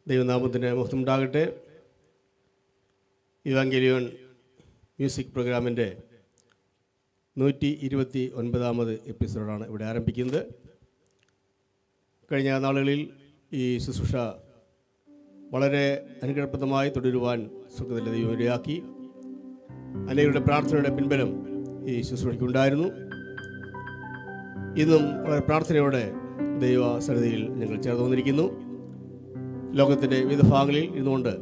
ദൈവനാമത്തിൻ്റെ മഹത്വം ഉണ്ടാകട്ടെ. Evangelion music പ്രോഗ്രാമിൻ്റെ 129ാമത് എപ്പിസോഡാണ് ഇവിടെ ആരംഭിക്കുന്നത്. കഴിഞ്ഞ നാളുകളിൽ ഈ ശുശ്രൂഷ വളരെ അനുഗ്രഹപ്രദമായി തുടരുവാൻ സ്വർഗ്ഗത്തിലെ ദൈവം ഇടയാക്കി. അനേകരുടെ പ്രാർത്ഥനയുടെ പിൻബലം ഈ ശുശ്രൂഷയ്ക്കുണ്ടായിരുന്നു. ഇന്നും വളരെ പ്രാർത്ഥനയോടെ ദൈവ സന്നിധിയിൽ ഞങ്ങൾ ചേർന്ന് വന്നിരിക്കുന്നു. ലോകത്തിൻ്റെ വിവിധ ഭാഗങ്ങളിൽ ഇരുന്നുകൊണ്ട്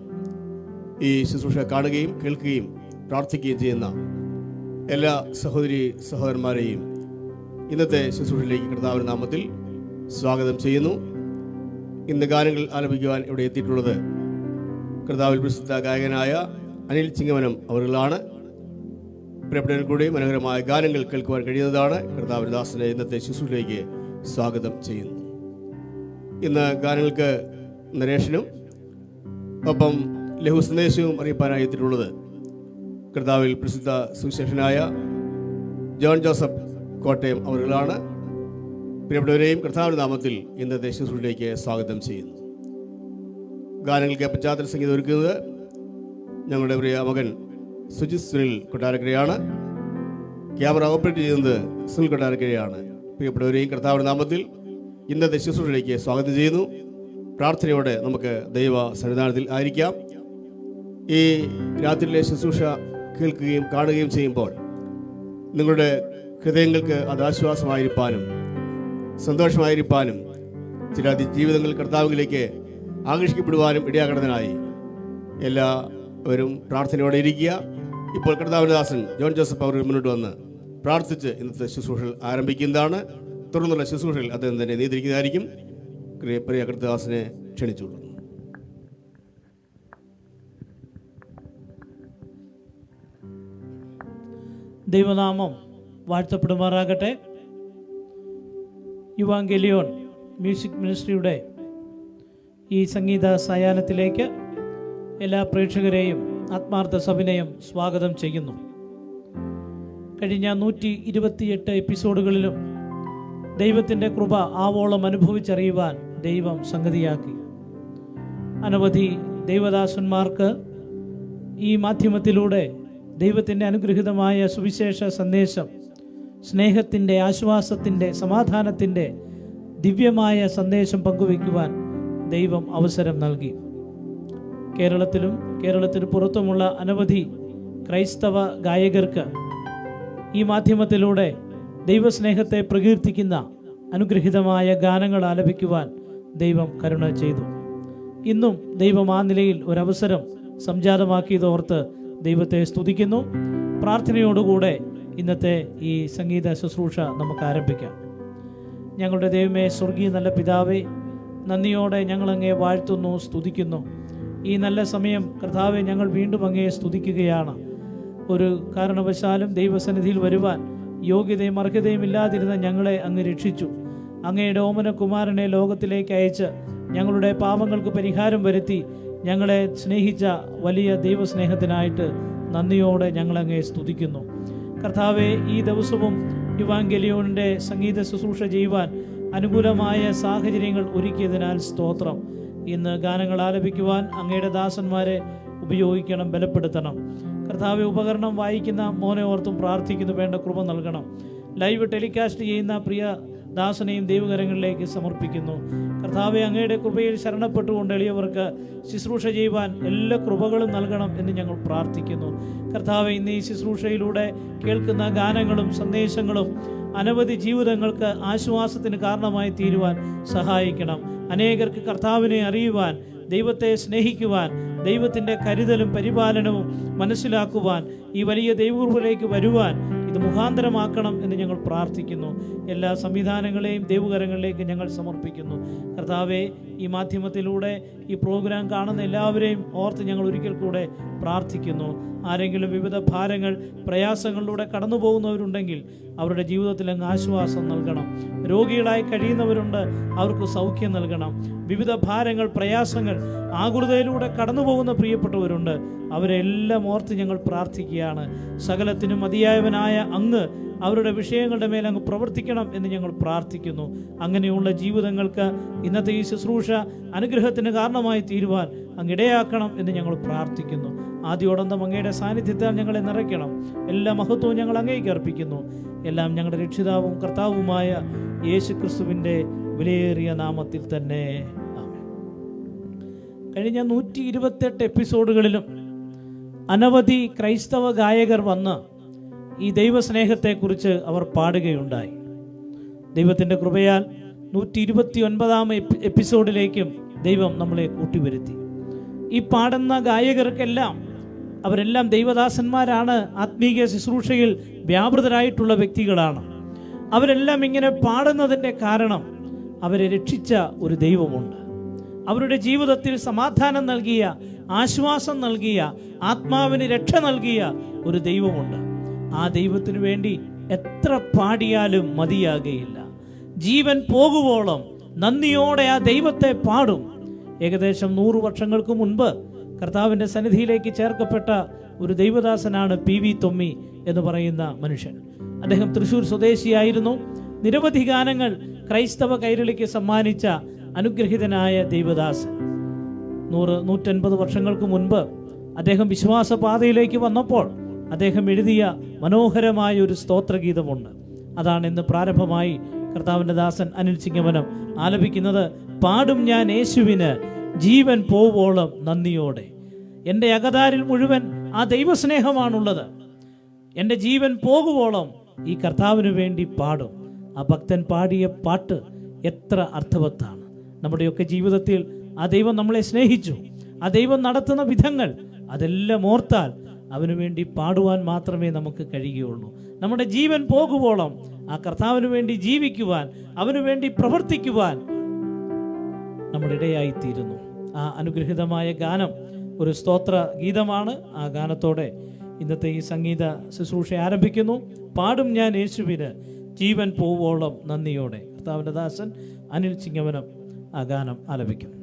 ഈ ശുശ്രൂഷ കാണുകയും കേൾക്കുകയും പ്രാർത്ഥിക്കുകയും ചെയ്യുന്ന എല്ലാ സഹോദരി സഹോദരന്മാരെയും ഇന്നത്തെ ശുശ്രൂഷയിലേക്ക് കർത്താവിന്റെ നാമത്തിൽ സ്വാഗതം ചെയ്യുന്നു. ഇന്ന് ഗാനങ്ങൾ ആലപിക്കുവാൻ ഇവിടെ എത്തിയിട്ടുള്ളത് കർത്താവിൽ പ്രസിദ്ധ ഗായകനായ അനിൽ ചിങ്ങമനം അവர்களാണ്. പ്രിയപ്പെട്ടവരിൽ കൂടി മനോഹരമായ ഗാനങ്ങൾ കേൾക്കുവാൻ കഴിയുന്നതാണ്. കർത്താവിന്റെ ദാസനെ ഇന്നത്തെ ശുശ്രൂഷയിലേക്ക് സ്വാഗതം ചെയ്യുന്നു. ഇന്ന് ഗാനങ്ങൾക്ക് നരേഷനും ഒപ്പം ലഘു സന്ദേശവും അറിയിപ്പാനായി എത്തിയിട്ടുള്ളത് കർത്താവിൽ പ്രസിദ്ധ സുവിശേഷനായ ജോൺ ജോസഫ് കോട്ടയം അവர்களാണ്. പ്രിയപ്പെട്ടവരെയും കർത്താവിന്റെ നാമത്തിൽ ഇന്നത്തെ ശുശ്രൂഷയിലേക്ക് സ്വാഗതം ചെയ്യുന്നു. ഗാനങ്ങൾക്ക് പശ്ചാത്തല സംഗീതം ഒരുക്കുന്നത് ഞങ്ങളുടെ പ്രിയ മകൻ സുജിത് സുനിൽ കൊട്ടാരക്കരയാണ്. ക്യാമറ ഓപ്പറേറ്റ് ചെയ്യുന്നത് സുനിൽ കൊട്ടാരക്കരയാണ്. പ്രിയപ്പെട്ടവരെയും കർത്താവിന്റെ നാമത്തിൽ ഇന്നത്തെ ശുശ്രൂഷയിലേക്ക് സ്വാഗതം ചെയ്യുന്നു. പ്രാർത്ഥനയോടെ നമുക്ക് ദൈവ സന്നിധാനത്തിൽ ആയിരിക്കാം. ഈ രാത്രിയിലെ ശുശ്രൂഷ കേൾക്കുകയും കാണുകയും ചെയ്യുമ്പോൾ നിങ്ങളുടെ ഹൃദയങ്ങൾക്ക് അത് ആശ്വാസമായിരിക്കാനും സന്തോഷമായിരിക്കാനും ചില ജീവിതങ്ങൾ കർത്താവിലേക്ക് ആകർഷിക്കപ്പെടുവാനും ഇടയാകേണ്ടതിനായി എല്ലാവരും പ്രാർത്ഥനയോടെ ഇരിക്കുക. ഇപ്പോൾ കർത്താവിന്റെ ദാസൻ ജോൺ ജോസഫ് അവർ മുന്നോട്ട് വന്ന് പ്രാർത്ഥിച്ച് ഇന്നത്തെ ശുശ്രൂഷകൾ ആരംഭിക്കുന്നതാണ്. തുടർന്നുള്ള ശുശ്രൂഷകൾ അദ്ദേഹം തന്നെ നിയന്ത്രിക്കുന്നതായിരിക്കും. പ്രിയ കർത്താദാസനെ ക്ഷണിച്ചുകൊള്ളുന്നു. ദൈവനാമം വാഴ്ത്തപ്പെടുമാറാകട്ടെ. ഇവാഞ്ചലിയോൺ മ്യൂസിക് മിനിസ്ട്രിയുടെ ഈ സംഗീത സായാഹ്നത്തിലേക്ക് എല്ലാ പ്രേക്ഷകരെയും ആത്മാർത്ഥ സവിനയം സ്വാഗതം ചെയ്യുന്നു. കഴിഞ്ഞ 128 എപ്പിസോഡുകളിലും ദൈവത്തിൻ്റെ കൃപ ആവോളം അനുഭവിച്ചറിയുവാൻ ദൈവം സംഗതിയാക്കി. അനവധി ദൈവദാസന്മാർക്ക് ഈ മാധ്യമത്തിലൂടെ ദൈവത്തിൻ്റെ അനുഗ്രഹീതമായ സുവിശേഷ സന്ദേശം, സ്നേഹത്തിൻ്റെ, ആശ്വാസത്തിൻ്റെ, സമാധാനത്തിൻ്റെ ദിവ്യമായ സന്ദേശം പങ്കുവയ്ക്കുവാൻ ദൈവം അവസരം നൽകി. കേരളത്തിലും കേരളത്തിന് പുറത്തുമുള്ള അനവധി ക്രൈസ്തവ ഗായകർക്ക് ഈ മാധ്യമത്തിലൂടെ ദൈവസ്നേഹത്തെ പ്രകീർത്തിക്കുന്ന അനുഗ്രഹീതമായ ഗാനങ്ങൾ ആലപിക്കുവാൻ ദൈവം കരുണ ചെയ്തു. ഇന്നും ദൈവം ആ നിലയിൽ ഒരവസരം സംജാതമാക്കിയതോർത്ത് ദൈവത്തെ സ്തുതിക്കുന്നു. പ്രാർത്ഥനയോടുകൂടെ ഇന്നത്തെ ഈ സംഗീത ശുശ്രൂഷ നമുക്ക് ആരംഭിക്കാം. ഞങ്ങളുടെ ദൈവമേ, സ്വർഗീയ നല്ല പിതാവേ, നന്ദിയോടെ ഞങ്ങൾ അങ്ങയെ വാഴ്ത്തുന്നു, സ്തുതിക്കുന്നു. ഈ നല്ല സമയം കർത്താവെ ഞങ്ങൾ വീണ്ടും അങ്ങയെ സ്തുതിക്കുകയാണ്. ഒരു കാരണവശാലും ദൈവസന്നിധിയിൽ വരുവാൻ യോഗ്യതയും അർഹതയും ഇല്ലാതിരുന്ന ഞങ്ങളെ അങ്ങ് രക്ഷിച്ചു. അങ്ങയുടെ ഓമനകുമാരനെ ലോകത്തിലേക്ക് അയച്ച് ഞങ്ങളുടെ പാപങ്ങൾക്ക് പരിഹാരം വരുത്തി ഞങ്ങളെ സ്നേഹിച്ച വലിയ ദൈവസ്നേഹത്തിനായിട്ട് നന്ദിയോടെ ഞങ്ങളങ്ങേ സ്തുതിക്കുന്നു. കർത്താവെ, ഈ ദിവസവും ഇവാഞ്ചലിയോണിൻ്റെ സംഗീത ശുശ്രൂഷ ചെയ്യുവാൻ അനുകൂലമായ സാഹചര്യങ്ങൾ ഒരുക്കിയതിനാൽ സ്തോത്രം. ഇന്ന് ഗാനങ്ങൾ ആലപിക്കുവാൻ അങ്ങയുടെ ദാസന്മാരെ ഉപയോഗിക്കണം, ബലപ്പെടുത്തണം. കർത്താവെ, ഉപകരണം വായിക്കുന്ന മോനെ ഓർത്തും പ്രാർത്ഥിക്കുന്നു, വേണ്ട കൃപ നൽകണം. ലൈവ് ടെലികാസ്റ്റ് ചെയ്യുന്ന പ്രിയ ദാസനെയും ദൈവകരങ്ങളിലേക്ക് സമർപ്പിക്കുന്നു. കർത്താവെ, അങ്ങയുടെ കൃപയിൽ ശരണപ്പെട്ടുകൊണ്ട് എളിയവർക്ക് ശുശ്രൂഷ ചെയ്യുവാൻ എല്ലാ കൃപകളും നൽകണം എന്ന് ഞങ്ങൾ പ്രാർത്ഥിക്കുന്നു. കർത്താവെ, ഇന്ന് ഈ ശുശ്രൂഷയിലൂടെ കേൾക്കുന്ന ഗാനങ്ങളും സന്ദേശങ്ങളും അനവധി ജീവിതങ്ങൾക്ക് ആശ്വാസത്തിന് കാരണമായി തീരുവാൻ സഹായിക്കണം. അനേകർക്ക് കർത്താവിനെ അറിയുവാൻ, ദൈവത്തെ സ്നേഹിക്കുവാൻ, ദൈവത്തിൻ്റെ കരുതലും പരിപാലനവും മനസ്സിലാക്കുവാൻ, ഈ വലിയ ദൈവകൃപയിലേക്ക് വരുവാൻ ഇത് മുഖാന്തരമാക്കണം എന്ന് ഞങ്ങൾ പ്രാർത്ഥിക്കുന്നു. എല്ലാ സംവിധാനങ്ങളെയും ദൈവകരങ്ങളിലേക്ക് ഞങ്ങൾ സമർപ്പിക്കുന്നു. കർത്താവെ, ഈ മാധ്യമത്തിലൂടെ ഈ പ്രോഗ്രാം കാണുന്ന എല്ലാവരെയും ഓർത്ത് ഞങ്ങൾ ഒരിക്കൽ കൂടെ പ്രാർത്ഥിക്കുന്നു. ആരെങ്കിലും വിവിധ ഭാരങ്ങൾ, പ്രയാസങ്ങളിലൂടെ കടന്നു പോകുന്നവരുണ്ടെങ്കിൽ അവരുടെ ജീവിതത്തിൽ അങ്ങ് ആശ്വാസം നൽകണം. രോഗികളായി കഴിയുന്നവരുണ്ട്, അവർക്ക് സൗഖ്യം നൽകണം. വിവിധ ഭാരങ്ങൾ, പ്രയാസങ്ങൾ, ആകുലതയിലൂടെ കടന്നു പോകുന്ന പ്രിയപ്പെട്ടവരുണ്ട്, അവരെല്ലാം ഓർത്ത് ഞങ്ങൾ പ്രാർത്ഥിക്കുകയാണ്. സകലത്തിനും മതിയായവനായ അങ്ങ് അവരുടെ വിഷയങ്ങളുടെ മേൽ അങ്ങ് പ്രവർത്തിക്കണം എന്ന് ഞങ്ങൾ പ്രാർത്ഥിക്കുന്നു. അങ്ങനെയുള്ള ജീവിതങ്ങൾക്ക് ഇന്നത്തെ ഈ ശുശ്രൂഷ അനുഗ്രഹത്തിന് കാരണമായി തീരുവാൻ അങ്ങ് ഇടയാക്കണം എന്ന് ഞങ്ങൾ പ്രാർത്ഥിക്കുന്നു. ആദ്യോടന്തം അങ്ങയുടെ സാന്നിധ്യത്താൽ ഞങ്ങളെ നിറയ്ക്കണം. എല്ലാ മഹത്വവും ഞങ്ങൾ അങ്ങേക്ക് അർപ്പിക്കുന്നു. എല്ലാം ഞങ്ങളുടെ രക്ഷിതാവും കർത്താവുമായ യേശു ക്രിസ്തുവിൻ്റെ വിലയേറിയ നാമത്തിൽ തന്നെ ആമേൻ. കഴിഞ്ഞ 128 എപ്പിസോഡുകളിലും അനവധി ക്രൈസ്തവ ഗായകർ വന്ന് ഈ ദൈവസ്നേഹത്തെക്കുറിച്ച് അവർ പാടുകയുണ്ടായി. ദൈവത്തിൻ്റെ കൃപയാൽ 129-ാം എപ്പിസോഡിലേക്കും ദൈവം നമ്മളെ കൂട്ടിവരുത്തി. ഈ പാടുന്ന ഗായകർക്കെല്ലാം അവരെല്ലാം ദൈവദാസന്മാരാണ്, ആത്മീയ ശുശ്രൂഷയിൽ വ്യാപൃതരായിട്ടുള്ള വ്യക്തികളാണ്. അവരെല്ലാം ഇങ്ങനെ പാടുന്നതിൻ്റെ കാരണം അവരെ രക്ഷിച്ച ഒരു ദൈവമുണ്ട്. അവരുടെ ജീവിതത്തിൽ സമാധാനം നൽകിയ, ആശ്വാസം നൽകിയ, ആത്മാവിന് രക്ഷ നൽകിയ ഒരു ദൈവമുണ്ട്. ആ ദൈവത്തിനു വേണ്ടി എത്ര പാടിയാലും മതിയാകുകയില്ല. ജീവൻ പോകുവോളം നന്ദിയോടെ ആ ദൈവത്തെ പാടും. ഏകദേശം 100 വർഷങ്ങൾക്ക് മുൻപ് കർത്താവിൻ്റെ സന്നിധിയിലേക്ക് ചേർക്കപ്പെട്ട ഒരു ദൈവദാസനാണ് PV തൊമ്മി എന്ന് പറയുന്ന മനുഷ്യൻ. അദ്ദേഹം തൃശ്ശൂർ സ്വദേശിയായിരുന്നു. നിരവധി ഗാനങ്ങൾ ക്രൈസ്തവ കൈരളിക്ക് സമ്മാനിച്ച അനുഗ്രഹീതനായ ദൈവദാസൻ. 150 വർഷങ്ങൾക്ക് മുൻപ് അദ്ദേഹം വിശ്വാസപാതയിലേക്ക് വന്നപ്പോൾ അദ്ദേഹം എഴുതിയ മനോഹരമായ ഒരു സ്തോത്രഗീതമുണ്ട്. അതാണ് ഇന്ന് പ്രാരംഭമായി കർത്താവിൻ്റെ ദാസൻ അനിൽ ചിങ്ങമനം ആലപിക്കുന്നത്. പാടും ഞാൻ യേശുവിന് ജീവൻ പോവോളം നന്ദിയോടെ. എൻ്റെ അകതാരിൽ മുഴുവൻ ആ ദൈവസ്നേഹമാണുള്ളത്. എൻ്റെ ജീവൻ പോകുവോളം ഈ കർത്താവിന് വേണ്ടി പാടും. ആ ഭക്തൻ പാടിയ പാട്ട് എത്ര അർത്ഥവത്താണ്. നമ്മുടെയൊക്കെ ജീവിതത്തിൽ ആ ദൈവം നമ്മളെ സ്നേഹിച്ചു. ആ ദൈവം നടത്തുന്ന വിധങ്ങൾ അതെല്ലാം ഓർത്താൽ അവന് വേണ്ടി പാടുവാൻ മാത്രമേ നമുക്ക് കഴിയുകയുള്ളൂ. നമ്മുടെ ജീവൻ പോകുവോളം ആ കർത്താവിന് വേണ്ടി ജീവിക്കുവാൻ, അവന് വേണ്ടി പ്രവർത്തിക്കുവാൻ നമ്മളിടയായിത്തീരുന്നു. ആ അനുഗ്രഹീതമായ ഗാനം ഒരു സ്തോത്ര ഗീതമാണ്. ആ ഗാനത്തോടെ ഇന്നത്തെ ഈ സംഗീത ശുശ്രൂഷ ആരംഭിക്കുന്നു. പാടും ഞാൻ യേശുവിന് ജീവൻ പോവോളം നന്ദിയോടെ. കർത്താവിൻ്റെ ദാസൻ അനിൽ ചിങ്ങമനം ആ ഗാനം ആലപിക്കുന്നു.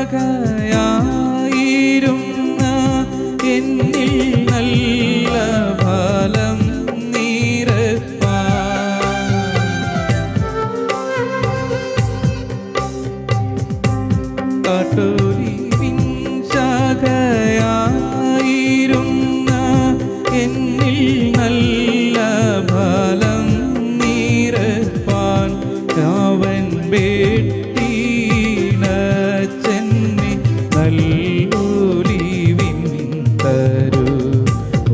ശാഖയായിരുന്ന എന്നിൽ നല്ല ഫലം കാട്ടൊലിവിൻ ശാഖയായിരുന്ന എന്നിൽ നല്ല ഫലം നീരപ്പാൻ അവൻ വെട്ടീണച്ചെന്നെ നല്ലൊലിവിൻ തരു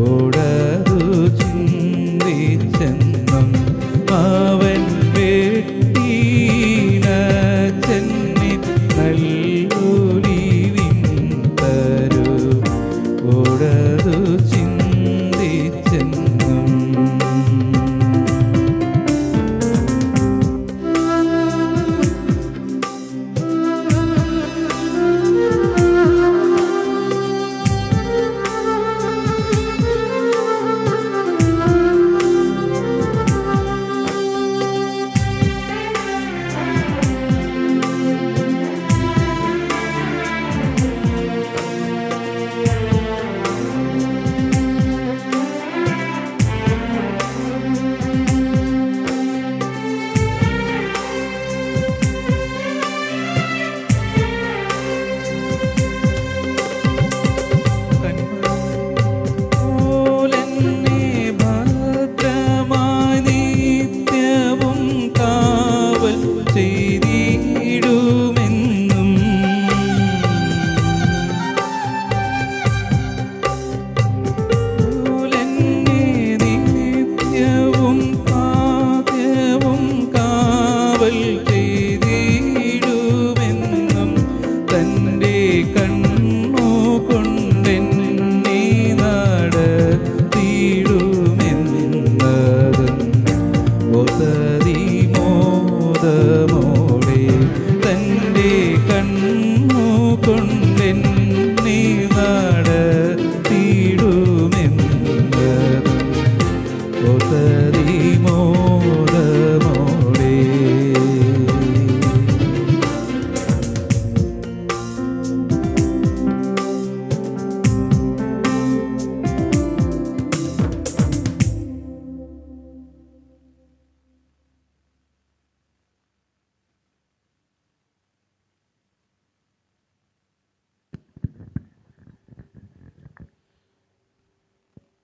ഓടതു ചിന്തിച്ചെന്നും അവൻ വെട്ടീണച്ചെന്നെ നല്ലൊലിവിൻ തരു ഓടതു ചിന്തിച്ചെന്നും.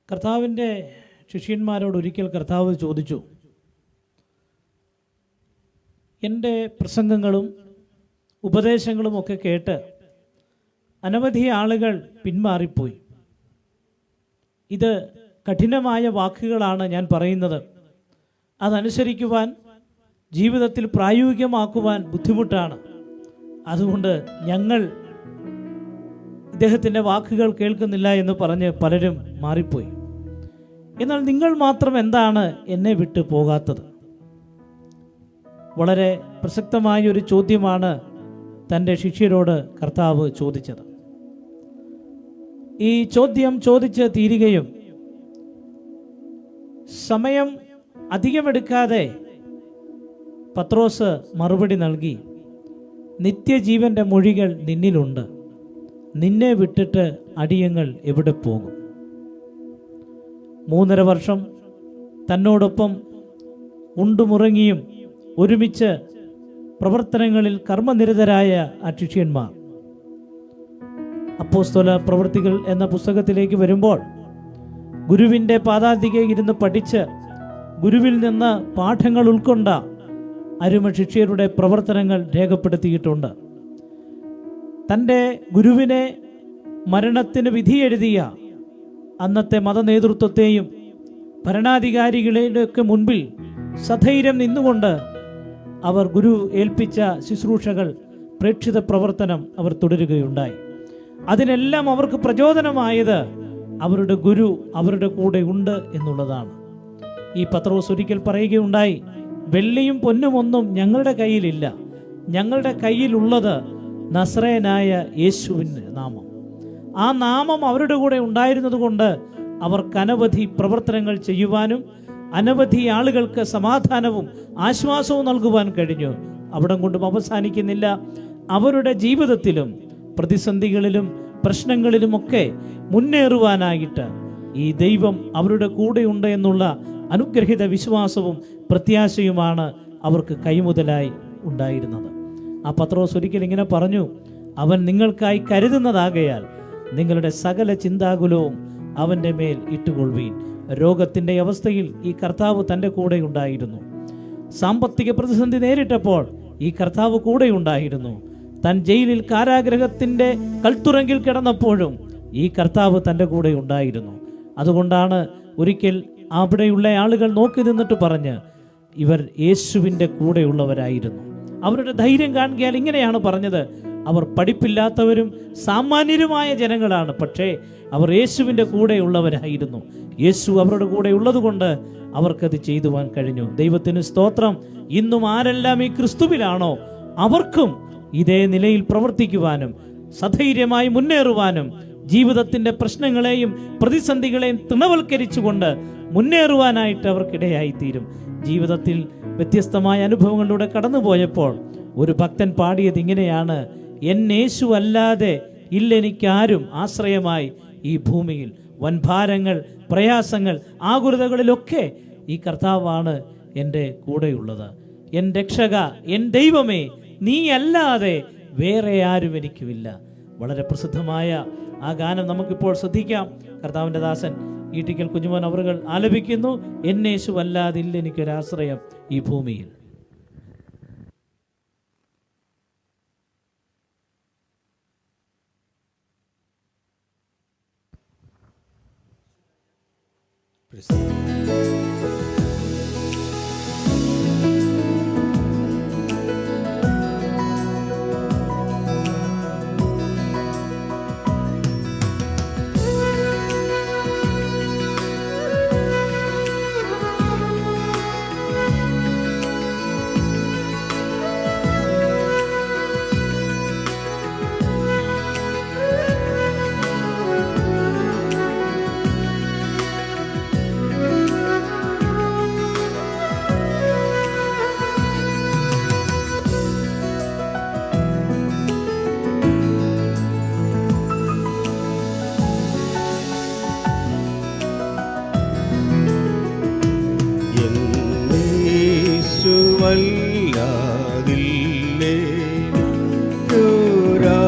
കർത്താവിൻ്റെ ശിഷ്യന്മാരോട് ഒരിക്കൽ കർത്താവ് ചോദിച്ചു, എൻ്റെ പ്രസംഗങ്ങളും ഉപദേശങ്ങളും ഒക്കെ കേട്ട് അനവധി ആളുകൾ പിന്മാറിപ്പോയി. ഇത് കഠിനമായ വാക്കുകളാണ് ഞാൻ പറയുന്നത്. അതനുസരിക്കുവാൻ, ജീവിതത്തിൽ പ്രായോഗികമാക്കുവാൻ ബുദ്ധിമുട്ടാണ്. അതുകൊണ്ട് ഞങ്ങൾ ഇദ്ദേഹത്തിൻ്റെ വാക്കുകൾ കേൾക്കുന്നില്ല എന്ന് പറഞ്ഞ് പലരും മാറിപ്പോയി. എന്നാൽ നിങ്ങൾ മാത്രം എന്താണ് എന്നെ വിട്ടു പോകാത്തത്? വളരെ പ്രസക്തമായ ഒരു ചോദ്യമാണ് തൻ്റെ ശിഷ്യരോട് കർത്താവ് ചോദിച്ചത്. ഈ ചോദ്യം ചോദിച്ച് തീരുകയും സമയം അധികമെടുക്കാതെ പത്രോസ് മറുപടി നൽകി, നിത്യജീവന്റെ മൊഴികൾ നിന്നിലുണ്ട്, നിന്നെ വിട്ടിട്ട് അടിയങ്ങൾ എവിടെ പോകും? 3.5 വർഷം തന്നോടൊപ്പം ഉണ്ടുമുറങ്ങിയും ഒരുമിച്ച് പ്രവർത്തനങ്ങളിൽ കർമ്മനിരതരായ ആ ശിഷ്യന്മാർ അപ്പോസ്തല പ്രവൃത്തികൾ എന്ന പുസ്തകത്തിലേക്ക് വരുമ്പോൾ ഗുരുവിൻ്റെ പാദാന്തികെ ഇരുന്ന് പഠിച്ച് ഗുരുവിൽ നിന്ന് പാഠങ്ങൾ ഉൾക്കൊണ്ട അരുമ ശിഷ്യരുടെ പ്രവർത്തനങ്ങൾ രേഖപ്പെടുത്തിയിട്ടുണ്ട്. തൻ്റെ ഗുരുവിനെ മരണത്തിന് വിധിയെഴുതിയ അന്നത്തെ മതനേതൃത്വത്തെയും ഭരണാധികാരികളുടെയൊക്കെ മുൻപിൽ സധൈര്യം നിന്നുകൊണ്ട് അവർ ഗുരു ഏൽപ്പിച്ച ശുശ്രൂഷകൾ, പ്രേക്ഷിത പ്രവർത്തനം അവർ തുടരുകയുണ്ടായി. അതിനെല്ലാം അവർക്ക് പ്രചോദനമായത് അവരുടെ ഗുരു അവരുടെ കൂടെ ഉണ്ട് എന്നുള്ളതാണ്. ഈ പത്രോസ് ഒരിക്കൽ പറയുകയുണ്ടായി, വെള്ളിയും പൊന്നുമൊന്നും ഞങ്ങളുടെ കയ്യിലില്ല, ഞങ്ങളുടെ കയ്യിലുള്ളത് നസ്രയനായ യേശുവിൻ്റെ നാമം. ആ നാമം അവരുടെ കൂടെ ഉണ്ടായിരുന്നത് കൊണ്ട് അവർക്ക് അനവധി പ്രവർത്തനങ്ങൾ ചെയ്യുവാനും അനവധി ആളുകൾക്ക് സമാധാനവും ആശ്വാസവും നൽകുവാൻ കഴിഞ്ഞു. അവിടം കൊണ്ടും അവസാനിക്കുന്നില്ല. അവരുടെ ജീവിതത്തിലും പ്രതിസന്ധികളിലും പ്രശ്നങ്ങളിലുമൊക്കെ മുന്നേറുവാനായിട്ട് ഈ ദൈവം അവരുടെ കൂടെയുണ്ട് എന്നുള്ള അനുഗ്രഹിത വിശ്വാസവും പ്രത്യാശയുമാണ് അവർക്ക് കൈമുതലായി ഉണ്ടായിരുന്നത്. ആ പത്രോസ് ഒരിക്കൽ ഇങ്ങനെ പറഞ്ഞു, അവൻ നിങ്ങൾക്കായി കരുതുന്നതാകയാൽ നിങ്ങളുടെ സകല ചിന്താകുലവും അവൻ്റെ മേൽ ഇട്ടുകൊള്ളുവീൻ. രോഗത്തിൻ്റെ അവസ്ഥയിൽ ഈ കർത്താവ് തൻ്റെ കൂടെ ഉണ്ടായിരുന്നു. സാമ്പത്തിക പ്രതിസന്ധി നേരിട്ടപ്പോൾ ഈ കർത്താവ് കൂടെ ഉണ്ടായിരുന്നു. താൻ ജയിലിൽ കാരാഗ്രഹത്തിൻ്റെ കൽത്തുറങ്കിൽ കിടന്നപ്പോഴും ഈ കർത്താവ് തൻ്റെ കൂടെ ഉണ്ടായിരുന്നു. അതുകൊണ്ടാണ് ഒരിക്കൽ അവിടെയുള്ള ആളുകൾ നോക്കി നിന്നിട്ട് പറഞ്ഞ്, ഇവർ യേശുവിൻ്റെ കൂടെയുള്ളവരായിരുന്നു. അവരുടെ ധൈര്യം കാണുകയാൽ ഇങ്ങനെയാണ് പറഞ്ഞത്, അവർ പഠിപ്പില്ലാത്തവരും സാമാന്യരുമായ ജനങ്ങളാണ്, പക്ഷേ അവർ യേശുവിൻ്റെ കൂടെയുള്ളവരായിരുന്നു. യേശു അവരുടെ കൂടെ ഉള്ളതുകൊണ്ട് അവർക്കത് ചെയ്യുവാൻ കഴിഞ്ഞു. ദൈവത്തിന് സ്തോത്രം. ഇന്നും ആരെല്ലാം ഈ ക്രിസ്തുവിലാണോ അവർക്കും ഇതേ നിലയിൽ പ്രവർത്തിക്കുവാനും സധൈര്യമായി മുന്നേറുവാനും ജീവിതത്തിൻ്റെ പ്രശ്നങ്ങളെയും പ്രതിസന്ധികളെയും തൃണവൽക്കരിച്ചുകൊണ്ട് മുന്നേറുവാനായിട്ട് അവർക്കിടയായിത്തീരും. ജീവിതത്തിൽ വ്യത്യസ്തമായ അനുഭവങ്ങളിലൂടെ കടന്നുപോയപ്പോൾ ഒരു ഭക്തൻ പാടിയത് ഇങ്ങനെയാണ്: എന്നേശു അല്ലാതെ ഇല്ലെനിക്കാരും ആശ്രയമായി ഈ ഭൂമിയിൽ. വൻഭാരങ്ങൾ, പ്രയാസങ്ങൾ, ആകുലതകളിലൊക്കെ ഈ കർത്താവാണ് എൻ്റെ കൂടെയുള്ളത്. എൻ രക്ഷക, എൻ ദൈവമേ, നീ അല്ലാതെ വേറെ ആരും എനിക്കുമില്ല. വളരെ പ്രസിദ്ധമായ ആ ഗാനം നമുക്കിപ്പോൾ ശ്രദ്ധിക്കാം. കർത്താവിൻ്റെ ദാസൻ ഈട്ടിക്കൽ കുഞ്ഞുമോൻ അവറുകൾ ആലപിക്കുന്നു, എന്നേശു അല്ലാതെ ഇല്ല എനിക്കൊരാശ്രയം ഈ ഭൂമിയിൽ.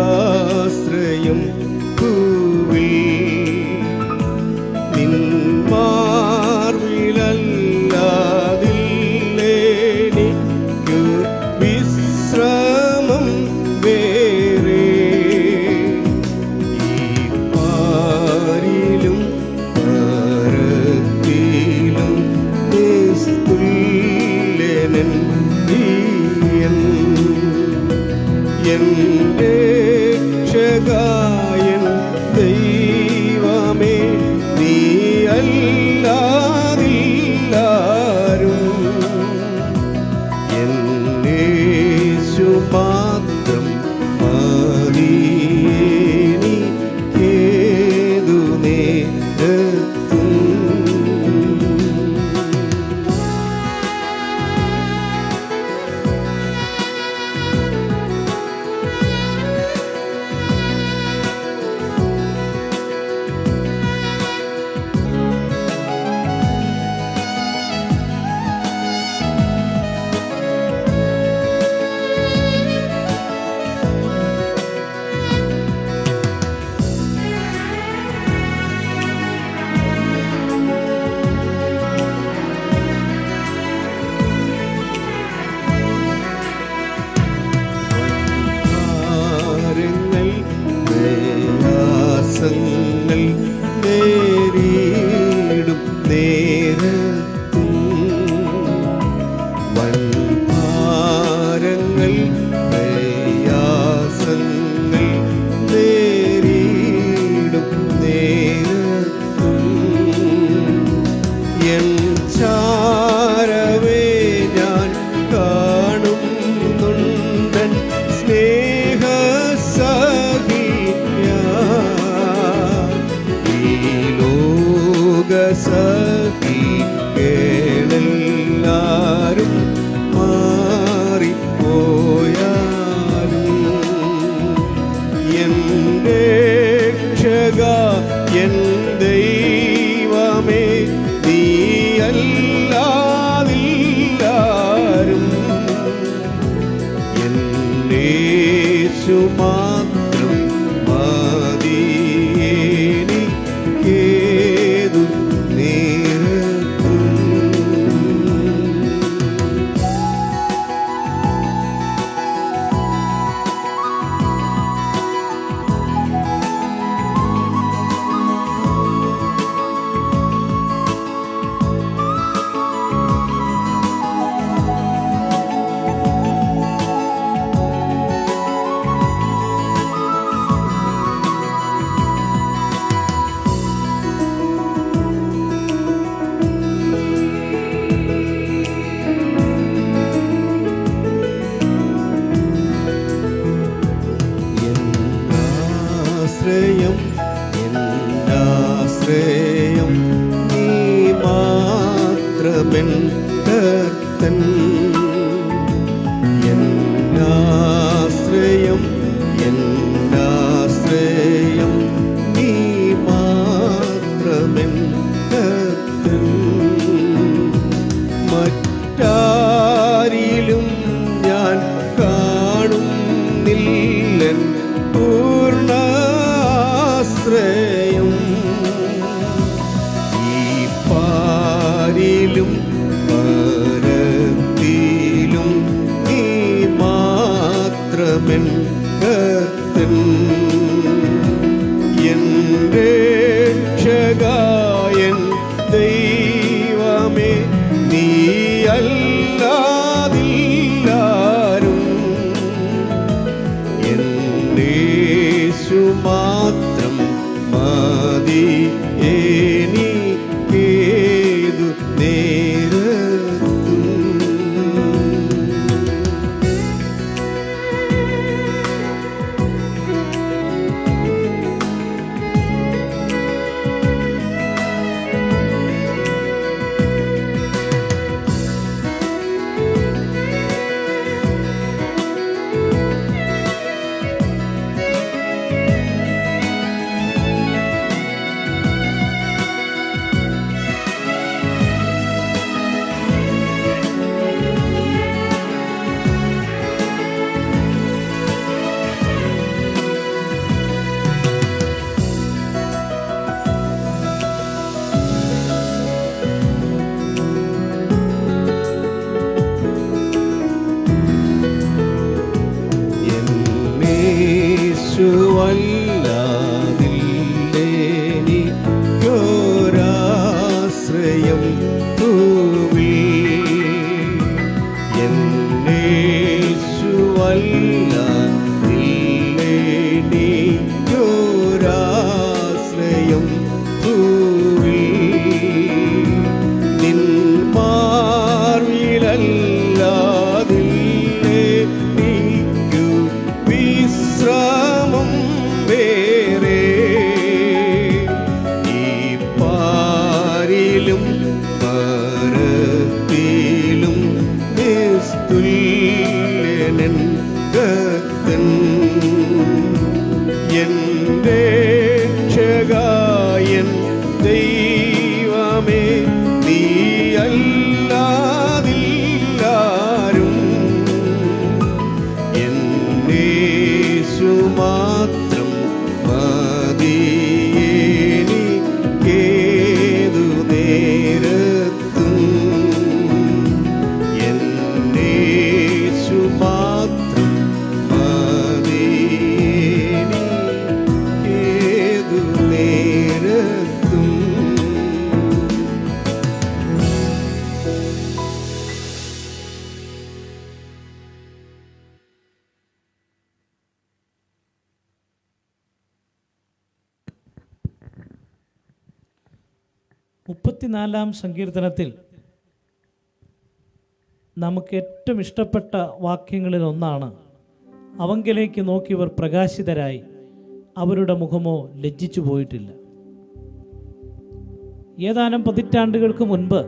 ാശ്രയം ഭൂവിൽ നിന്മാർവിലല്ലാതില്ലേനിക്കു വിശ്രമം വേറെ. ഈ പാരിലും പരത്തിലും നിസ്തുല്യനൻ എന്റെ രക്ഷകൻ ദൈവമേ, നീ അല്ലാതില്ലാരും. എന്നേശു മാത്രം മതിയെനിക്കേതു നേരത്തും. പ്രയാസങ്ങൾ നേരിടും നേരത്തും വൻഭാരങ്ങൾ പ്രയാസങ്ങൾ നേരിടും നേരത്തും എൻ ചാരവേ ഞാൻ കാണുന്നുണ്ടൻ സ്നേഹസഖി. ഈ എൻ രക്ഷക എൻ ദൈവമേ നീയല്ലാതില്ലാരും എൻ യേശു മാത്രം മതി എനിക്കേതു നേരത്തും. എന്നാശ്രയം നീ മാത്രമെൻ കർത്തൻ. എന്നാശ്രയം നീ മാത്രമെൻ കർത്തൻ. മറ്റാരിലും ഞാൻ കാണുന്നില്ലൻ പൂർണ്ണാശ്രയം. ഈ പാരിലും പരത്തിലും നീ മാത്രമെൻ കർത്തൻ. എൻ രക്ഷക എൻ ദൈവമേ നീയല്ലാതില്ലാരും എൻ യേശു മാത്രം മതി എനിക്കേതു നേരത്തും. യേശുവല്ലാതില്ലെനിക്കൊരാശ്രയം ഭൂമിയിൽ. എന്നേശുവല്ലാതില്ലെനിക്കൊരാശ്രയം ഭൂമിയിൽ. നിൻ മാർവിലല്ലാതില്ലെനിക്കു വിശ്രാമം വേറെ. ഈ പാരിലും പരത്തിലും നിസ്തുല്യനൻ കർത്തൻ. എൻ രക്ഷക എൻ ദൈവമേ നീയല്ലാതില്ലാരും എൻ യേശു മാത്രം മതി എനിക്കേതു നേരത്തും. എൻ യേശു മാത്രം മതി എനിക്കേതു നേരത്തും. മുപ്പത്തിനാലാം സങ്കീർത്തനത്തിൽ നമുക്ക് ഏറ്റവും ഇഷ്ടപ്പെട്ട വാക്യങ്ങളിൽ ഒന്നാണ്, അവങ്കിലേക്ക് നോക്കിയവർ പ്രകാശിതരായി, അവരുടെ മുഖമോ ലജ്ജിച്ചു പോയിട്ടില്ല. ഏതാനും പതിറ്റാണ്ടുകൾക്ക് മുൻപ്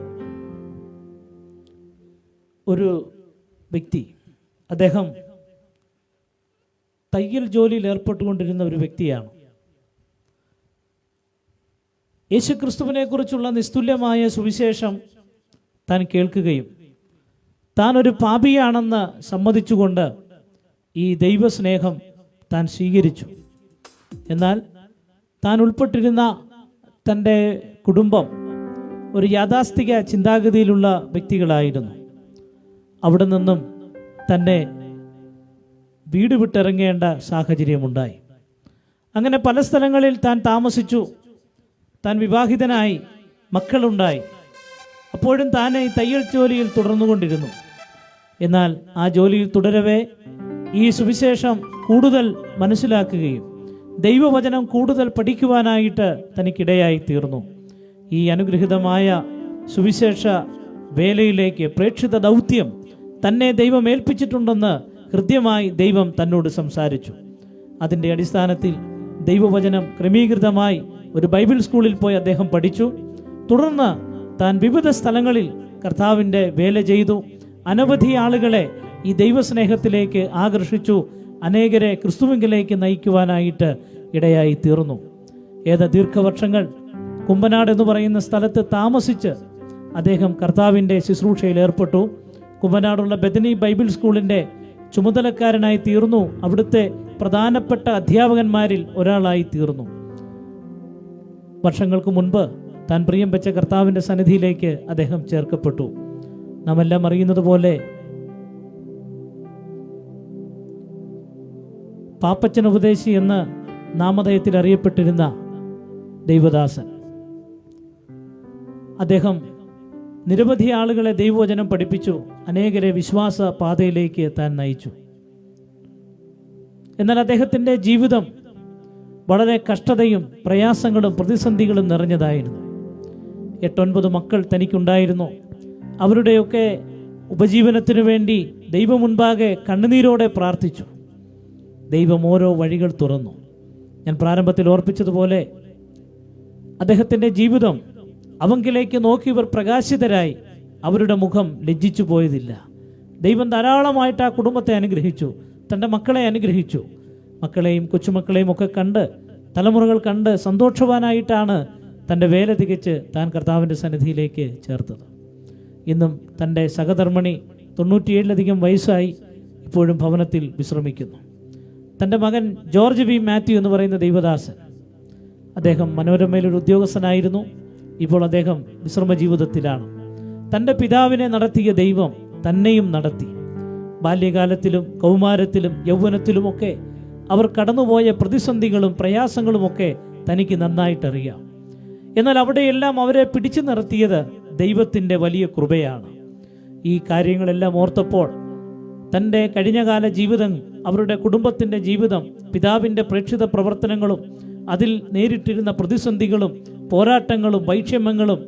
ഒരു വ്യക്തി, അദ്ദേഹം തയ്യൽ ജോലിയിൽ ഏർപ്പെട്ടുകൊണ്ടിരുന്ന ഒരു വ്യക്തിയാണ്. യേശുക്രിസ്തുവിനെക്കുറിച്ചുള്ള നിസ്തുല്യമായ സുവിശേഷം താൻ കേൾക്കുകയും താൻ ഒരു പാപിയാണെന്ന് സമ്മതിച്ചുകൊണ്ട് ഈ ദൈവസ്നേഹം താൻ സ്വീകരിച്ചു. എന്നാൽ താൻ ഉൾപ്പെട്ടിരുന്ന തൻ്റെ കുടുംബം ഒരു യാഥാസ്ഥിക ചിന്താഗതിയിലുള്ള വ്യക്തികളായിരുന്നു. അവിടെ നിന്നും തന്നെ വീട് വിട്ടിറങ്ങേണ്ട സാഹചര്യമുണ്ടായി. അങ്ങനെ പല സ്ഥലങ്ങളിൽ താൻ താമസിച്ചു. താൻ വിവാഹിതനായി, മക്കളുണ്ടായി. അപ്പോഴും താൻ ഈ തയ്യൽ ജോലിയിൽ തുടർന്നുകൊണ്ടിരുന്നു. എന്നാൽ ആ ജോലിയിൽ തുടരവേ ഈ സുവിശേഷം കൂടുതൽ മനസ്സിലാക്കുകയും ദൈവവചനം കൂടുതൽ പഠിക്കുവാനായിട്ട് തനിക്കിടയായി തീർന്നു. ഈ അനുഗ്രഹീതമായ സുവിശേഷ വേലയിലേക്ക് പ്രേക്ഷിത ദൗത്യം തന്നെ ദൈവം ഏൽപ്പിച്ചിട്ടുണ്ടെന്ന് ഹൃദ്യമായി ദൈവം തന്നോട് സംസാരിച്ചു. അതിൻ്റെ അടിസ്ഥാനത്തിൽ ദൈവവചനം ക്രമീകൃതമായി ഒരു ബൈബിൾ സ്കൂളിൽ പോയി അദ്ദേഹം പഠിച്ചു. തുടർന്ന് താൻ വിവിധ സ്ഥലങ്ങളിൽ കർത്താവിൻ്റെ വേല ചെയ്തു. അനവധി ആളുകളെ ഈ ദൈവസ്നേഹത്തിലേക്ക് ആകർഷിച്ചു. അനേകരെ ക്രിസ്തുവിലേക്ക് നയിക്കുവാനായിട്ട് ഇടയായി തീർന്നു. ദീർഘവർഷങ്ങൾ കുമ്പനാട് എന്ന് പറയുന്ന സ്ഥലത്ത് താമസിച്ച് അദ്ദേഹം കർത്താവിൻ്റെ ശുശ്രൂഷയിൽ ഏർപ്പെട്ടു. കുമ്പനാടുള്ള ബെഥനി ബൈബിൾ സ്കൂളിൻ്റെ ചുമതലക്കാരനായി തീർന്നു. അവിടുത്തെ പ്രധാനപ്പെട്ട അധ്യാപകന്മാരിൽ ഒരാളായി തീർന്നു. വർഷങ്ങൾക്ക് മുൻപ് താൻ പ്രിയം വെച്ച കർത്താവിൻ്റെ സന്നിധിയിലേക്ക് അദ്ദേഹം ചേർക്കപ്പെട്ടു. നാം എല്ലാം അറിയുന്നത് പോലെ പാപ്പച്ചൻ ഉപദേശി എന്ന് നാമധേയത്തിൽ അറിയപ്പെട്ടിരുന്ന ദൈവദാസൻ, അദ്ദേഹം നിരവധി ആളുകളെ ദൈവവചനം പഠിപ്പിച്ചു. അനേകരെ വിശ്വാസ പാതയിലേക്ക് താൻ നയിച്ചു. എന്നാൽ അദ്ദേഹത്തിൻ്റെ ജീവിതം വളരെ കഷ്ടതയും പ്രയാസങ്ങളും പ്രതിസന്ധികളും നിറഞ്ഞതായിരുന്നു. 8-9 മക്കൾ തനിക്കുണ്ടായിരുന്നു. അവരുടെയൊക്കെ ഉപജീവനത്തിനു വേണ്ടി ദൈവം മുൻപാകെ കണ്ണുനീരോടെ പ്രാർത്ഥിച്ചു. ദൈവം ഓരോ വഴികൾ തുറന്നു. ഞാൻ പ്രാരംഭത്തിൽ ഓർപ്പിച്ചതുപോലെ അദ്ദേഹത്തിൻ്റെ ജീവിതം അവങ്കിലേക്ക് നോക്കിയവർ പ്രകാശിതരായി. അവരുടെ മുഖം ലജ്ജിച്ചു പോയതില്ല. ദൈവം ധാരാളമായിട്ട് ആ കുടുംബത്തെ അനുഗ്രഹിച്ചു, തൻ്റെ മക്കളെ അനുഗ്രഹിച്ചു. മക്കളെയും കൊച്ചുമക്കളെയും ഒക്കെ കണ്ട്, തലമുറകൾ കണ്ട് സന്തോഷവാനായിട്ടാണ് തൻ്റെ വേല തികച്ച് താൻ കർത്താവിൻ്റെ സന്നിധിയിലേക്ക് ചേർത്തത്. ഇന്നും തൻ്റെ സഹധർമ്മിണി 97-ലധികം വയസ്സായി ഇപ്പോഴും ഭവനത്തിൽ വിശ്രമിക്കുന്നു. തൻ്റെ മകൻ ജോർജ് ബി മാത്യു എന്ന് പറയുന്ന ദൈവദാസൻ, അദ്ദേഹം മനോരമയിലൊരു ഉദ്യോഗസ്ഥനായിരുന്നു. ഇപ്പോൾ അദ്ദേഹം വിശ്രമ ജീവിതത്തിലാണ്. തൻ്റെ പിതാവിനെ നടത്തിയ ദൈവം തന്നെയും നടത്തി. ബാല്യകാലത്തിലും കൗമാരത്തിലും യൗവനത്തിലുമൊക്കെ അവർ കടന്നുപോയ പ്രതിസന്ധികളും പ്രയാസങ്ങളുമൊക്കെ തനിക്ക് നന്നായിട്ടറിയാം. എന്നാൽ അവിടെയെല്ലാം അവരെ പിടിച്ചു നിർത്തിയത് ദൈവത്തിൻ്റെ വലിയ കൃപയാണ്. ഈ കാര്യങ്ങളെല്ലാം ഓർത്തപ്പോൾ തൻ്റെ കഴിഞ്ഞകാല ജീവിതം, അവരുടെ കുടുംബത്തിൻ്റെ ജീവിതം, പിതാവിൻ്റെ പ്രേക്ഷിത പ്രവർത്തനങ്ങളും അതിൽ നേരിട്ടിരുന്ന പ്രതിസന്ധികളും പോരാട്ടങ്ങളും വൈഷമ്യങ്ങളും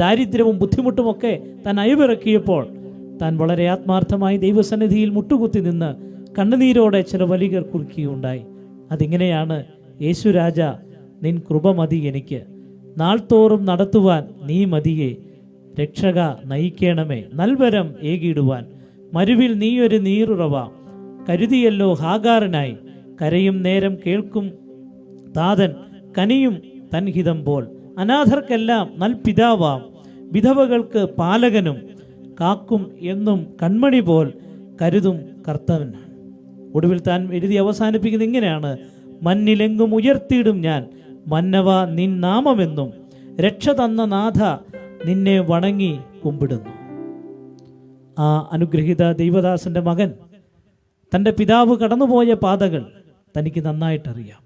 ദാരിദ്ര്യവും ബുദ്ധിമുട്ടുമൊക്കെ താൻ അയവിറക്കിയപ്പോൾ താൻ വളരെ ആത്മാർത്ഥമായി ദൈവസന്നിധിയിൽ മുട്ടുകുത്തി നിന്ന് കണ്ണുനീരോടെ ചില വരികൾ കുറിക്കുകയുണ്ടായി. അതിങ്ങനെയാണ്: യേശുരാജ, നിൻ കൃപ മതി എനിക്ക്, നാൾത്തോറും നടത്തുവാൻ നീ മതിയെ, രക്ഷക നയിക്കണമേ, നൽവരം ഏകിടുവാൻ മരുവിൽ നീയൊരു നീറുറവ, കരുതിയല്ലോ ഹാഗാറിനായി, കരയും നേരം കേൾക്കും താതൻ, കനിയും തൻഹിതം പോൽ, അനാഥർക്കെല്ലാം നൽപിതാവാം, വിധവകൾക്ക് പാലകനും, കാക്കും എന്നും കൺമണി പോൽ കരുതും കർത്തവൻ. ഒടുവിൽ താൻ എഴുതി അവസാനിപ്പിക്കുന്നത് ഇങ്ങനെയാണ്: മന്നിലെങ്കും ഉയർത്തിയിടും ഞാൻ മന്നവ നിൻ നാമമെന്നും, രക്ഷ തന്ന നാഥ നിന്നെ വണങ്ങി കുമ്പിടുന്നു. ആ അനുഗ്രഹീത ദൈവദാസന്റെ മകൻ തൻ്റെ പിതാവ് കടന്നുപോയ പാതകൾ തനിക്ക് നന്നായിട്ടറിയാം.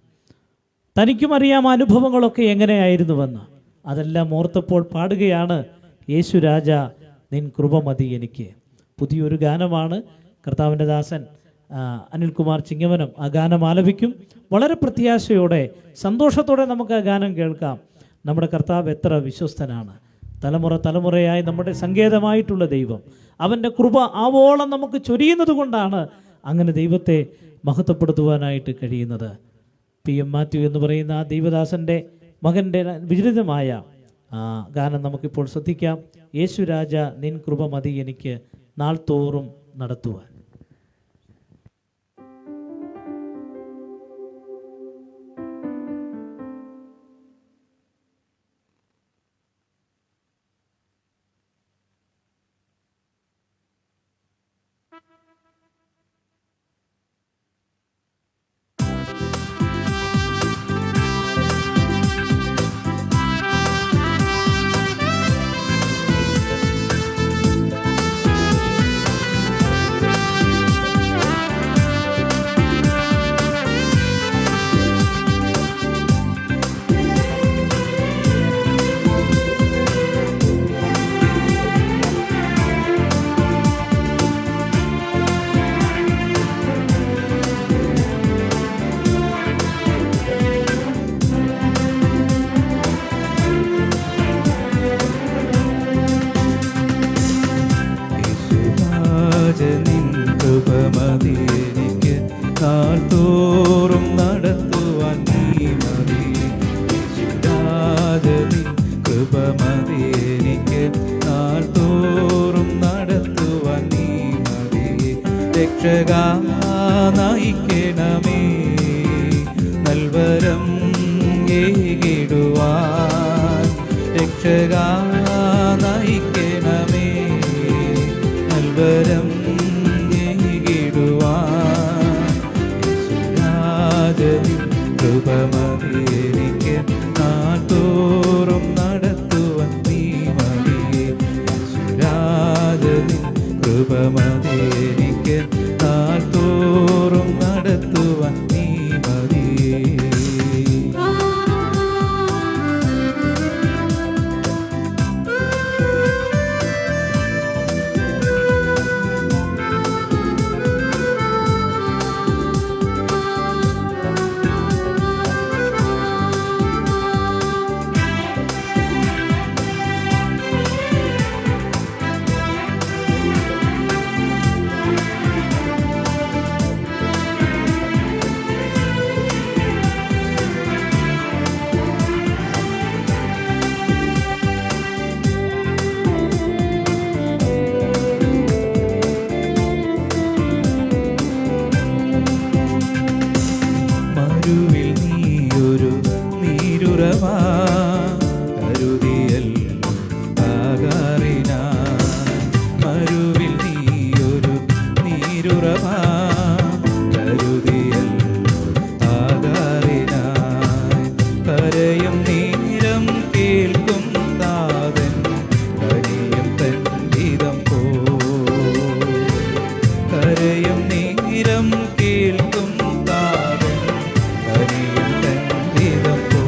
തനിക്കും അറിയാം അനുഭവങ്ങളൊക്കെ എങ്ങനെയായിരുന്നുവെന്ന്. അതെല്ലാം ഓർത്തപ്പോൾ പാടുകയാണ്: യേശുരാജ, നിൻ കൃപ മതി എനിക്ക്. പുതിയൊരു ഗാനമാണ്. കർത്താവിൻ്റെ ദാസൻ അനിൽകുമാർ ചിങ്ങവനം ആ ഗാനം ആലപിക്കും. വളരെ പ്രത്യാശയോടെ സന്തോഷത്തോടെ നമുക്ക് ആ ഗാനം കേൾക്കാം. നമ്മുടെ കർത്താവ് എത്ര വിശ്വസ്തനാണ്. തലമുറ തലമുറയായി നമ്മുടെ സങ്കേതമായിട്ടുള്ള ദൈവം, അവൻ്റെ കൃപ ആവോളം നമുക്ക് ചൊരിയുന്നത് കൊണ്ടാണ് അങ്ങനെ ദൈവത്തെ മഹത്വപ്പെടുത്തുവാനായിട്ട് കഴിയുന്നത്. PM മാത്യു എന്ന് പറയുന്ന ആ ദൈവദാസൻ്റെ മകൻ്റെ വിചിരിതമായ ഗാനം നമുക്കിപ്പോൾ ശ്രദ്ധിക്കാം. യേശുരാജ, നിൻ കൃപ മതി എനിക്ക്, നാൾത്തോറും നടത്തുവാൻ. നിൻ കൃപമതി എനിക്ക് നാൾ തോറും നടത്തുവാൻ നീ മതി. നിൻ കൃപമതി എനിക്ക് നാൾ തോറും നടത്തുവാൻ നീ മതി. രക്ഷകാ നയിക്കണമേ നൽവരം ഏകിടുവാൻ. രക്ഷകാ നയിക്കണമേ നൽവരം കൃപമതി എനിക്ക് നാൾതോറും നടത്തുവാൻ നീ മതി. കൃപമതി എനിക്ക് നാൾതോറും നടത്തുവാൻ നീ മതി. മരുവിൽ നീയൊരു നീരുറവാ കരുതിയൽ ആകാറിനാ. മരുവിൽ നീയൊരു നീരുറവാ കരുതിയൽ ആകാറിനായി. കരയും നീരം കേൾക്കും താതൻ കനിയും തന്നിതം പോ. കരയും നീരം കേൾക്കും താതൻ കനിയും തന്നിതം പോ.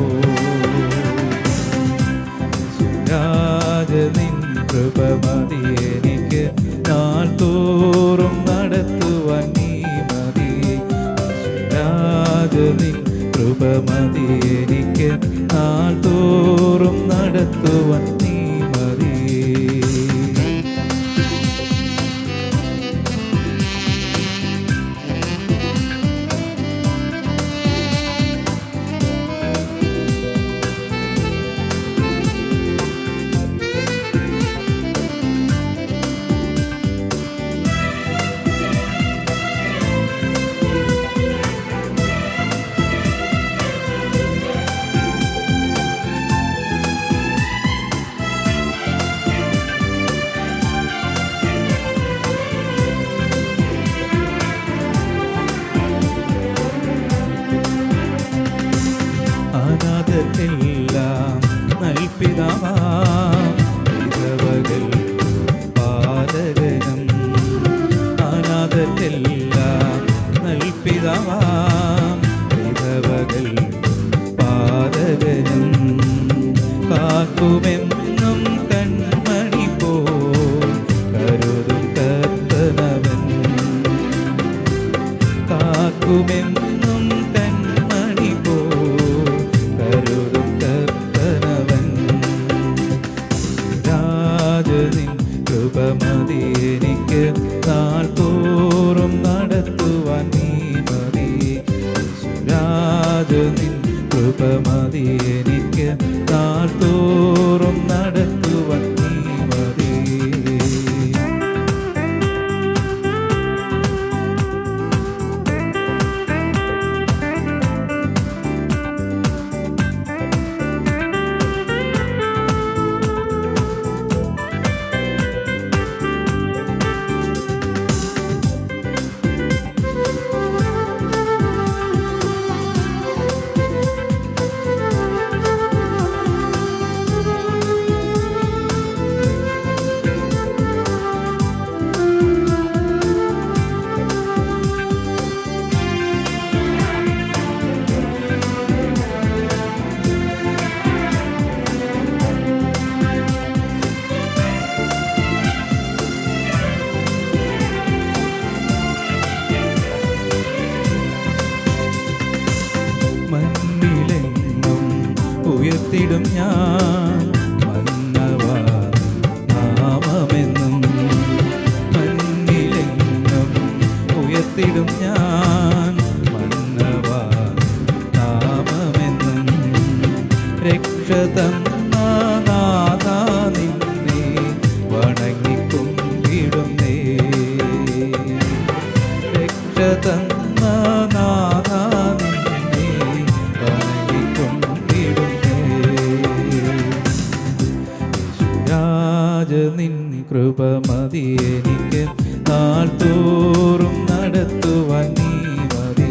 നിൻ കൃപമതി എനിക്ക് നാൾതോറും നടത്തുവാൻ നീ മതി. നിൻ കൃപമതി എനിക്ക് നാൾതോറും നടത്തുവാൻ നീ മതി. അനാഥർക്കെല്ലാം നൽപിതാവാം വിധവകൾ പാലകനും. അനാഥർക്കെല്ലാം നൽപിതാവാം വിധവകൾ പാലകനും. കാക്കുമെന്നും കൺമണി പോൽ കരുതും കർത്തനവൻ. കാക്കുമെന്നും കൺമണി പോൽ കരുതും കർത്തനവൻ. നിൻ കൃപമതി എനിക്ക് നാൾതോറും നടത്തുവാൻ നീ മതി. നിൻ കൃപമതി എനിക്ക് നാൾതോറും നടത്തുവാൻ നീ മതി. ഉയർത്തിടും ഞാൻ മന്നവാ നാമമെന്നും. മണ്ണിലെങ്ങും ഉയർത്തിടും ഞാൻ മന്നവാ നാമമെന്നും. രക്ഷ തന്ന നാഥാ നിന്നെ വണങ്ങിക്കൊണ്ടിടുന്നേ. രക്ഷ തന്ന നാഥാ നിന്നെ വണങ്ങിക്കൊണ്ടിടുന്നേ. യേശുരാജ നിൻ കൃപ മതി എനിക്ക് നാൾ തോറും നടത്തുവാൻ നീ മതി.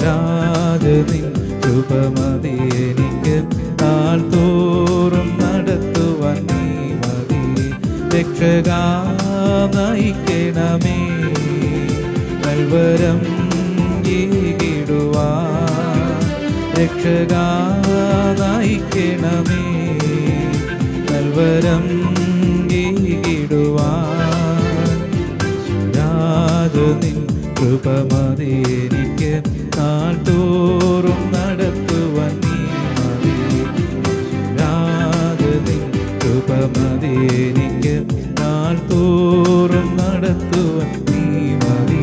യേശുരാജ നിൻ കൃപ മതി എനിക്ക് നാൾ തോറും നടത്തുവാൻ നീ മതി. രക്ഷകാ നയിക്കണമേ നൽവരം ഈടുവാൻ. രക്ഷകാ നയിക്കണമേ നൽവരം ഈടുവാൻ. യേശുരാജ നിൻ കൃപ മതി എനിക്ക് നാൾ തോറും നടത്തുവാൻ നീ മതി. യേശുരാജ നിൻ കൃപ മതി എനിക്ക് നാൾ തോറും നടത്തുവാൻ നീ മതി.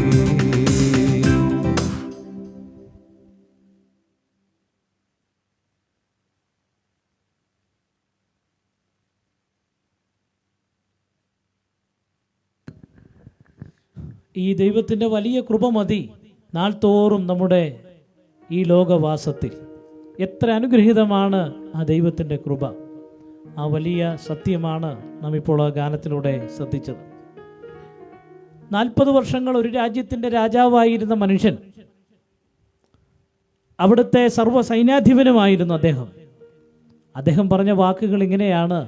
ഈ ദൈവത്തിൻ്റെ വലിയ കൃപ മതി നാൾ തോറും നമ്മുടെ ഈ ലോകവാസത്തിൽ. എത്ര അനുഗ്രഹീതമാണ് ആ ദൈവത്തിൻ്റെ കൃപ. ആ വലിയ സത്യമാണ് നാം ഇപ്പോൾ ആ ഗാനത്തിലൂടെ ശ്രദ്ധിച്ചത്. 40 വർഷങ്ങൾ ഒരു രാജ്യത്തിൻ്റെ രാജാവായിരുന്ന മനുഷ്യൻ, അവിടുത്തെ സർവ്വസൈന്യാധിപനുമായിരുന്നു അദ്ദേഹം പറഞ്ഞ വാക്കുകൾ ഇങ്ങനെയാണ്: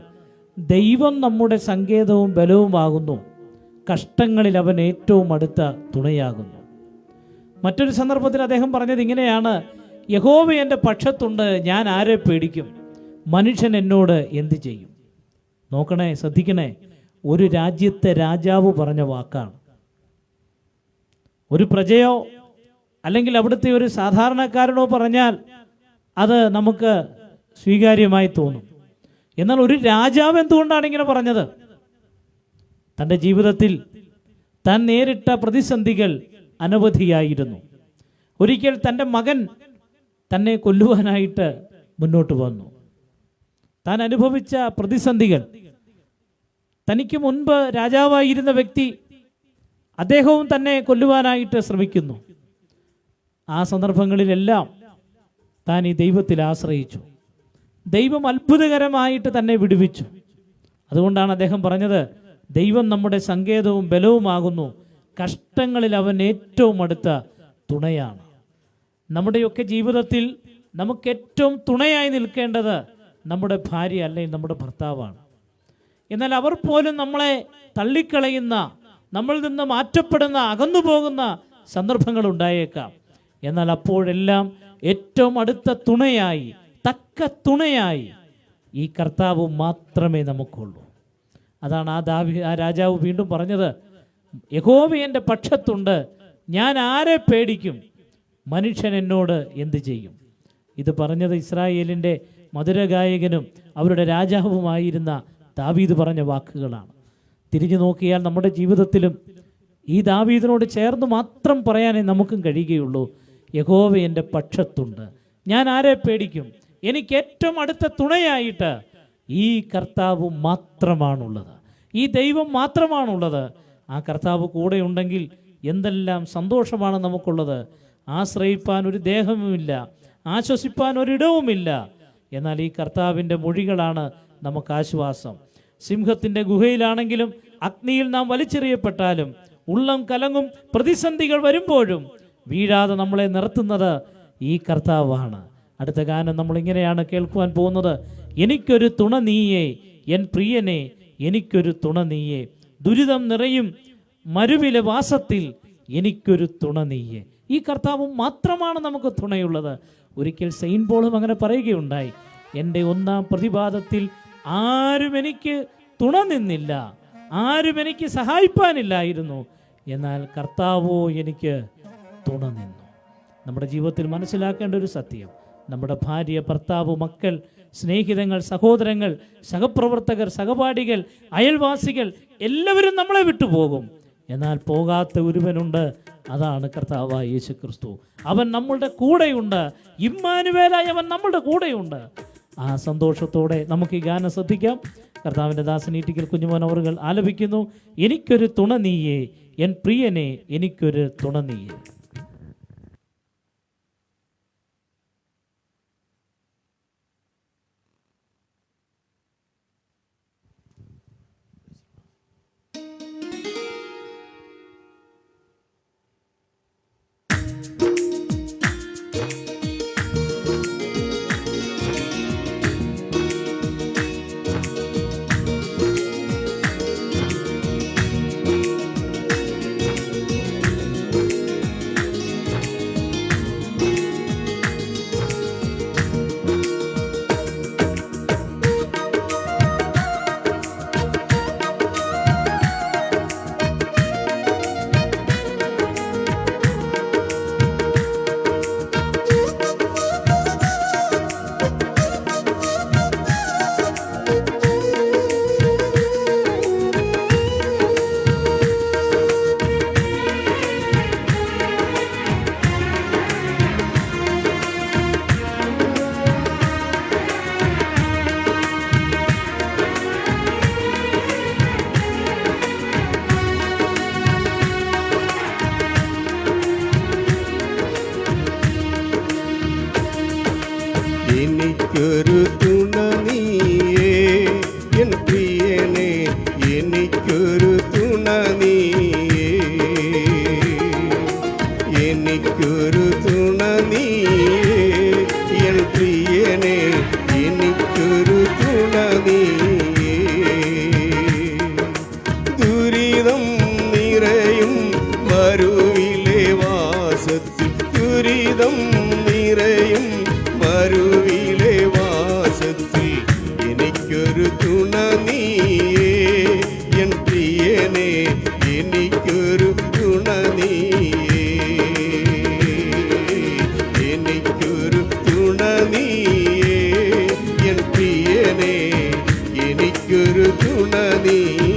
ദൈവം നമ്മുടെ സങ്കേതവും ബലവുമാകുന്നു, കഷ്ടങ്ങളിൽ അവൻ ഏറ്റവും അടുത്ത തുണയാകുന്നു. മറ്റൊരു സന്ദർഭത്തിൽ അദ്ദേഹം പറഞ്ഞത് ഇങ്ങനെയാണ്: യഹോവ എൻ്റെ പക്ഷത്തുണ്ട്, ഞാൻ ആരെ പേടിക്കും? മനുഷ്യൻ എന്നോട് എന്ത് ചെയ്യും? നോക്കണേ, ശ്രദ്ധിക്കണേ, ഒരു രാജ്യത്തെ രാജാവ് പറഞ്ഞ വാക്കാണ്. ഒരു പ്രജയോ അല്ലെങ്കിൽ അവിടുത്തെ ഒരു സാധാരണക്കാരനോ പറഞ്ഞാൽ അത് നമുക്ക് സ്വീകാര്യമായി തോന്നും. എന്നാൽ ഒരു രാജാവ് എന്തുകൊണ്ടാണ് ഇങ്ങനെ പറഞ്ഞത്? തൻ്റെ ജീവിതത്തിൽ താൻ നേരിട്ട പ്രതിസന്ധികൾ അനവധിയായിരുന്നു. ഒരിക്കൽ തൻ്റെ മകൻ തന്നെ കൊല്ലുവാനായിട്ട് മുന്നോട്ട് വന്നു. താൻ അനുഭവിച്ച പ്രതിസന്ധികൾ, തനിക്ക് മുൻപ് രാജാവായിരുന്ന വ്യക്തി അദ്ദേഹവും തന്നെ കൊല്ലുവാനായിട്ട് ശ്രമിക്കുന്നു. ആ സന്ദർഭങ്ങളിലെല്ലാം താൻ ഈ ദൈവത്തിൽ ആശ്രയിച്ചു. ദൈവം അത്ഭുതകരമായിട്ട് തന്നെ വിടുവിച്ചു. അതുകൊണ്ടാണ് അദ്ദേഹം പറഞ്ഞത്, ദൈവം നമ്മുടെ സങ്കേതവും ബലവുമാകുന്നു, കഷ്ടങ്ങളിൽ അവൻ ഏറ്റവും അടുത്ത തുണയാണ്. നമ്മുടെയൊക്കെ ജീവിതത്തിൽ നമുക്ക് ഏറ്റവും തുണയായി നിൽക്കേണ്ടത് നമ്മുടെ ഭാര്യ അല്ലെങ്കിൽ നമ്മുടെ ഭർത്താവാണ്. എന്നാൽ അവർ പോലും നമ്മളെ തള്ളിക്കളയുന്ന, നമ്മളിൽ നിന്ന് മാറ്റപ്പെടുന്ന, അകന്നു പോകുന്ന സന്ദർഭങ്ങൾ ഉണ്ടായേക്കാം. എന്നാൽ അപ്പോഴെല്ലാം ഏറ്റവും അടുത്ത തുണയായി, തക്ക തുണയായി ഈ കർത്താവ് മാത്രമേ നമുക്കുള്ളൂ. അതാണ് ആ രാജാവ് വീണ്ടും പറഞ്ഞത്, യഹോവ എൻ്റെ പക്ഷത്തുണ്ട്, ഞാൻ ആരെ പേടിക്കും? മനുഷ്യൻ എന്നോട് എന്ത് ചെയ്യും? ഇത് പറഞ്ഞത് ഇസ്രായേലിൻ്റെ മധുരഗായകനും അവരുടെ രാജാവുമായിരുന്ന ദാവീദ് പറഞ്ഞ വാക്കുകളാണ്. തിരിഞ്ഞു നോക്കിയാൽ നമ്മുടെ ജീവിതത്തിലും ഈ ദാവീദിനോട് ചേർന്ന് മാത്രം പറയാനേ നമുക്കും കഴിയുകയുള്ളൂ. യഹോവ എൻ്റെ പക്ഷത്തുണ്ട്, ഞാൻ ആരെ പേടിക്കും? എനിക്ക് ഏറ്റവും അടുത്ത തുണയായിട്ട് ഈ കർത്താവ് മാത്രമാണുള്ളത്, ഈ ദൈവം മാത്രമാണുള്ളത്. ആ കർത്താവ് കൂടെ ഉണ്ടെങ്കിൽ എന്തെല്ലാം സന്തോഷമാണ് നമുക്കുള്ളത്. ആശ്രയിപ്പാൻ ഒരു ദേഹവുമില്ല, ആശ്വസിപ്പാൻ ഒരിടവുമില്ല. എന്നാൽ ഈ കർത്താവിൻ്റെ മൊഴികളാണ് നമുക്ക് ആശ്വാസം. സിംഹത്തിൻ്റെ ഗുഹയിലാണെങ്കിലും അഗ്നിയിൽ നാം വലിച്ചെറിയപ്പെട്ടാലും ഉള്ളം കലങ്ങും പ്രതിസന്ധികൾ വരുമ്പോഴും വീഴാതെ നമ്മളെ നിർത്തുന്നത് ഈ കർത്താവാണ്. അടുത്ത ഗാനം നമ്മളിങ്ങനെയാണ് കേൾക്കുവാൻ പോകുന്നത്: എനിക്കൊരു തുണ നീയേ എൻ പ്രിയനെ, എനിക്കൊരു തുണ നീയേ, ദുരിതം നിറയും മരുവിലെ വാസത്തിൽ എനിക്കൊരു തുണ നീയേ. ഈ കർത്താവ് മാത്രമാണ് നമുക്ക് തുണയുള്ളത്. ഒരിക്കൽ സെയിൻറ്റ് പോളും അങ്ങനെ പറയുകയുണ്ടായി, എൻ്റെ ഒന്നാം പ്രതിപാദത്തിൽ ആരും എനിക്ക് തുണ നിന്നില്ല, ആരും എനിക്ക് സഹായിപ്പാനില്ലായിരുന്നു, എന്നാൽ കർത്താവോ എനിക്ക് തുണ നിന്നു. നമ്മുടെ ജീവിതത്തിൽ മനസ്സിലാക്കേണ്ട ഒരു സത്യം, നമ്മുടെ ഭാര്യ, ഭർത്താവ്, മക്കൾ, സ്നേഹിതങ്ങൾ, സഹോദരങ്ങൾ, സഹപ്രവർത്തകർ, സഹപാഠികൾ, അയൽവാസികൾ എല്ലാവരും നമ്മളെ വിട്ടുപോകും. എന്നാൽ പോകാത്ത ഒരുവനുണ്ട്, അതാണ് കർത്താവായ യേശു ക്രിസ്തു. അവൻ നമ്മളുടെ കൂടെയുണ്ട്. ഇമ്മാനുവേലായി അവൻ നമ്മളുടെ കൂടെയുണ്ട്. ആ സന്തോഷത്തോടെ നമുക്ക് ഈ ഗാനം ശ്രദ്ധിക്കാം. കർത്താവിൻ്റെ ദാസൻ ഈട്ടിക്കൽ കുഞ്ഞുമോൻ അവറുകൾ ആലപിക്കുന്നു, എനിക്കൊരു തുണ നീയേ, എൻ പ്രിയനെ എനിക്കൊരു തുണ നീയേ. എനിക്കൊരു തുണ നീയേ എൻ പ്രിയനെ, എനിക്കൊരു തുണ നീയേ, എനിക്കൊരു തുണ നീയേ എൻ പ്രിയനെ, എനിക്കൊരു തുണ നീയേ. ദുരിതം നിറയും മരുവിലെ വാസത്തിൽ, ദുരിതം നിറയും മരുവിലെ വാസത്തിൽ, എനിക്കൊരു തുണ നീയേ എൻ പ്രിയനെ, എനിക്കൊരു തുണ നീയേ, എനിക്കൊരു തുണ നീയേ എൻ പ്രിയനെ, എനിക്കൊരു തുണ നീയേ.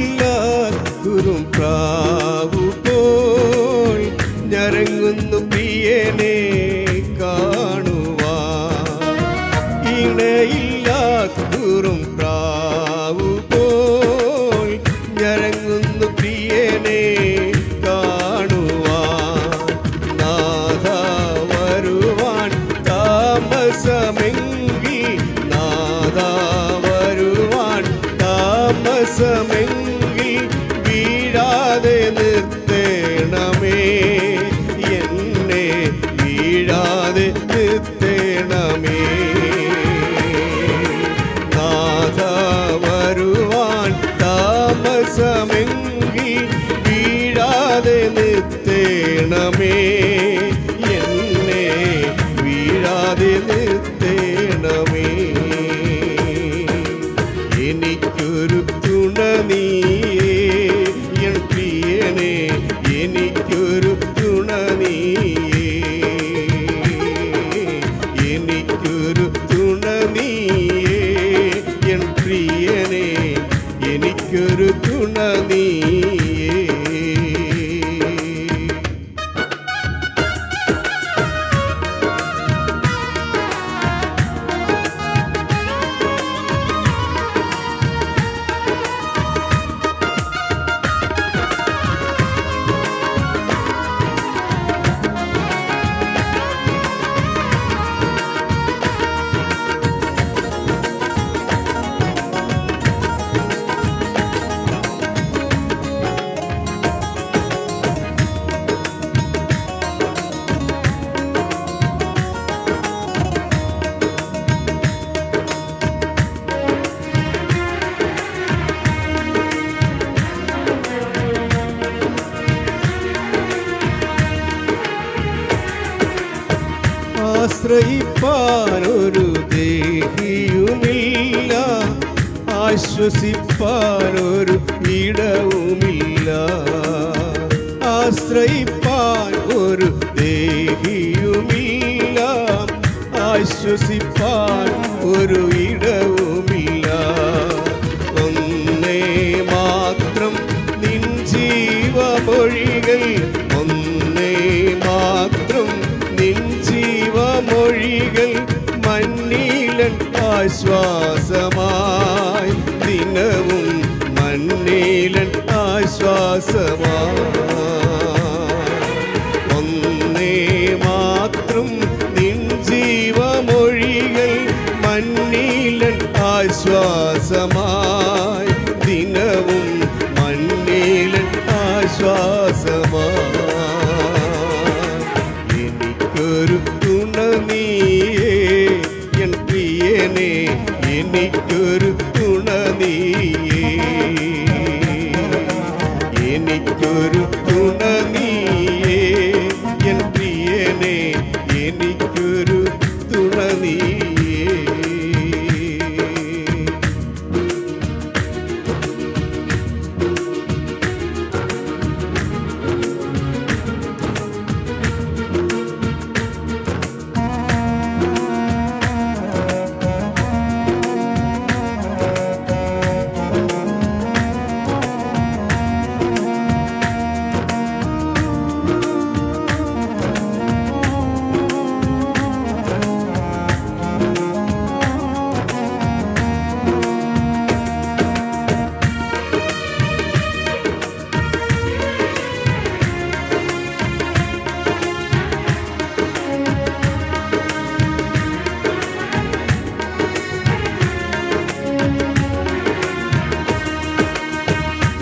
ഇണയില്ലാത്തൊരു പ്രാവു പോൽ ഞരങ്ങുന്നു പ്രിയനെ കാണുവാൻ, ഇണയില്ലാത്തൊരു പ്രാവു പോൽ ഞരങ്ങുന്നു പ്രിയനെ കാണുവാൻ. നാഥാ വരുവാൻ താമസമെങ്കിൽ, നാഥാ വരുവാൻ താമസമെങ്കിൽ വീഴാതെ നിർത്തേണമേ, എന്നെ വീഴാതെ നിർത്തേണമേ. നാഥാ വരുവാൻ താമസമെങ്കിൽ വീഴാതെ നിർത്തേണമേ, എന്നെ വീഴാതെ നിർത്തേണമേ. എനിക്കൊരു തുണ നീയേ എൻ പ്രിയനെ, എനിക്കൊരു തുണ നീയേ, എനിക്കൊരു തുണ നീയേ എൻ പ്രിയനെ, എനിക്കൊരു തുണ നീയേ. ആശ്രയിപ്പാനൊരു ദേഹിയുമില്ല, ആശ്വസിപ്പാനൊരു ഇടവുമില്ല. ആശ്രയിപ്പാൻ ഒരു ദേഹിയുമില്ല, ആശ്വസിപ്പാൻ ഒരു ഇടവുമില്ല. ഒന്നേ മാത്രം നിൻ ജീവമൊഴികൾ, ഒന്നേ മാത്രം നിൻ ജീവമൊഴികൾ, മന്നീലൻ ആശ്വാസമായി ദിനവും, മന്നീലൻ ആശ്വാസമായി. ഒന്നേ മാത്രം നിൻ ജീവമൊഴികൾ, മന്നീലൻ ആശ്വാസമായി ദിനവും, മന്നീലൻ ആശ്വാസമായി. എനിക്കൊരു തുണ നീയേ എൻ പ്രിയനേ, എനിക്കൊരു തുണ നീയേ, എനിക്കൊരു തുണ നീയേ എൻ പ്രിയനേ, എനിക്കൊരു തുണ നീയേ.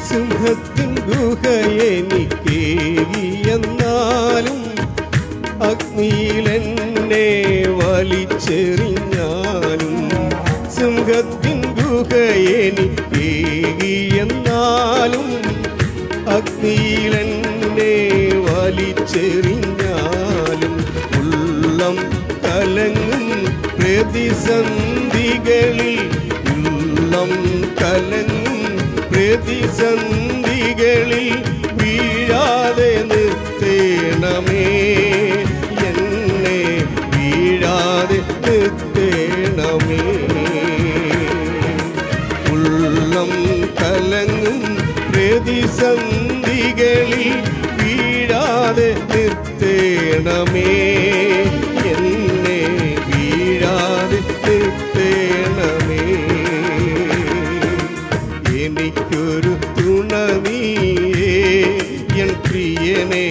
സിംഹത്തിൻ ഗുഹയെനിക്കേകിയെന്നാലും, അഗ്നിയിലെന്നെ വലിച്ചെറിഞ്ഞാലും. സിംഹത്തിൻ ഗുഹയെനിക്കേകിയെന്നാലും, അഗ്നിയിലെന്നെ വലിച്ചെറിഞ്ഞാലും. ഉള്ളം കലങ്ങും പ്രതിസന്ധികളിൽ, ഉള്ളം കലങ്ങും പ്രതിസന്ധികളിൽ വീഴാതെ നിർത്തേണമേ, എന്നെ വീഴാതെ നിർത്തേണമേ. ഉള്ളം കലങ്ങും പ്രതിസന്ധികളിൽ വീഴാതെ നിർത്തേണമേ, എന്നെ വീഴാതെ നിർത്തേണമേ. എനിക്കൊരു തുണ നീയേ എൻ പ്രിയനേ,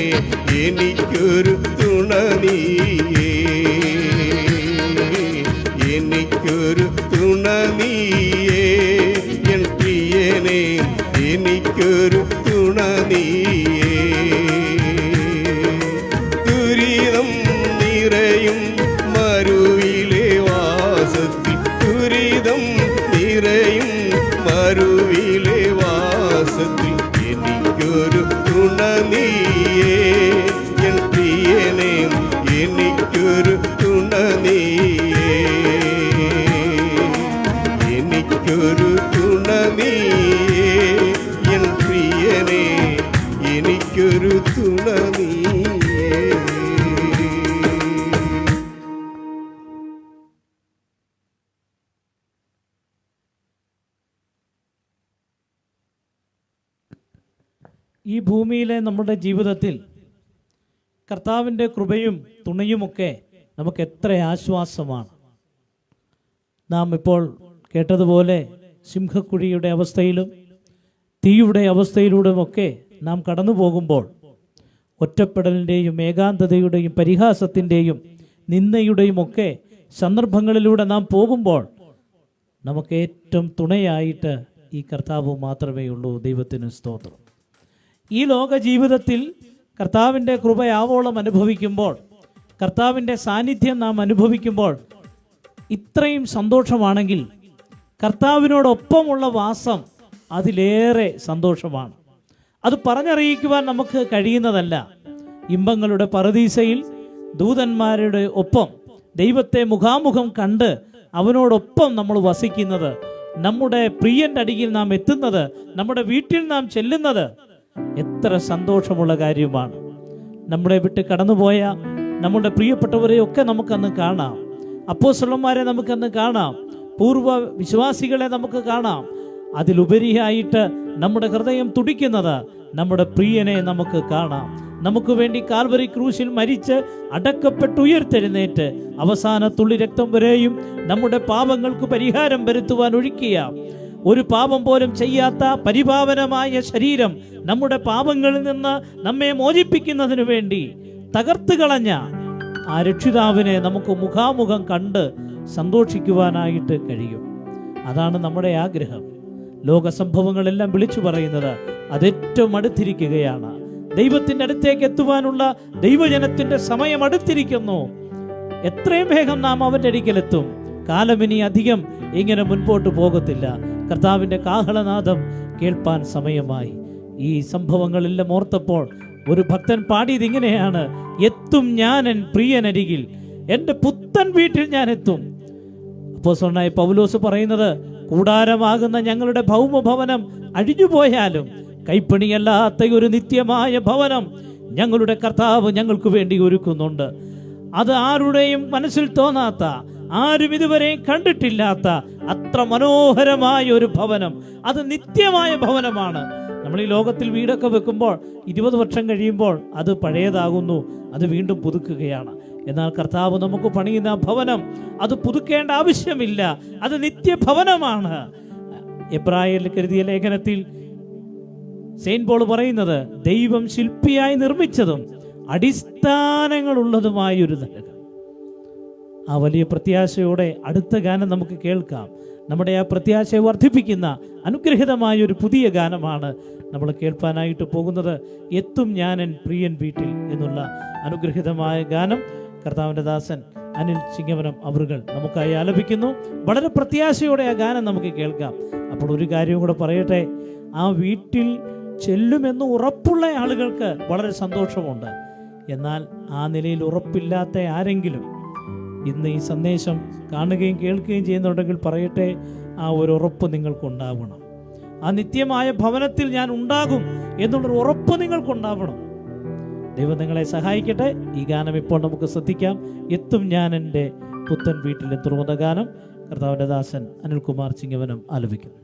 എനിക്കൊരു തുണ നീയേ, എനിക്കൊരു തുണ നീയേ എൻ പ്രിയനേ, എനിക്കൊരു തുണ നീയേ. ദുരിതം നിറയും മരുവിലെ വാസത്തിൽ, ദുരിതം നിറയും മരുവിലെ വാസത്തിൽ, എനിക്കൊരു തുണ നീയേ എൻ പ്രിയനേ, എനിക്കൊരു തുണ നീയേ, എനിക്കൊരു തുണ നീയേ എൻ പ്രിയനേ, എനിക്കൊരു തുണ നീയേ. ഈ ഭൂമിയിലെ നമ്മുടെ ജീവിതത്തിൽ കർത്താവിൻ്റെ കൃപയും തുണയുമൊക്കെ നമുക്ക് എത്ര ആശ്വാസമാണ്. നാം ഇപ്പോൾ കേട്ടതുപോലെ സിംഹക്കുഴിയുടെ അവസ്ഥയിലും തീയുടെ അവസ്ഥയിലൂടെയുമൊക്കെ നാം കടന്നു പോകുമ്പോൾ, ഒറ്റപ്പെടലിൻ്റെയും ഏകാന്തതയുടെയും പരിഹാസത്തിൻ്റെയും നിന്ദയുടെയും ഒക്കെ സന്ദർഭങ്ങളിലൂടെ നാം പോകുമ്പോൾ നമുക്ക് ഏറ്റവും തുണയായിട്ട് ഈ കർത്താവ് മാത്രമേ ഉള്ളൂ. ദൈവത്തിന് സ്തോത്രം. ഈ ലോക ജീവിതത്തിൽ കർത്താവിൻ്റെ കൃപയാവോളം അനുഭവിക്കുമ്പോൾ, കർത്താവിൻ്റെ സാന്നിധ്യം നാം അനുഭവിക്കുമ്പോൾ ഇത്രയും സന്തോഷമാണെങ്കിൽ, കർത്താവിനോടൊപ്പമുള്ള വാസം അതിലേറെ സന്തോഷമാണ്. അത് പറഞ്ഞറിയിക്കുവാൻ നമുക്ക് കഴിയുന്നതല്ല. ഇമ്പങ്ങളുടെ പറുദീസയിൽ ദൂതന്മാരുടെ ഒപ്പം ദൈവത്തെ മുഖാമുഖം കണ്ട് അവനോടൊപ്പം നമ്മൾ വസിക്കുന്നത്, നമ്മുടെ പ്രിയന്റെ അടിയിൽ നാം എത്തുന്നത്, നമ്മുടെ വീട്ടിൽ നാം ചെല്ലുന്നത് എത്ര സന്തോഷമുള്ള കാര്യമാണ്. നമ്മളെ വിട്ട് കടന്നുപോയ നമ്മുടെ പ്രിയപ്പെട്ടവരെയൊക്കെ നമുക്കന്ന് കാണാം. അപ്പോസ്തലന്മാരെ നമുക്കന്ന് കാണാം. പൂർവ്വ വിശ്വാസികളെ നമുക്ക് കാണാം. അതിലുപരിയായിട്ട് നമ്മുടെ ഹൃദയം തുടിക്കുന്നത് നമ്മുടെ പ്രിയനെ നമുക്ക് കാണാം. നമുക്ക് വേണ്ടി കാൽവരി ക്രൂശിൽ മരിച്ച് അടക്കപ്പെട്ട് ഉയർത്തെഴുന്നേറ്റ് അവസാന തുള്ളി രക്തം വരെയും നമ്മുടെ പാപങ്ങൾക്ക് പരിഹാരം വരുത്തുവാൻ ഒഴുക്കിയ, ഒരു പാപം പോലും ചെയ്യാത്ത പരിപാവനമായ ശരീരം നമ്മുടെ പാപങ്ങളിൽ നിന്ന് നമ്മെ മോചിപ്പിക്കുന്നതിനു വേണ്ടി തകർത്ത് കളഞ്ഞ ആ രക്ഷിതാവിനെ നമുക്ക് മുഖാമുഖം കണ്ട് സന്തോഷിക്കുവാനായിട്ട് കഴിയും. അതാണ് നമ്മുടെ ആഗ്രഹം. ലോക സംഭവങ്ങളെല്ലാം വിളിച്ചു പറയുന്നത് അതേറ്റവും അടുത്തിരിക്കുകയാണ്. ദൈവത്തിൻ്റെ അടുത്തേക്ക് എത്തുവാനുള്ള ദൈവജനത്തിന്റെ സമയം അടുത്തിരിക്കുന്നു. എത്രയും വേഗം നാം അവൻ്റെ അടുക്കലെത്തും. കാലമിനി അധികം ഇങ്ങനെ മുൻപോട്ട് പോകത്തില്ല. കർത്താവിൻ്റെ കാഹളനാദം കേൾപ്പാൻ സമയമായി. ഈ സംഭവങ്ങളെല്ലാം ഓർത്തപ്പോൾ ഒരു ഭക്തൻ പാടിയത് ഇങ്ങനെയാണ്: എത്തും ഞാൻ എൻ പ്രിയനരികിൽ, എൻ്റെ പുത്തൻ വീട്ടിൽ ഞാൻ എത്തും. അപ്പോസ്തലനായ പൗലോസ് പറയുന്നത്, കൂടാരമാകുന്ന ഞങ്ങളുടെ ഭൗമഭവനം അഴിഞ്ഞുപോയാലും കൈപ്പണിയല്ലാത്ത ഒരു നിത്യമായ ഭവനം ഞങ്ങളുടെ കർത്താവ് ഞങ്ങൾക്ക് വേണ്ടി ഒരുക്കുന്നുണ്ട്. അത് ആരുടെയും മനസ്സിൽ തോന്നാത്ത, ആരും ഇതുവരെ കണ്ടിട്ടില്ലാത്ത അത്ര മനോഹരമായ ഒരു ഭവനം. അത് നിത്യമായ ഭവനമാണ്. നമ്മൾ ഈ ലോകത്തിൽ വീടൊക്കെ വെക്കുമ്പോൾ 20 വർഷം കഴിയുമ്പോൾ അത് പഴയതാകുന്നു, അത് വീണ്ടും പുതുക്കുകയാണ്. എന്നാൽ കർത്താവ് നമുക്ക് പണിയുന്ന ഭവനം അത് പുതുക്കേണ്ട ആവശ്യമില്ല, അത് നിത്യഭവനമാണ്. എബ്രായരിൽ എഴുതിയ ലേഖനത്തിൽ സെയിന്റ് പോൾ പറയുന്നത്, ദൈവം ശില്പിയായി നിർമ്മിച്ചതും അടിസ്ഥാനങ്ങളുള്ളതുമായ ഒരു നഗരം. ആ വലിയ പ്രത്യാശയോടെ അടുത്ത ഗാനം നമുക്ക് കേൾക്കാം. നമ്മുടെ ആ പ്രത്യാശയെ വർദ്ധിപ്പിക്കുന്ന അനുഗ്രഹിതമായ ഒരു പുതിയ ഗാനമാണ് നമ്മൾ കേൾപ്പാനായിട്ട് പോകുന്നത്. എത്തും ഞാനൻ പ്രിയൻ വീട്ടിൽ എന്നുള്ള അനുഗ്രഹിതമായ ഗാനം കർത്താവിൻ്റെ ദാസൻ അനിൽ ചിങ്ങവനം അവറുകൾ നമുക്കായി ആലപിക്കുന്നു. വളരെ പ്രത്യാശയോടെ ആ ഗാനം നമുക്ക് കേൾക്കാം. അപ്പോൾ ഒരു കാര്യവും കൂടെ പറയട്ടെ, ആ വീട്ടിൽ ചെല്ലുമെന്ന് ഉറപ്പുള്ള ആളുകൾക്ക് വളരെ സന്തോഷമുണ്ട്. എന്നാൽ ആ നിലയിൽ ഉറപ്പില്ലാത്ത ആരെങ്കിലും ഇന്ന് ഈ സന്ദേശം കാണുകയും കേൾക്കുകയും ചെയ്യുന്നുണ്ടെങ്കിൽ പറയട്ടെ, ആ ഒരു ഉറപ്പ് നിങ്ങൾക്കുണ്ടാവണം. ആ നിത്യമായ ഭവനത്തിൽ ഞാൻ ഉണ്ടാകും എന്നുള്ളൊരു ഉറപ്പ് നിങ്ങൾക്കുണ്ടാവണം. ദൈവം നിങ്ങളെ സഹായിക്കട്ടെ. ഈ ഗാനം ഇപ്പോൾ നമുക്ക് ശ്രദ്ധിക്കാം. എത്തും ഞാൻ എൻ്റെ പുത്തൻ വീട്ടിൽ എത്തുന്ന ഗാനം കർത്താവിൻ്റെ ദാസൻ അനിൽകുമാർ ചിങ്ങവനം ആലപിക്കുന്നു.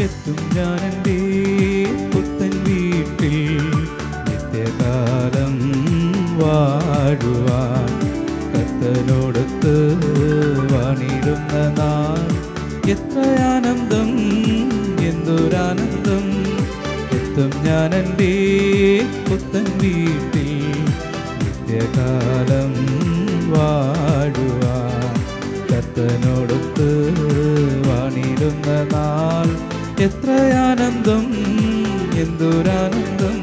എത്തും ഞാനെൻ്റെ പുത്തൻ വീട്ടിൽ നിത്യകാലം വാഴുവാൻ, കർത്തനോടൊത്ത് വാണിടുന്ന നാൾ എത്ര ആനന്ദം, എന്തൊരാനന്ദം. എത്തും ഞാനെൻ്റെ പുത്തൻ വീട്ടിൽ നിത്യകാലം വാഴുവാൻ, കർത്തനോടൊത്ത് വാണിടുന്ന നാൾ എത്ര ആനന്ദം, എന്തൊരാനന്ദം.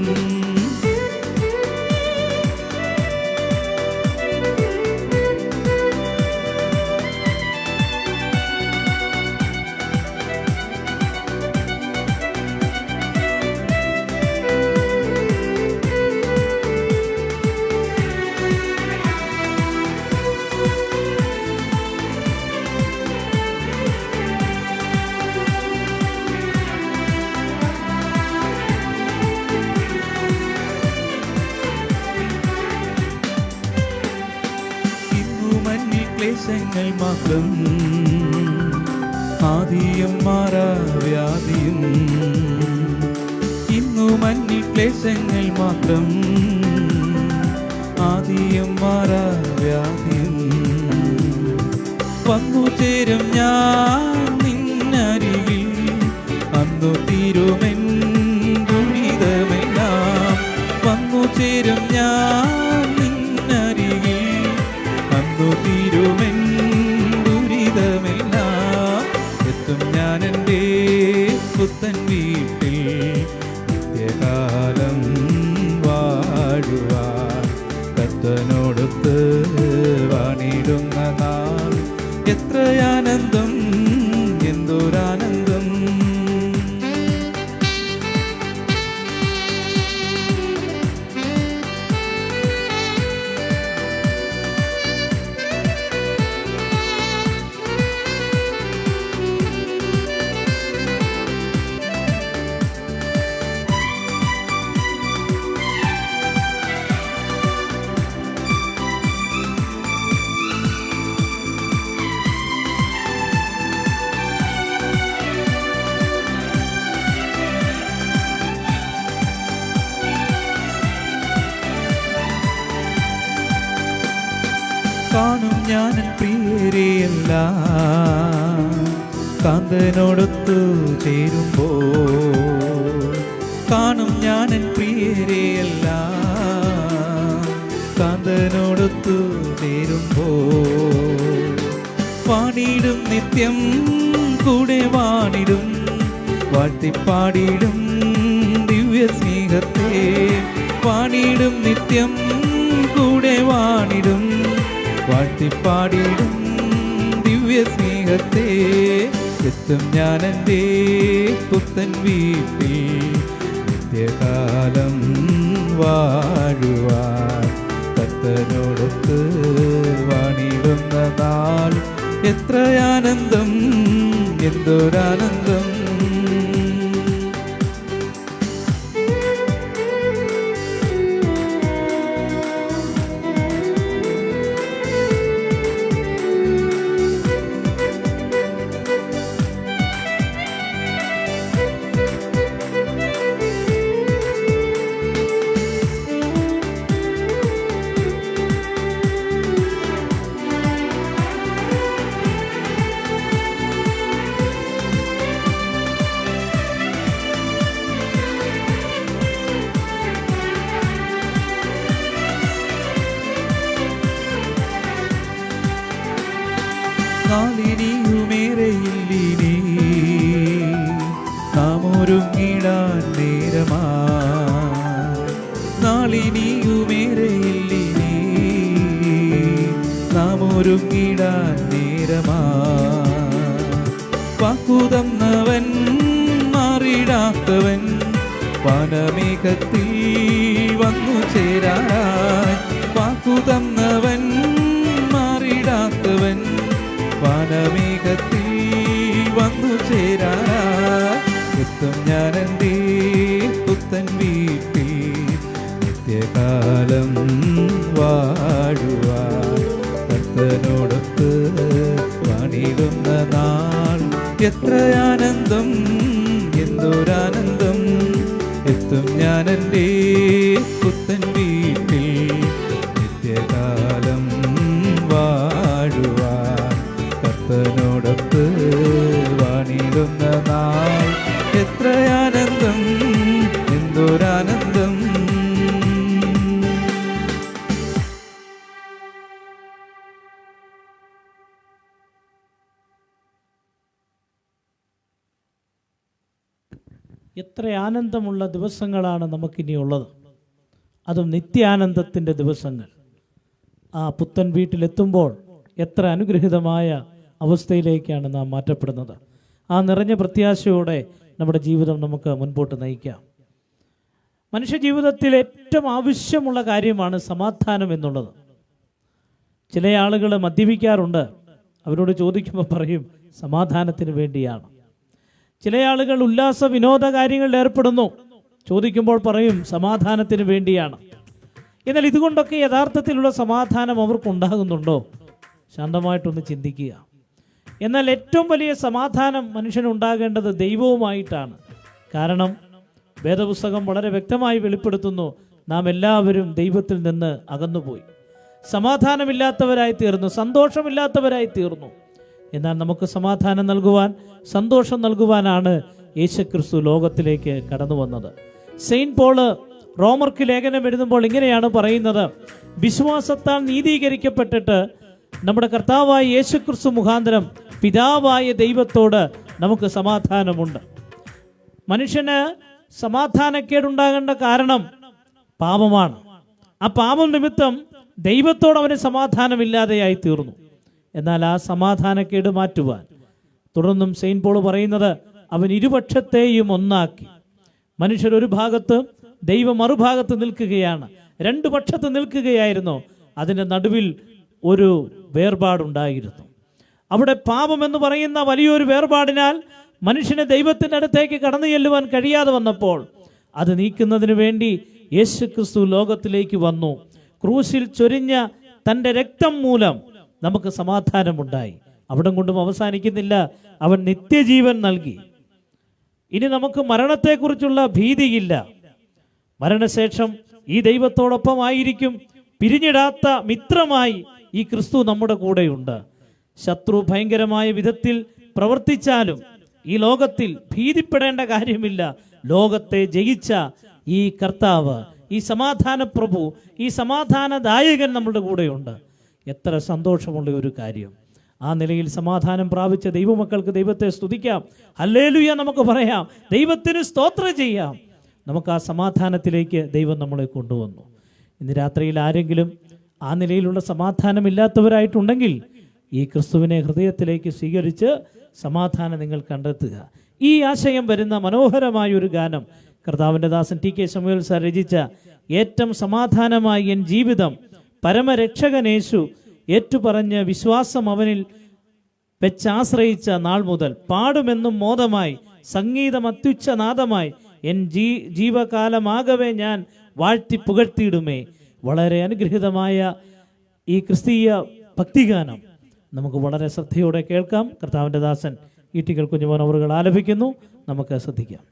ക്ലേശങ്ങൾ മാത്രം ആദിയും മാറാവ്യാധിയും ഇന്നു മഞ്ഞിൽ ക്ലേശങ്ങൾ മാത്രം. ആദിയും മാറാവ്യാധിയും വന്നു ചേരും ഞാൻ നിന്നരികിൽ. അന്നു തീരുമെൻ ദുരിതമെല്ലാം. വന്നു ചേരും ഞാൻ നിന്നരികിൽ. അന്നു തീരുമെൻ ദുരിതമെല്ലാം. എത്തും ഞാൻ എൻ്റെ പുത്തൻ വീട്ടിൽ നിത്യകാലം വാഴുവാൻ. കർത്തനോടൊത്ത് വാണിടുന്ന നാൾ എത്രയാനന്ദം, എന്തൊരാനന്ദം. കാണും ഞാൻ പ്രിയരെയല്ല കാന്തനോടൊത്തു ചേരുമ്പോൾ. കാണും ഞാൻ പ്രിയരെയല്ല കാന്തനോടൊത്തു ചേരുമ്പോൾ. വാണിടും നിത്യം കൂടെ വാണിടും, വാഴ്ത്തിപ്പാടിടും ദിവ്യ സ്നേഹത്തെ. വാണിടും നിത്യം കൂടെ വാണിടും, വാഴ്ത്തിപ്പാടിടും ദിവ്യ സ്നേഹത്തെ. എത്തും ഞാൻ എൻ്റെ പുത്തൻ വീട്ടിൽ നിത്യകാലം വാഴുവാൻ. കർത്തനോടൊത്ത് വാണിടുന്ന നാൾ എത്രയാനന്ദം, എന്തൊരാനന്ദം. നാളിനിയുമേറെയില്ലിനി നാം ഒരുങ്ങിടാൻ നേരമാ. നാളിനിയുമേറെയില്ലിനി നാം ഒരുങ്ങിടാൻ നേരമാ. വാക്കുതന്നവൻ മാറിടാത്തവൻ വനമേഘത്തിൽ വന്നു ചേരാൻ. വാക്കുതന്നവൻ മാറിടാത്തവൻ വനമേഘത്തിൽ വന്നു ചേരാൻ. എത്തും ഞാൻ എൻ്റെ പുത്തൻ വീട്ടിൽ നിത്യകാലം വാഴുവാൻ. കർത്തനോടൊത്ത് വാണിടുന്ന നാൾ എത്രയാനന്ദം, എന്തൊരാനന്ദം. എത്തും ഞാൻ എൻ്റെ പുത്തൻ വീട്ടിൽ നിത്യകാലം വാഴുവാൻ. കർത്തനോടൊത്ത് വാണിടുന്ന നാൾ എത്രയാനന്ദം, എന്തൊരാനന്ദം. എത്ര ആനന്ദമുള്ള ദിവസങ്ങളാണ് നമുക്കിനിയുള്ളത്, അതും നിത്യാനന്ദത്തിൻ്റെ ദിവസങ്ങൾ. ആ പുത്തൻ വീട്ടിലെത്തുമ്പോൾ എത്ര അനുഗ്രഹീതമായ അവസ്ഥയിലേക്കാണ് നാം മാറ്റപ്പെടുന്നത്. ആ നിറഞ്ഞ പ്രത്യാശയോടെ നമ്മുടെ ജീവിതം നമുക്ക് മുൻപോട്ട് നയിക്കാം. മനുഷ്യജീവിതത്തിൽ ഏറ്റവും ആവശ്യമുള്ള കാര്യമാണ് സമാധാനം എന്നുള്ളത്. ചില ആളുകൾ മദ്യപിക്കാറുണ്ട്. അവരോട് ചോദിക്കുമ്പോൾ പറയും സമാധാനത്തിന് വേണ്ടിയാണ്. ചില ആളുകൾ ഉല്ലാസ വിനോദ കാര്യങ്ങളിൽ ഏർപ്പെടുന്നു. ചോദിക്കുമ്പോൾ പറയും സമാധാനത്തിന് വേണ്ടിയാണ്. എന്നാൽ ഇതുകൊണ്ടൊക്കെ യഥാർത്ഥത്തിലുള്ള സമാധാനം അവർക്കുണ്ടാകുന്നുണ്ടോ? ശാന്തമായിട്ടൊന്ന് ചിന്തിക്കുക. എന്നാൽ ഏറ്റവും വലിയ സമാധാനം മനുഷ്യനുണ്ടാകേണ്ടത് ദൈവവുമായിട്ടാണ്. കാരണം വേദപുസ്തകം വളരെ വ്യക്തമായി വെളിപ്പെടുത്തുന്നു, നാം എല്ലാവരും ദൈവത്തിൽ നിന്ന് അകന്നുപോയി, സമാധാനമില്ലാത്തവരായി തീർന്നു, സന്തോഷമില്ലാത്തവരായി തീർന്നു. എന്നാൽ നമുക്ക് സമാധാനം നൽകുവാൻ, സന്തോഷം നൽകുവാനാണ് യേശുക്രിസ്തു ലോകത്തിലേക്ക് കടന്നു വന്നത്. സെയിൻറ്റ് പോള് റോമർക്ക് ലേഖനം എഴുതുമ്പോൾ ഇങ്ങനെയാണ് പറയുന്നത്: വിശ്വാസത്താൽ നീതീകരിക്കപ്പെട്ടിട്ട് നമ്മുടെ കർത്താവായ യേശുക്രിസ്തു മുഖാന്തരം പിതാവായ ദൈവത്തോട് നമുക്ക് സമാധാനമുണ്ട്. മനുഷ്യന് സമാധാനക്കേടുണ്ടാകേണ്ട കാരണം പാപമാണ്. ആ പാപം നിമിത്തം ദൈവത്തോട് അവന് സമാധാനമില്ലാതെയായി തീർന്നു. എന്നാൽ ആ സമാധാനക്കേട് മാറ്റുവാൻ തുടർന്നും സെയിൻറ്റ് പോൾ പറയുന്നത്, അവൻ ഇരുപക്ഷത്തെയും ഒന്നാക്കി. മനുഷ്യർ ഒരു ഭാഗത്ത്, ദൈവം മറുഭാഗത്ത് നിൽക്കുകയാണ്. രണ്ടു പക്ഷത്ത് നിൽക്കുകയായിരുന്നു. അതിൻ്റെ നടുവിൽ ഒരു വേർപാടുണ്ടായിരുന്നു. അവിടെ പാപം എന്ന് പറയുന്ന വലിയൊരു വേർപാടിനാൽ മനുഷ്യന് ദൈവത്തിൻ്റെ അടുത്തേക്ക് കടന്നു ചെല്ലുവാൻ കഴിയാതെ വന്നപ്പോൾ അത് നീക്കുന്നതിന് വേണ്ടി യേശുക്രിസ്തു ലോകത്തിലേക്ക് വന്നു. ക്രൂശിൽ ചൊരിഞ്ഞ തൻ്റെ രക്തം മൂലം നമുക്ക് സമാധാനമുണ്ടായി. അവിടം കൊണ്ടും അവസാനിക്കുന്നില്ല, അവൻ നിത്യജീവൻ നൽകി. ഇനി നമുക്ക് മരണത്തെക്കുറിച്ചുള്ള ഭീതിയില്ല. മരണശേഷം ഈ ദൈവത്തോടൊപ്പമായിരിക്കും. പിരിഞ്ഞിടാത്ത മിത്രമായി ഈ ക്രിസ്തു നമ്മുടെ കൂടെയുണ്ട്. ശത്രു ഭയങ്കരമായ വിധത്തിൽ പ്രവർത്തിച്ചാലും ഈ ലോകത്തിൽ ഭീതിപ്പെടേണ്ട കാര്യമില്ല. ലോകത്തെ ജയിച്ച ഈ കർത്താവ്, ഈ സമാധാന പ്രഭു, ഈ സമാധാനദായകൻ നമ്മുടെ കൂടെയുണ്ട്. എത്ര സന്തോഷമുള്ള ഒരു കാര്യം! ആ നിലയിൽ സമാധാനം പ്രാപിച്ച ദൈവമക്കൾക്ക് ദൈവത്തെ സ്തുതിക്കാം, ഹല്ലേലൂയ നമുക്ക് പറയാം, ദൈവത്തിന് സ്തോത്രം ചെയ്യാം. നമുക്ക് ആ സമാധാനത്തിലേക്ക് ദൈവം നമ്മളെ കൊണ്ടുവന്നു. ഇന്ന് രാത്രിയിൽ ആരെങ്കിലും ആ നിലയിലുള്ള സമാധാനമില്ലാത്തവരായിട്ടുണ്ടെങ്കിൽ ഈ ക്രിസ്തുവിനെ ഹൃദയത്തിലേക്ക് സ്വീകരിച്ച് സമാധാനം നിങ്ങൾ കണ്ടെത്തുക. ഈ ആശയം വരുന്ന മനോഹരമായ ഒരു ഗാനം കർത്താവിൻ്റെ ദാസൻ ടി.കെ. ശമൂവേൽ സാർ രചിച്ച ഏറ്റവും സമാധാനമായി എൻ ജീവിതം പരമരക്ഷകനേശു ഏറ്റുപറഞ്ഞ് വിശ്വാസം അവനിൽ വെച്ചാശ്രയിച്ച നാൾ മുതൽ പാടുമെന്നും മോദമായി സംഗീതം അത്യുച്ചനാദമായി എൻ ജീവകാലമാകവേ ഞാൻ വാഴ്ത്തി പുകഴ്ത്തിയിടുമേ. വളരെ അനുഗ്രഹീതമായ ഈ ക്രിസ്തീയ ഭക്തിഗാനം നമുക്ക് വളരെ ശ്രദ്ധയോടെ കേൾക്കാം. കർത്താവിൻ്റെ ദാസൻ ഈട്ടിക്കൽ കുഞ്ഞുമോൻ അവറുകൾ ആലപിക്കുന്നു. നമുക്ക് ശ്രദ്ധിക്കാം.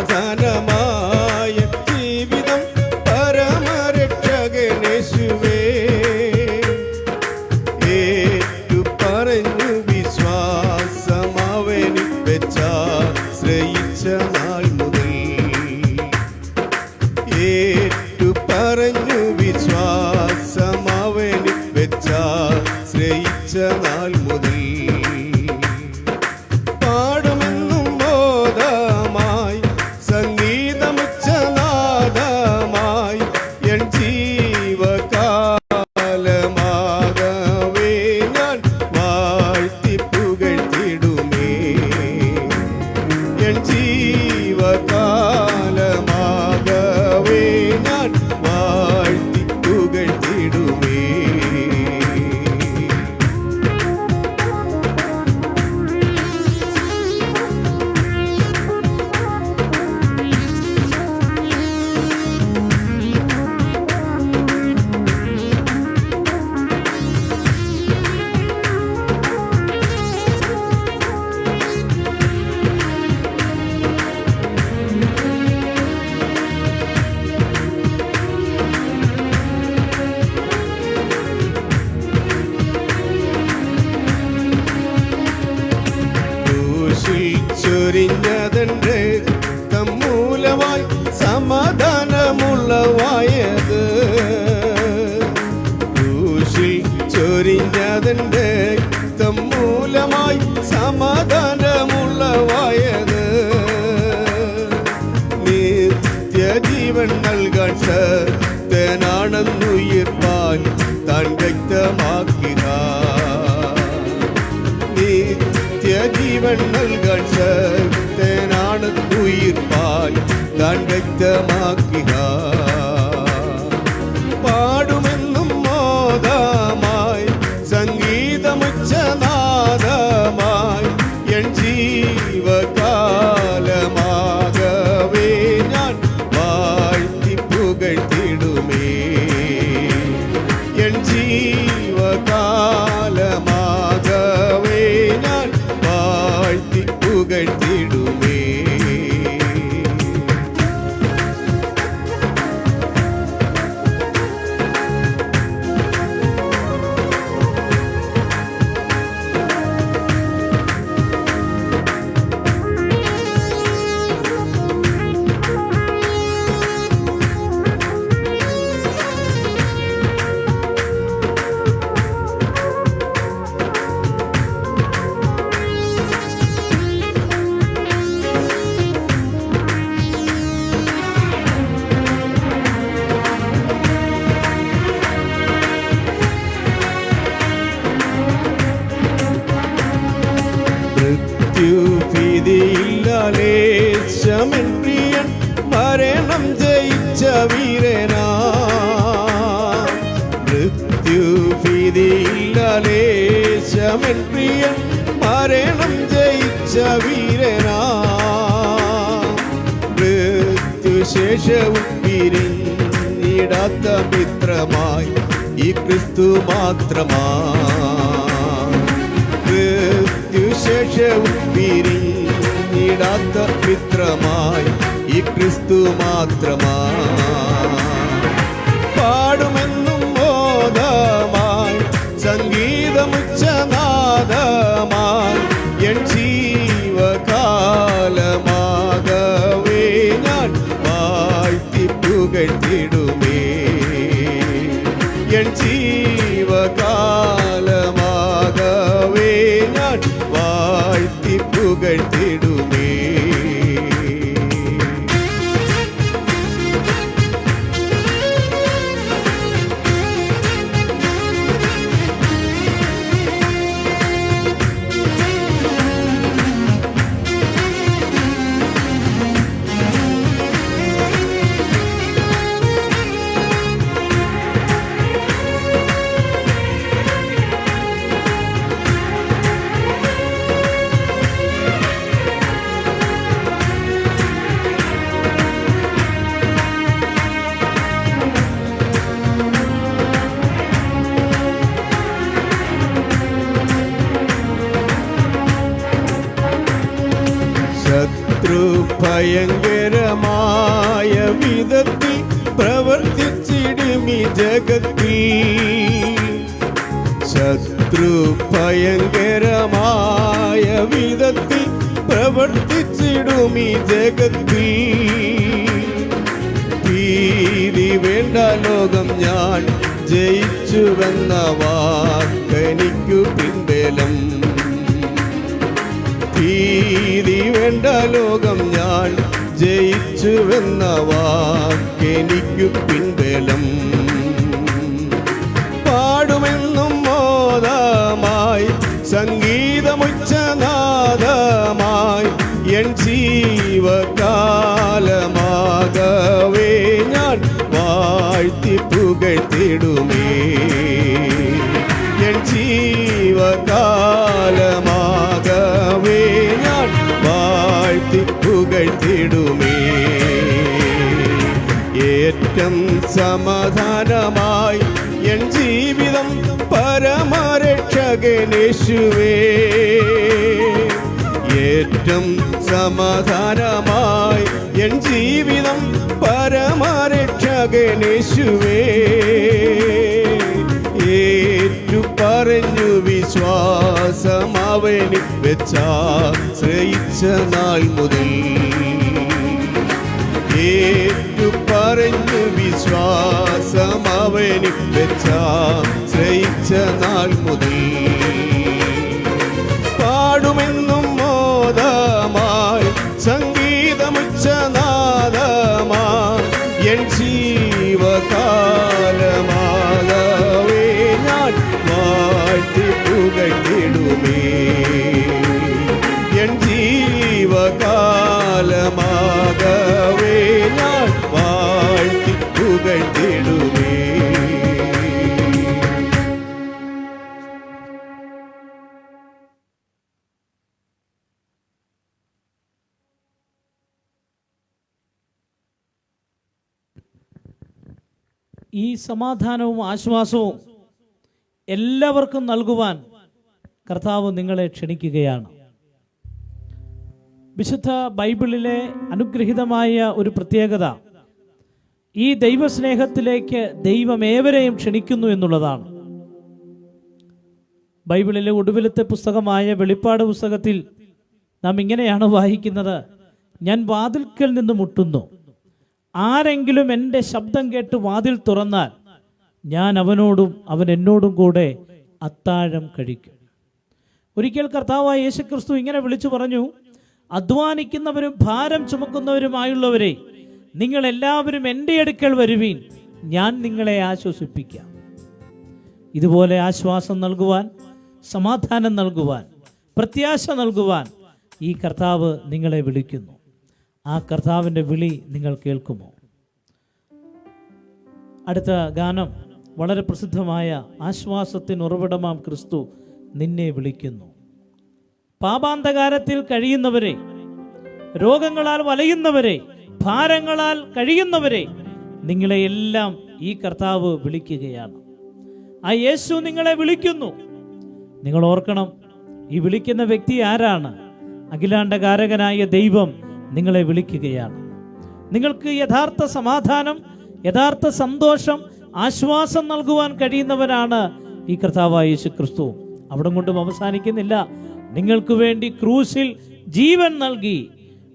സമാധാനമായ ജീവിതം പരമരക്ഷകനേശുവേ. ഏറ്റു പറഞ്ഞു വിശ്വാസമവനിൽ വെച്ചാശ്രയിച്ച നാൾ മുതൽ, ഏറ്റു പറഞ്ഞു വിശ്വാസമവനിൽ വെച്ചാശ്രയിച്ച നാൾ മുതൽ ജീവകാലമാകവേ ഞാൻ നൽകാൻ ശക്തനാണെന്നുയിർപ്പാൻ താൻ വ്യക്തമാക്കുക. നിത്യജീവൻ നൽകാൻ ശക്തനാണെന്നുയിർപ്പാൻ താൻ വ്യക്തമാക്കുക. പാടുമെന്നും മോദമായി സംഗീതമുച്ചനാദമായി എൻ ജീവകാലമാകവേ ഞാൻ വാഴ്ത്തി പുകഴ്ത്തിടുമേ. എൻ ജീവകാലമാകവേ ഞാൻ വാഴ്ത്തി പുകഴ്ത്തിടുമേ. മൃത്യുഭീതിയില്ലാലേശമെൻ പ്രിയൻ മരണം ജയിച്ച വീരനാ. മൃത്യുഭീതിയില്ലാലേശമെൻ പ്രിയൻ മരണം ജയിച്ച വീരനാ. മൃത്യുശേഷവും പിരിഞ്ഞിടാത്ത മിത്രമായി ഈ ക്രിസ്തു മാത്രമായി. മൃത്യുശേഷവും പിരിഞ്ഞിടാത്ത മിത്രമായി ഈ ക്രിസ്തു മാത്രമായി. പാടുമെന്നും മോദമായി സംഗീതമുച്ചനാദമായി എൻ ജീവകാലമാകവേ ഞാൻ വാഴ്ത്തി പുകഴ്ത്തിടുമേ. എൻ ജീവകാലമാകവേ ഞാൻ വാഴ്ത്തി പുകഴ്ത്തിടുമേ. ശത്രു ഭയങ്കരമായ വിധത്തിൽ പ്രവർത്തിച്ചിടുമി ജഗത്തിൽ. ശത്രു ഭയങ്കരമായ വിധത്തിൽ പ്രവർത്തിച്ചിടുമി ജഗത്തിൽ. ഭീതി വേണ്ട ലോകം ഞാൻ ജയിച്ചുവെന്ന വാക്കെനിക്കു പിൻബലം. ഭീതി വേണ്ട ലോകം ഞാൻ ജയിച്ചുവെന്ന വാക്കെനിക്കു പിൻബലം. പാടുമെന്നും മോദമായി സംഗീതമുച്ചനാദമായി എൻ ജീവകാലമാകവേ ഞാൻ വാഴ്ത്തി പുകഴ്ത്തിടുമേ. എൻ ജീവകാലമാകവേ ഞാൻ വാഴ്ത്തി പുകഴ്ത്തിടുമേ. ഏറ്റം സമാധാനമായി എൻ ജീവിതം പരമരക്ഷകനേശുവേ. ഏറ്റം സമാധാനമായി എൻ ജീവിതം പരമരക്ഷകനേശുവേ. ഏറ്റു പറഞ്ഞു വിശ്വാസം അവനിൽ വെച്ചാശ്രയിച്ച നാൾ മുതൽ. ഏറ്റു പറഞ്ഞു വിശ്വാസം അവനിൽ വെച്ചാശ്രയിച്ച നാൾ മുതൽ. പാടുമെന്നും മോദമായി സംഗീതമുച്ചനാദമായി എൻ ജീവകാലമാകവേ ഞാൻ വാഴ്ത്തി പുകഴ്ത്തിടുമേ. എൻ ജീവകാലമാകവേ ഞാൻ വാഴ്ത്തി പുകഴ്ത്തിടുമേ. ഈ സമാധാനവും ആശ്വാസവും എല്ലാവർക്കും നൽകുവാൻ കർത്താവ് നിങ്ങളെ ക്ഷണിക്കുകയാണ്. വിശുദ്ധ ബൈബിളിലെ അനുഗ്രഹീതമായ ഒരു പ്രത്യേകത ഈ ദൈവസ്നേഹത്തിലേക്ക് ദൈവം ഏവരെയും ക്ഷണിക്കുന്നു എന്നുള്ളതാണ്. ബൈബിളിലെ ഒടുവിലത്തെ പുസ്തകമായ വെളിപ്പാട് പുസ്തകത്തിൽ നാം ഇങ്ങനെയാണ് വായിക്കുന്നത്: ഞാൻ വാതിൽക്കൽ നിന്ന് മുട്ടുന്നു, ആരെങ്കിലും എൻ്റെ ശബ്ദം കേട്ട് വാതിൽ തുറന്നാൽ ഞാൻ അവനോടും അവൻ എന്നോടും കൂടെ അത്താഴം കഴിക്കും. ഒരിക്കൽ കർത്താവായ യേശുക്രിസ്തു ഇങ്ങനെ വിളിച്ചു പറഞ്ഞു: അധ്വാനിക്കുന്നവരും ഭാരം ചുമക്കുന്നവരുമായുള്ളവരെ, നിങ്ങൾ എല്ലാവരും എൻ്റെ അടുക്കൽ വരുവീൻ, ഞാൻ നിങ്ങളെ ആശ്വസിപ്പിക്കാം. ഇതുപോലെ ആശ്വാസം നൽകുവാൻ, സമാധാനം നൽകുവാൻ, പ്രത്യാശ നൽകുവാൻ ഈ കർത്താവ് നിങ്ങളെ വിളിക്കുന്നു. ആ കർത്താവിൻ്റെ വിളി നിങ്ങൾ കേൾക്കുമോ? അടുത്ത ഗാനം വളരെ പ്രസിദ്ധമായ ആശ്വാസത്തിന് ഉറവിടമാം ക്രിസ്തു നിന്നെ വിളിക്കുന്നു. പാപാന്തകാരത്തിൽ കഴിയുന്നവരെ, രോഗങ്ങളാൽ വലയുന്നവരെ, ഭാരങ്ങളാൽ കഴിയുന്നവരെ, നിങ്ങളെ എല്ലാം ഈ കർത്താവ് വിളിക്കുകയാണ്. ആ യേശു നിങ്ങളെ വിളിക്കുന്നു. നിങ്ങൾ ഓർക്കണം, ഈ വിളിക്കുന്ന വ്യക്തി ആരാണ്? അഖിലാണ്ടകാരകനായ ദൈവം നിങ്ങളെ വിളിക്കുകയാണ്. നിങ്ങൾക്ക് യഥാർത്ഥ സമാധാനം, യഥാർത്ഥ സന്തോഷം, ആശ്വാസം നൽകുവാൻ കഴിയുന്നവനാണ് ഈ കർത്താവായ യേശുക്രിസ്തു. അവിടെ കൊണ്ടും അവസാനിക്കുന്നില്ല. നിങ്ങൾക്ക് വേണ്ടി ക്രൂശിൽ ജീവൻ നൽകി,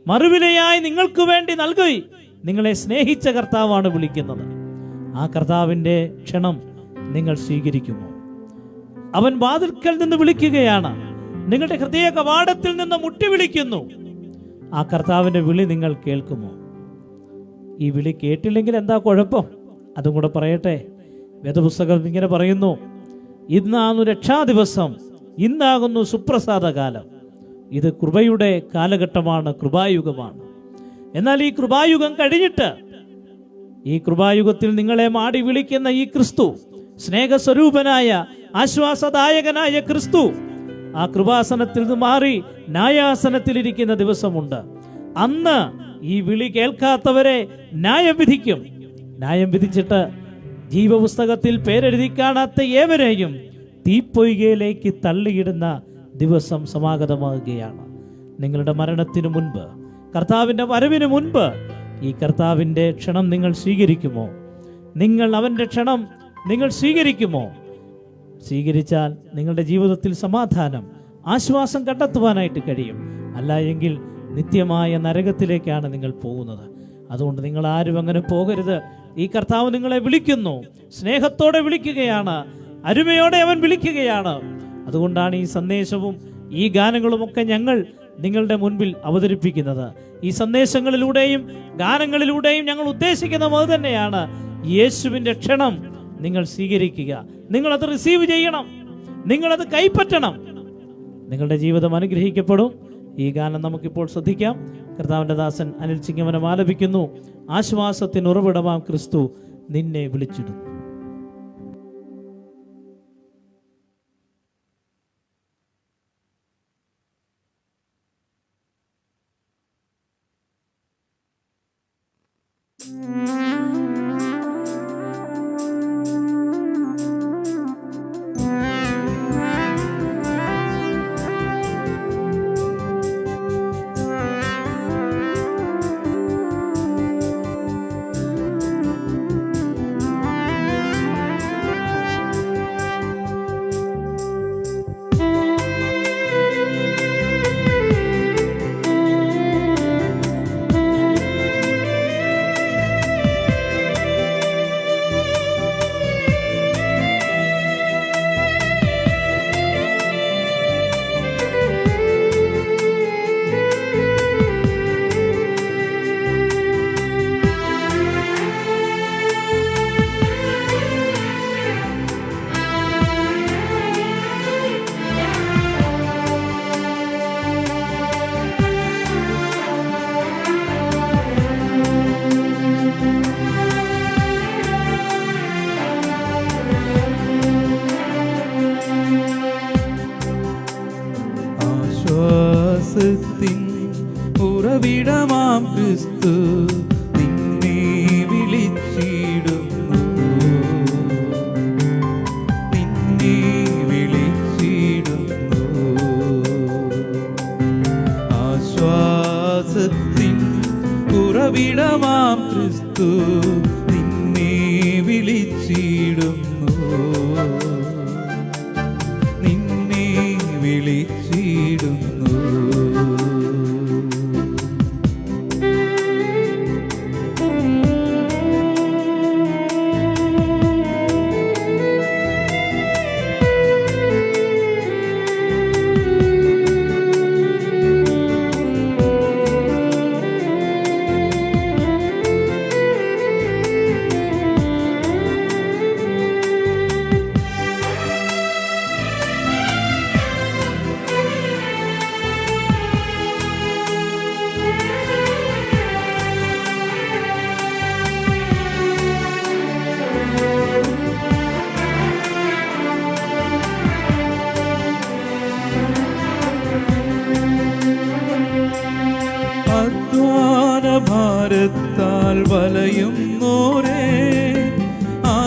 മറുവിലയായി നിങ്ങൾക്ക് വേണ്ടി നൽകി നിങ്ങളെ സ്നേഹിച്ച കർത്താവാണ് വിളിക്കുന്നത്. ആ കർത്താവിൻ്റെ ക്ഷണം നിങ്ങൾ സ്വീകരിക്കുമോ? അവൻ വാതിൽക്കൽ നിന്ന് വിളിക്കുകയാണ്. നിങ്ങളുടെ ഹൃദയ കവാടത്തിൽ നിന്ന് മുട്ടി വിളിക്കുന്നു. ആ കർത്താവിൻ്റെ വിളി നിങ്ങൾ കേൾക്കുമോ? ഈ വിളി കേട്ടില്ലെങ്കിൽ എന്താ കുഴപ്പം? അതും കൂടെ പറയട്ടെ. വേദപുസ്തകം ഇങ്ങനെ പറയുന്നു: ഇന്നാകുന്നു രക്ഷാദിവസം, ഇന്നാകുന്നു സുപ്രസാദ കാലം. ഇത് കൃപയുടെ കാലഘട്ടമാണ്, കൃപായുഗമാണ്. എന്നാൽ ഈ കൃപായുഗം കഴിഞ്ഞിട്ട്, ഈ കൃപായുഗത്തിൽ നിങ്ങളെ മാടി വിളിക്കുന്ന ഈ ക്രിസ്തു, സ്നേഹസ്വരൂപനായ ആശ്വാസദായകനായ ക്രിസ്തു, ആ കൃപാസനത്തിൽ നിന്ന് മാറി ന്യായാസനത്തിലിരിക്കുന്ന ദിവസമുണ്ട്. അന്ന് ഈ വിളി കേൾക്കാത്തവരെ ന്യായം വിധിക്കും. ന്യായം വിധിച്ചിട്ട് ജീവപുസ്തകത്തിൽ പേരെഴുതി കാണാത്ത ഏവരെയും തീപ്പൊയ്കയിലേക്ക് തള്ളിയിടുന്ന ദിവസം സമാഗതമാകുകയാണ്. നിങ്ങളുടെ മരണത്തിനു മുൻപ്, കർത്താവിൻ്റെ വരവിന് മുൻപ് ഈ കർത്താവിൻ്റെ ക്ഷണം നിങ്ങൾ സ്വീകരിക്കുമോ? നിങ്ങൾ അവൻ്റെ ക്ഷണം നിങ്ങൾ സ്വീകരിക്കുമോ? സ്വീകരിച്ചാൽ നിങ്ങളുടെ ജീവിതത്തിൽ സമാധാനം, ആശ്വാസം കണ്ടെത്തുവാനായിട്ട് കഴിയും. അല്ല എങ്കിൽ നിത്യമായ നരകത്തിലേക്കാണ് നിങ്ങൾ പോകുന്നത്. അതുകൊണ്ട് നിങ്ങൾ ആരും അങ്ങനെ പോകരുത്. ഈ കർത്താവ് നിങ്ങളെ വിളിക്കുന്നു, സ്നേഹത്തോടെ വിളിക്കുകയാണ്, അരുമയോടെ അവൻ വിളിക്കുകയാണ്. അതുകൊണ്ടാണ് ഈ സന്ദേശവും ഈ ഗാനങ്ങളുമൊക്കെ ഞങ്ങൾ നിങ്ങളുടെ മുൻപിൽ അവതരിപ്പിക്കുന്നത്. ഈ സന്ദേശങ്ങളിലൂടെയും ഗാനങ്ങളിലൂടെയും ഞങ്ങൾ ഉദ്ദേശിക്കുന്നത് അത് തന്നെയാണ്. യേശുവിൻ്റെ ക്ഷണം നിങ്ങൾ സ്വീകരിക്കുക, നിങ്ങളത് റിസീവ് ചെയ്യണം, നിങ്ങളത് കൈപ്പറ്റണം. നിങ്ങളുടെ ജീവിതം അനുഗ്രഹിക്കപ്പെടും. ഈ ഗാനം നമുക്കിപ്പോൾ ശ്രദ്ധിക്കാം. കർത്താവിൻ്റെ ദാസൻ അനിൽ ചിങ്ങമനം ആലപിക്കുന്നു: ആശ്വാസത്തിന് ഉറവിടമാം ക്രിസ്തു നിന്നെ വിളിച്ചിടുന്നു.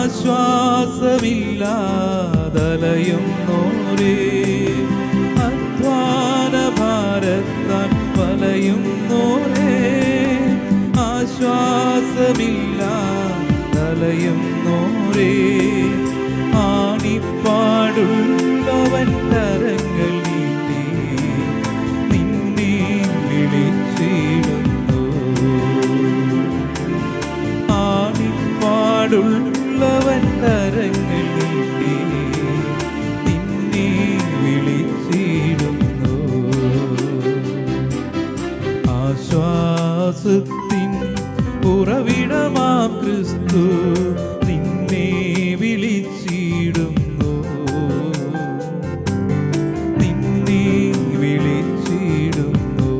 ആശ്വാസമില്ലാതലയുന്നോരേ, അധ്വാന ഭാരത്താൽ വലയുന്നോരേ, ആശ്വാസമില്ലാതലയുന്നോരേ, ആണിപ്പാടുള്ളവൻ കരങ്ങൾ നീട്ടി നിന്നെ വിളിച്ചിടുന്നു. ആണിപ്പാടുള്ളവൻ കരങ്ങൾ നീട്ടി നിന്നെ വിളിച്ചിടുന്നു. ആശ്വാസത്തിൻ ഉറവിടമാം ക്രിസ്തു നിന്നെ വിളിച്ചിടുന്നു, നിന്നെ വിളിച്ചിടുന്നു.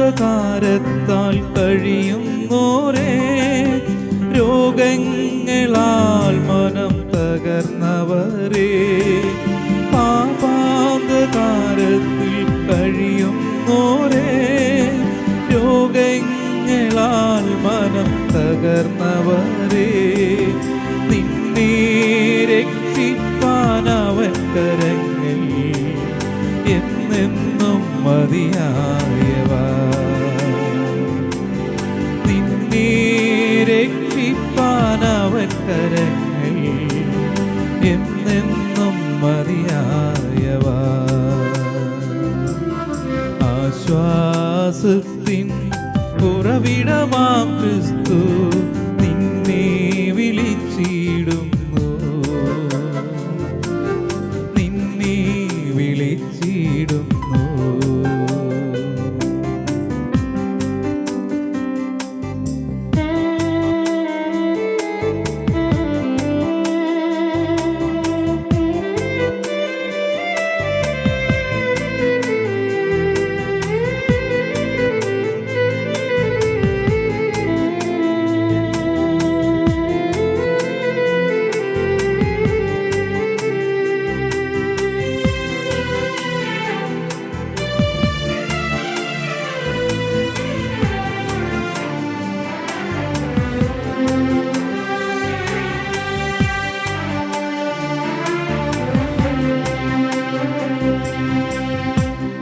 പാപാന്ധകാരത്താൽ കഴിയുന്നോരേ, രോഗങ്ങളാൽ മനം തകർന്നവരേ, പാപാന്ധകാരത്തിൽ കഴിയുന്നോരേ, രോഗങ്ങളാൽ മനം തകർന്നവരേ, നിന്നെ രക്ഷിപ്പാനവൻ കരങ്ങൾ എന്നെന്നും മതിയായവ, നിന്നെ രക്ഷിപ്പാനവൻ കരങ്ങൾ എന്നെന്നും മതിയായവ. ആശ്വാസത്തിൻ ഉറവിടമാം ക്രിസ്തു നിന്നെ വിളിച്ചിടുന്നു, നിന്നെ വിളിച്ചിടുന്നു.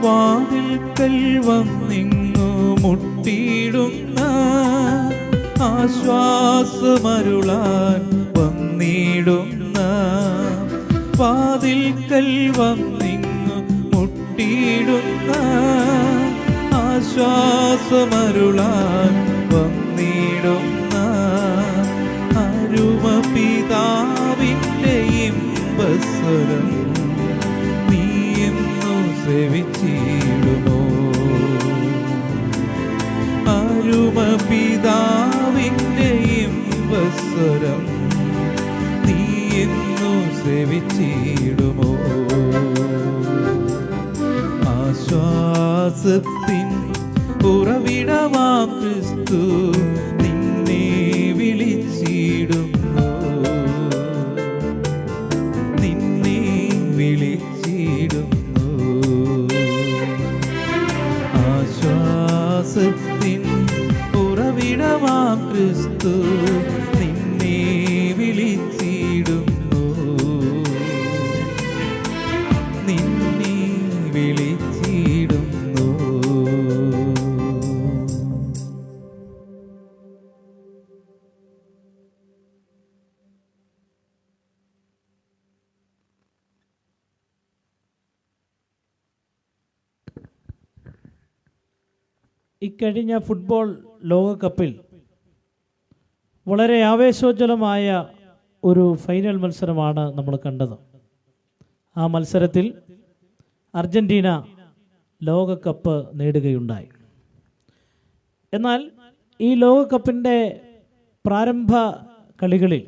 വാതിൽക്കൽ വന്നിങ്ങു മുട്ടിയിടുന്ന ആശ്വാസമരുളാൻ വന്നിടുന്ന, വാതിൽക്കൽ വന്നിങ്ങു മുട്ടിയിടുന്ന ആശ്വാസമരുളാൻ വന്നിടുന്ന, അരുമ പിതാവിൻ്റെ ഇമ്പസ്വരം സേവിച്ചിടുമോ, അരുമ പിതാവിൻ്റെ ഇമ്പസ്വരം നീ എന്നു സേവിച്ചിടുമോ. ആശ്വാസത്തിൻ ഉറവിടമാം ക്രിസ്തു നിന്നെ വിളിച്ചിടുന്നു, നിന്നെ വിളിച്ചിടുന്നു. ആശ്വാസത്തിൻ ഉറവിടമാം ക്രിസ്തു നിന്നെ വിളിച്ചിടുന്നു, നിന്നെ വിളിച്ചിടുന്നു. ഇക്കഴിഞ്ഞ ഫുട്ബോൾ ലോകകപ്പിൽ വളരെ ആവേശോജ്വലമായ ഒരു ഫൈനൽ മത്സരമാണ് നമ്മൾ കണ്ടത്. ആ മത്സരത്തിൽ അർജന്റീന ലോകകപ്പ് നേടുകയുണ്ടായി. എന്നാൽ ഈ ലോകകപ്പിൻ്റെ പ്രാരംഭ കളികളിൽ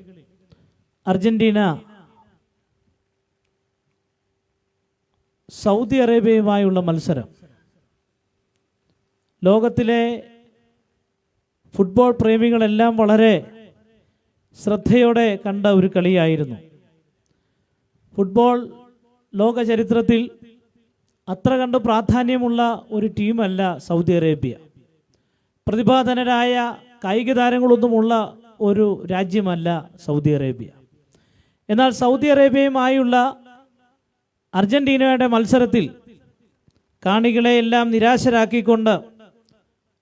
അർജന്റീന സൗദി അറേബ്യയുമായുള്ള മത്സരം ലോകത്തിലെ ഫുട്ബോൾ പ്രേമികളെല്ലാം വളരെ ശ്രദ്ധയോടെ കണ്ട ഒരു കളിയായിരുന്നു. ഫുട്ബോൾ ലോക ചരിത്രത്തിൽ അത്ര കണ്ട് പ്രാധാന്യമുള്ള ഒരു ടീമല്ല സൗദി അറേബ്യ. പ്രതിഭാധനരായ കായിക താരങ്ങളൊന്നുമുള്ള ഒരു രാജ്യമല്ല സൗദി അറേബ്യ. എന്നാൽ സൗദി അറേബ്യയുമായുള്ള അർജന്റീനയുടെ മത്സരത്തിൽ കാണികളെ എല്ലാം നിരാശരാക്കിക്കൊണ്ട്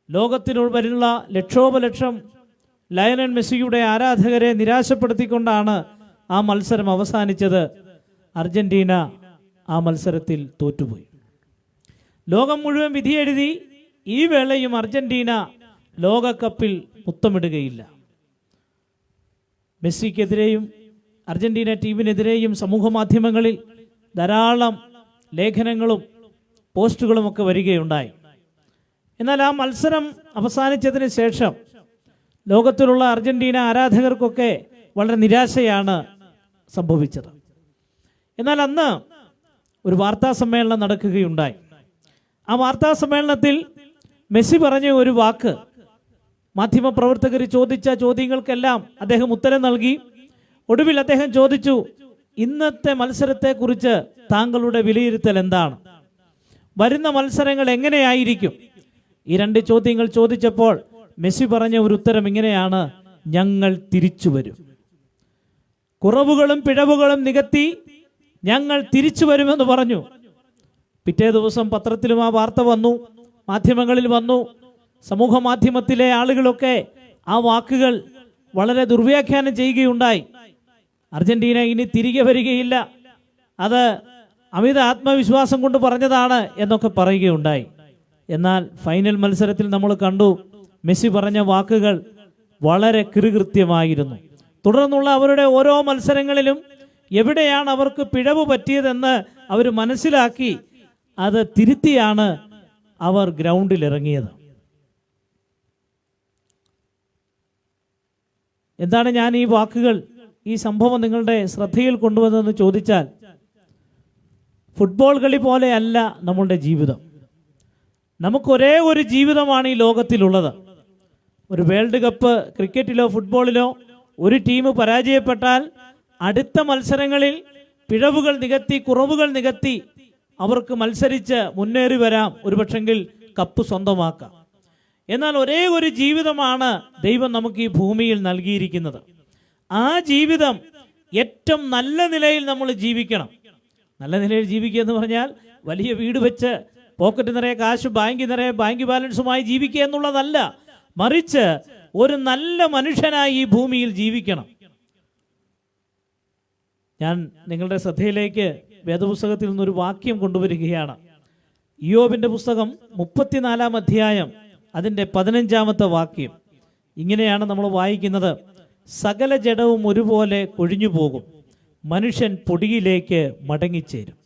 ലോകത്തിനുള്ളിലുള്ള ലക്ഷോപലക്ഷം ലയണൽ മെസ്സിയുടെ ആരാധകരെ നിരാശപ്പെടുത്തിക്കൊണ്ടാണ് ആ മത്സരം അവസാനിച്ചത്. അർജന്റീന ആ മത്സരത്തിൽ തോറ്റുപോയി. ലോകം മുഴുവൻ വിധിയെഴുതി. ഈ വേളയും അർജന്റീന ലോകകപ്പിൽ മുത്തമിടുകയില്ല. മെസ്സിക്കെതിരെയും അർജന്റീന ടീമിനെതിരെയും സമൂഹ മാധ്യമങ്ങളിൽ ധാരാളം ലേഖനങ്ങളും പോസ്റ്റുകളുമൊക്കെ വരികയുണ്ടായി. എന്നാൽ ആ മത്സരം അവസാനിച്ചതിന് ശേഷം ലോകത്തിലുള്ള അർജന്റീന ആരാധകർക്കൊക്കെ വളരെ നിരാശയാണ് സംഭവിച്ചത്. എന്നാൽ അന്ന് ഒരു വാർത്താ സമ്മേളനം നടക്കുകയുണ്ടായി. ആ വാർത്താ സമ്മേളനത്തിൽ മെസ്സി പറഞ്ഞ ഒരു വാക്ക് മാധ്യമപ്രവർത്തകർ ചോദിച്ച ചോദ്യങ്ങൾക്കെല്ലാം അദ്ദേഹം ഉത്തരം നൽകി. ഒടുവിൽ അദ്ദേഹം ചോദിച്ചു, ഇന്നത്തെ മത്സരത്തെക്കുറിച്ച് താങ്കളുടെ വിലയിരുത്തൽ എന്താണ്? വരുന്ന മത്സരങ്ങൾ എങ്ങനെയായിരിക്കും? ഈ രണ്ട് ചോദ്യങ്ങൾ ചോദിച്ചപ്പോൾ മെസ്സി പറഞ്ഞ ഒരു ഉത്തരം ഇങ്ങനെയാണ്: ഞങ്ങൾ തിരിച്ചു വരും. കുറവുകളും പിഴവുകളും നികത്തി ഞങ്ങൾ തിരിച്ചു വരുമെന്ന് പറഞ്ഞു. പിറ്റേ ദിവസം പത്രത്തിലും ആ വാർത്ത വന്നു, മാധ്യമങ്ങളിൽ വന്നു. സമൂഹ മാധ്യമത്തിലെ ആളുകളൊക്കെ ആ വാക്കുകൾ വളരെ ദുർവ്യാഖ്യാനം ചെയ്യുകയുണ്ടായി. അർജന്റീന ഇനി തിരികെ വരികയില്ല, അത് അമിത ആത്മവിശ്വാസം കൊണ്ട് പറഞ്ഞതാണ് എന്നൊക്കെ പറയുകയുണ്ടായി. എന്നാൽ ഫൈനൽ മത്സരത്തിൽ നമ്മൾ കണ്ടു, മെസ്സി പറഞ്ഞ വാക്കുകൾ വളരെ കൃത്യമായിരുന്നു. തുടർന്നുള്ള അവരുടെ ഓരോ മത്സരങ്ങളിലും എവിടെയാണ് അവർക്ക് പിഴവ് പറ്റിയതെന്ന് അവർ മനസ്സിലാക്കി അത് തിരുത്തിയാണ് അവർ ഗ്രൗണ്ടിൽ ഇറങ്ങിയത്. എന്താണ് ഞാൻ ഈ വാക്കുകൾ, ഈ സംഭവം നിങ്ങളുടെ ശ്രദ്ധയിൽ കൊണ്ടുവന്നതെന്ന് ചോദിച്ചാൽ, ഫുട്ബോൾ കളി പോലെയല്ല നമ്മളുടെ ജീവിതം. നമുക്കൊരേ ഒരു ജീവിതമാണ് ഈ ലോകത്തിലുള്ളത്. ഒരു വേൾഡ് കപ്പ് ക്രിക്കറ്റിലോ ഫുട്ബോളിലോ ഒരു ടീം പരാജയപ്പെട്ടാൽ അടുത്ത മത്സരങ്ങളിൽ പിഴവുകൾ നികത്തി, കുറവുകൾ നികത്തി അവർക്ക് മത്സരിച്ച് മുന്നേറി വരാം, ഒരുപക്ഷെങ്കിൽ കപ്പ് സ്വന്തമാക്കാം. എന്നാൽ ഒരേ ഒരു ജീവിതമാണ് ദൈവം നമുക്ക് ഈ ഭൂമിയിൽ നൽകിയിരിക്കുന്നത്. ആ ജീവിതം ഏറ്റവും നല്ല നിലയിൽ നമ്മൾ ജീവിക്കണം. നല്ല നിലയിൽ ജീവിക്കുക എന്ന് പറഞ്ഞാൽ വലിയ വീട് വെച്ച് പോക്കറ്റ് നിറയെ കാശ്, ബാങ്ക് നിറയെ ബാങ്ക് ബാലൻസുമായി ജീവിക്കുക എന്നുള്ളതല്ല. മറിച്ച് ഒരു നല്ല മനുഷ്യനായി ഈ ഭൂമിയിൽ ജീവിക്കണം. ഞാൻ നിങ്ങളുടെ ശ്രദ്ധയിലേക്ക് വേദപുസ്തകത്തിൽ നിന്നൊരു വാക്യം കൊണ്ടുവരികയാണ്. ഇയ്യോബിന്റെ പുസ്തകം 34-ാം അധ്യായം അതിൻ്റെ 15-ാമത്തെ വാക്യം. ഇങ്ങനെയാണ് നമ്മൾ വായിക്കുന്നത്: സകല ജഡവും ഒരുപോലെ കൊഴിഞ്ഞു പോകും, മനുഷ്യൻ പൊടിയിലേക്ക് മടങ്ങിച്ചേരും.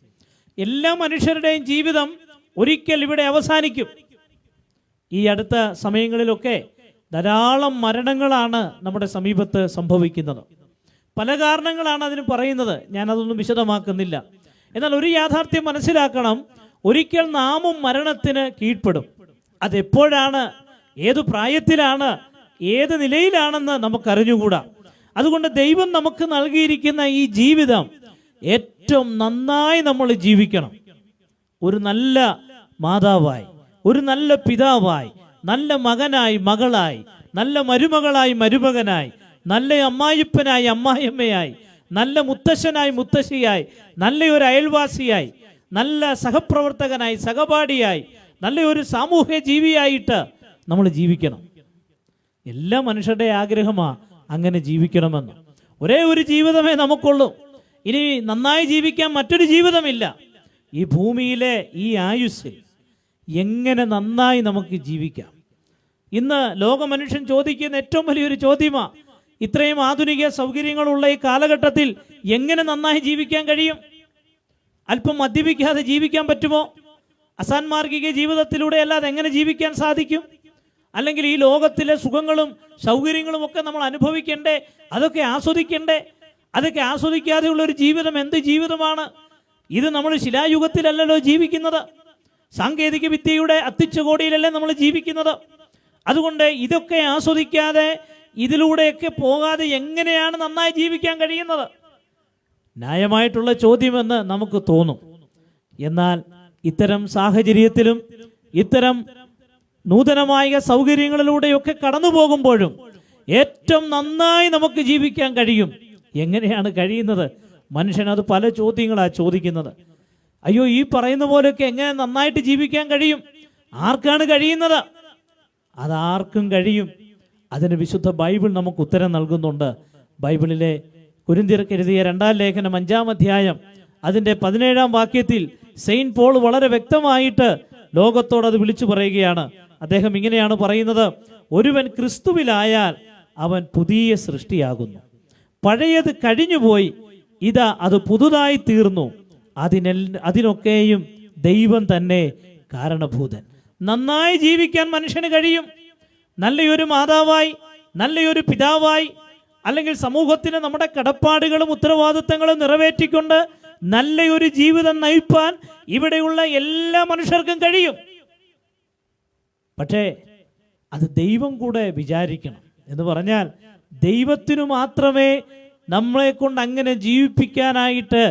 എല്ലാ മനുഷ്യരുടെയും ജീവിതം ഒരിക്കൽ ഇവിടെ അവസാനിക്കും. ഈ അടുത്ത സമയങ്ങളിലൊക്കെ ധാരാളം മരണങ്ങളാണ് നമ്മുടെ സമീപത്ത് സംഭവിക്കുന്നത്. പല കാരണങ്ങളാണ് അതിന് പറയുന്നത്, ഞാനതൊന്നും വിശദമാക്കുന്നില്ല. എന്നാൽ ഒരു യാഥാർത്ഥ്യം മനസ്സിലാക്കണം: ഒരിക്കൽ നാമും മരണത്തിന് കീഴ്പ്പെടും. അതെപ്പോഴാണ്, ഏതു പ്രായത്തിലാണ്, ഏത് നിലയിലാണെന്ന് നമുക്കറിഞ്ഞുകൂടാ. അതുകൊണ്ട് ദൈവം നമുക്ക് നൽകിയിരിക്കുന്ന ഈ ജീവിതം ഏറ്റവും നന്നായി നമ്മൾ ജീവിക്കണം. ഒരു നല്ല മാതാവായി, ഒരു നല്ല പിതാവായി, നല്ല മകനായി, മകളായി, നല്ല മരുമകളായി, മരുമകനായി, നല്ല അമ്മായിപ്പനായി, അമ്മായിയമ്മയായി, നല്ല മുത്തശ്ശനായി, മുത്തശ്ശിയായി, നല്ലൊരു അയൽവാസിയായി, നല്ല സഹപ്രവർത്തകനായി, സഹപാഠിയായി, നല്ലൊരു സാമൂഹ്യ ജീവിയായിട്ട് നമ്മൾ ജീവിക്കണം. എല്ലാ മനുഷ്യരുടെ ആഗ്രഹമാണ് അങ്ങനെ ജീവിക്കണമെന്ന്. ഒരേ ഒരു ജീവിതമേ നമുക്കുള്ളൂ. ഇനി നന്നായി ജീവിക്കാൻ മറ്റൊരു ജീവിതമില്ല. ഈ ഭൂമിയിലെ ഈ ആയുസ്സിൽ എങ്ങനെ നന്നായി നമുക്ക് ജീവിക്കാം? ഇന്ന് ലോക മനുഷ്യൻ ചോദിക്കുന്ന ഏറ്റവും വലിയൊരു ചോദ്യമാണ്: ഇത്രയും ആധുനിക സൗകര്യങ്ങളുള്ള ഈ കാലഘട്ടത്തിൽ എങ്ങനെ നന്നായി ജീവിക്കാൻ കഴിയും? അല്പം മദ്യപിക്കാതെ ജീവിക്കാൻ പറ്റുമോ? അസാൻമാർഗിക ജീവിതത്തിലൂടെ അല്ലാതെ എങ്ങനെ ജീവിക്കാൻ സാധിക്കും? അല്ലെങ്കിൽ ഈ ലോകത്തിലെ സുഖങ്ങളും സൗകര്യങ്ങളും ഒക്കെ നമ്മൾ അനുഭവിക്കണ്ടേ? അതൊക്കെ ആസ്വദിക്കണ്ടേ? അതൊക്കെ ആസ്വദിക്കാതെയുള്ള ഒരു ജീവിതം എന്ത് ജീവിതമാണ് ഇത്? നമ്മൾ ശിലായുഗത്തിലല്ലല്ലോ ജീവിക്കുന്നത്, സാങ്കേതിക വിദ്യയുടെ അത്യുച്ചകോടിയിലല്ലേ നമ്മൾ ജീവിക്കുന്നത്. അതുകൊണ്ട് ഇതൊക്കെ ആസ്വദിക്കാതെ ഇതിലൂടെയൊക്കെ പോകാതെ എങ്ങനെയാണ് നന്നായി ജീവിക്കാൻ കഴിയുന്നത്? ന്യായമായിട്ടുള്ള ചോദ്യമെന്ന് നമുക്ക് തോന്നും. എന്നാൽ ഇത്തരം സാഹചര്യത്തിലും ഇത്തരം നൂതനമായ സൗകര്യങ്ങളിലൂടെയൊക്കെ കടന്നു പോകുമ്പോഴും ഏറ്റവും നന്നായി നമുക്ക് ജീവിക്കാൻ കഴിയും. എങ്ങനെയാണ് കഴിയുന്നത്? മനുഷ്യൻ അത് പല ചോദ്യങ്ങളാണ് ചോദിക്കുന്നത്. അയ്യോ, ഈ പറയുന്ന പോലെയൊക്കെ എങ്ങനെ നന്നായിട്ട് ജീവിക്കാൻ കഴിയും? ആർക്കാണ് കഴിയുന്നത്? അതാർക്കും കഴിയും. അതിന് വിശുദ്ധ ബൈബിൾ നമുക്ക് ഉത്തരം നൽകുന്നുണ്ട്. ബൈബിളിലെ കൊരിന്ത്യർക്ക് എഴുതിയ 2-ാം ലേഖനം 5-ാം അധ്യായം അതിൻ്റെ 17-ാം വാക്യത്തിൽ സെയിന്റ് പോൾ വളരെ വ്യക്തമായിട്ട് ലോകത്തോട് അത് വിളിച്ചു പറയുകയാണ്. അദ്ദേഹം ഇങ്ങനെയാണ് പറയുന്നത്: ഒരുവൻ ക്രിസ്തുവിലായാൽ അവൻ പുതിയ സൃഷ്ടിയാകുന്നു, പഴയത് കഴിഞ്ഞുപോയി, ഇതാ അത് പുതുതായി തീർന്നു, അതിനൊക്കെയും ദൈവം തന്നെ കാരണഭൂതൻ. നന്നായി ജീവിക്കാൻ മനുഷ്യന് കഴിയും. നല്ലൊരു മാതാവായി, നല്ലൊരു പിതാവായി, അല്ലെങ്കിൽ സമൂഹത്തിന് നമ്മുടെ കടപ്പാടുകളും ഉത്തരവാദിത്തങ്ങളും നിറവേറ്റിക്കൊണ്ട് നല്ലൊരു ജീവിതം നയിപ്പാൻ ഇവിടെയുള്ള എല്ലാ മനുഷ്യർക്കും കഴിയും. പക്ഷേ അത് ദൈവം കൂടെ വിചാരിക്കണം. എന്ന് പറഞ്ഞാൽ ദൈവത്തിനു മാത്രമേ നമ്മളെ കൊണ്ട് അങ്ങനെ ജീവിപ്പിക്കാനായിട്ട്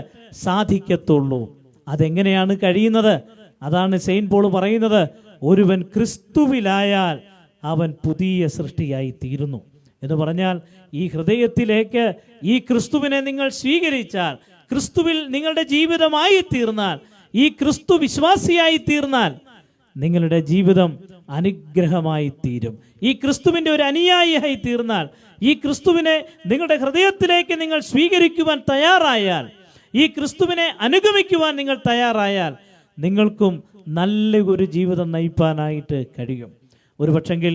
സാധിക്കത്തുള്ളൂ. അതെങ്ങനെയാണ് കഴിയുന്നത്? അതാണ് സെയിന്റ് പോൾ പറയുന്നത്: ഒരുവൻ ക്രിസ്തുവിലായാൽ അവൻ പുതിയ സൃഷ്ടിയായി തീരുന്നു. എന്ന് പറഞ്ഞാൽ ഈ ഹൃദയത്തിലേക്ക് ഈ ക്രിസ്തുവിനെ നിങ്ങൾ സ്വീകരിച്ചാൽ, ക്രിസ്തുവിൽ നിങ്ങളുടെ ജീവിതമായി തീർന്നാൽ, ഈ ക്രിസ്തു വിശ്വാസിയായി തീർന്നാൽ നിങ്ങളുടെ ജീവിതം അനുഗ്രഹമായി തീരും. ഈ ക്രിസ്തുവിൻ്റെ ഒരു അനുയായിയായി തീർന്നാൽ, ഈ ക്രിസ്തുവിനെ നിങ്ങളുടെ ഹൃദയത്തിലേക്ക് നിങ്ങൾ സ്വീകരിക്കുവാൻ തയ്യാറായാൽ, ഈ ക്രിസ്തുവിനെ അനുഗമിക്കുവാൻ നിങ്ങൾ തയ്യാറായാൽ നിങ്ങൾക്കും നല്ല ഒരു ജീവിതം നയിപ്പാനായിട്ട് കഴിയും. ഒരു പക്ഷെങ്കിൽ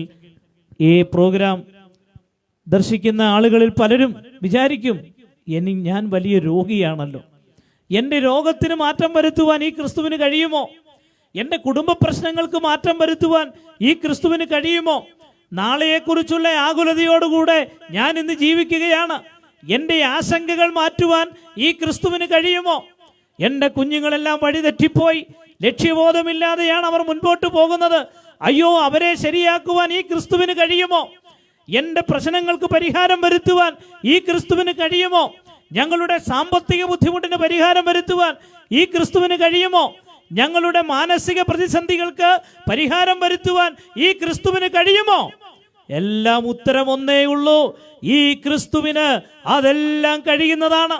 ഈ പ്രോഗ്രാം ദർശിക്കുന്ന ആളുകളിൽ പലരും വിചാരിക്കും, ഞാൻ വലിയ രോഗിയാണല്ലോ, എൻ്റെ രോഗത്തിന് മാറ്റം വരുത്തുവാൻ ഈ ക്രിസ്തുവിന് കഴിയുമോ? എൻ്റെ കുടുംബ പ്രശ്നങ്ങൾക്ക് മാറ്റം വരുത്തുവാൻ ഈ ക്രിസ്തുവിന് കഴിയുമോ? നാളെയെക്കുറിച്ചുള്ള ആകുലതയോടുകൂടെ ഞാൻ ഇന്ന് ജീവിക്കുകയാണ്, എൻ്റെ ആശങ്കകൾ മാറ്റുവാൻ ഈ ക്രിസ്തുവിന് കഴിയുമോ? എൻ്റെ കുഞ്ഞുങ്ങളെല്ലാം വഴിതെറ്റിപ്പോയി, ലക്ഷ്യബോധമില്ലാതെയാണ് അവർ മുൻപോട്ട് പോകുന്നത്. അയ്യോ, അവരെ ശരിയാക്കുവാൻ ഈ ക്രിസ്തുവിന് കഴിയുമോ? എൻ്റെ പ്രശ്നങ്ങൾക്ക് പരിഹാരം വരുത്തുവാൻ ഈ ക്രിസ്തുവിന് കഴിയുമോ? ഞങ്ങളുടെ സാമ്പത്തിക ബുദ്ധിമുട്ടിന് പരിഹാരം വരുത്തുവാൻ ഈ ക്രിസ്തുവിന് കഴിയുമോ? ഞങ്ങളുടെ മാനസിക പ്രതിസന്ധികൾക്ക് പരിഹാരം വരുത്തുവാൻ ഈ ക്രിസ്തുവിന് കഴിയുമോ? എല്ലാം ഉത്തരം ഒന്നേ ഉള്ളൂ: ഈ ക്രിസ്തുവിന് അതെല്ലാം കഴിയുന്നതാണ്.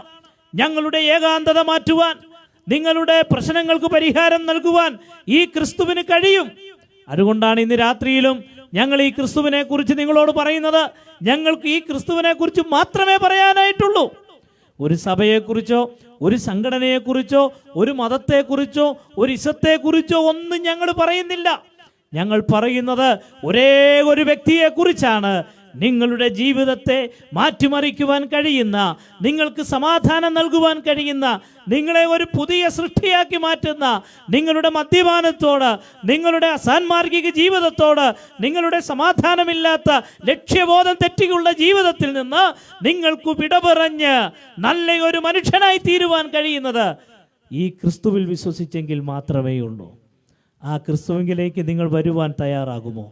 ഞങ്ങളുടെ ഏകാന്തത മാറ്റുവാൻ, നിങ്ങളുടെ പ്രശ്നങ്ങൾക്ക് പരിഹാരം നൽകുവാൻ ഈ ക്രിസ്തുവിന് കഴിയും. അതുകൊണ്ടാണ് ഇന്ന് രാത്രിയിലും ഞങ്ങൾ ഈ ക്രിസ്തുവിനെ കുറിച്ച് നിങ്ങളോട് പറയുന്നത്. ഞങ്ങൾക്ക് ഈ ക്രിസ്തുവിനെ കുറിച്ച് മാത്രമേ പറയാനായിട്ടുള്ളൂ. ഒരു സഭയെക്കുറിച്ചോ, ഒരു സംഘടനയെക്കുറിച്ചോ, ഒരു മതത്തെക്കുറിച്ചോ, ഒരു ഇസത്തെക്കുറിച്ചോ ഒന്നും ഞങ്ങൾ പറയുന്നില്ല. ഞങ്ങൾ പറയുന്നത് ഒരേ ഒരു വ്യക്തിയെക്കുറിച്ചാണ്. നിങ്ങളുടെ ജീവിതത്തെ മാറ്റിമറിക്കുവാൻ കഴിയുന്ന, നിങ്ങൾക്ക് സമാധാനം നൽകുവാൻ കഴിയുന്ന, നിങ്ങളെ ഒരു പുതിയ സൃഷ്ടിയാക്കി മാറ്റുന്ന, നിങ്ങളുടെ മദ്യപാനത്തോട്, നിങ്ങളുടെ അസാൻമാർഗിക ജീവിതത്തോട്, നിങ്ങളുടെ സമാധാനമില്ലാത്ത ലക്ഷ്യബോധം തെറ്റിയുള്ള ജീവിതത്തിൽ നിന്ന് നിങ്ങൾക്ക് വിട പറഞ്ഞ് നല്ലൊരു മനുഷ്യനായി തീരുവാൻ കഴിയുന്നത് ഈ ക്രിസ്തുവിൽ വിശ്വസിച്ചെങ്കിൽ മാത്രമേ ഉള്ളൂ. ആ ക്രിസ്തുവിലേക്ക് നിങ്ങൾ വരുവാൻ തയ്യാറാകുമോ?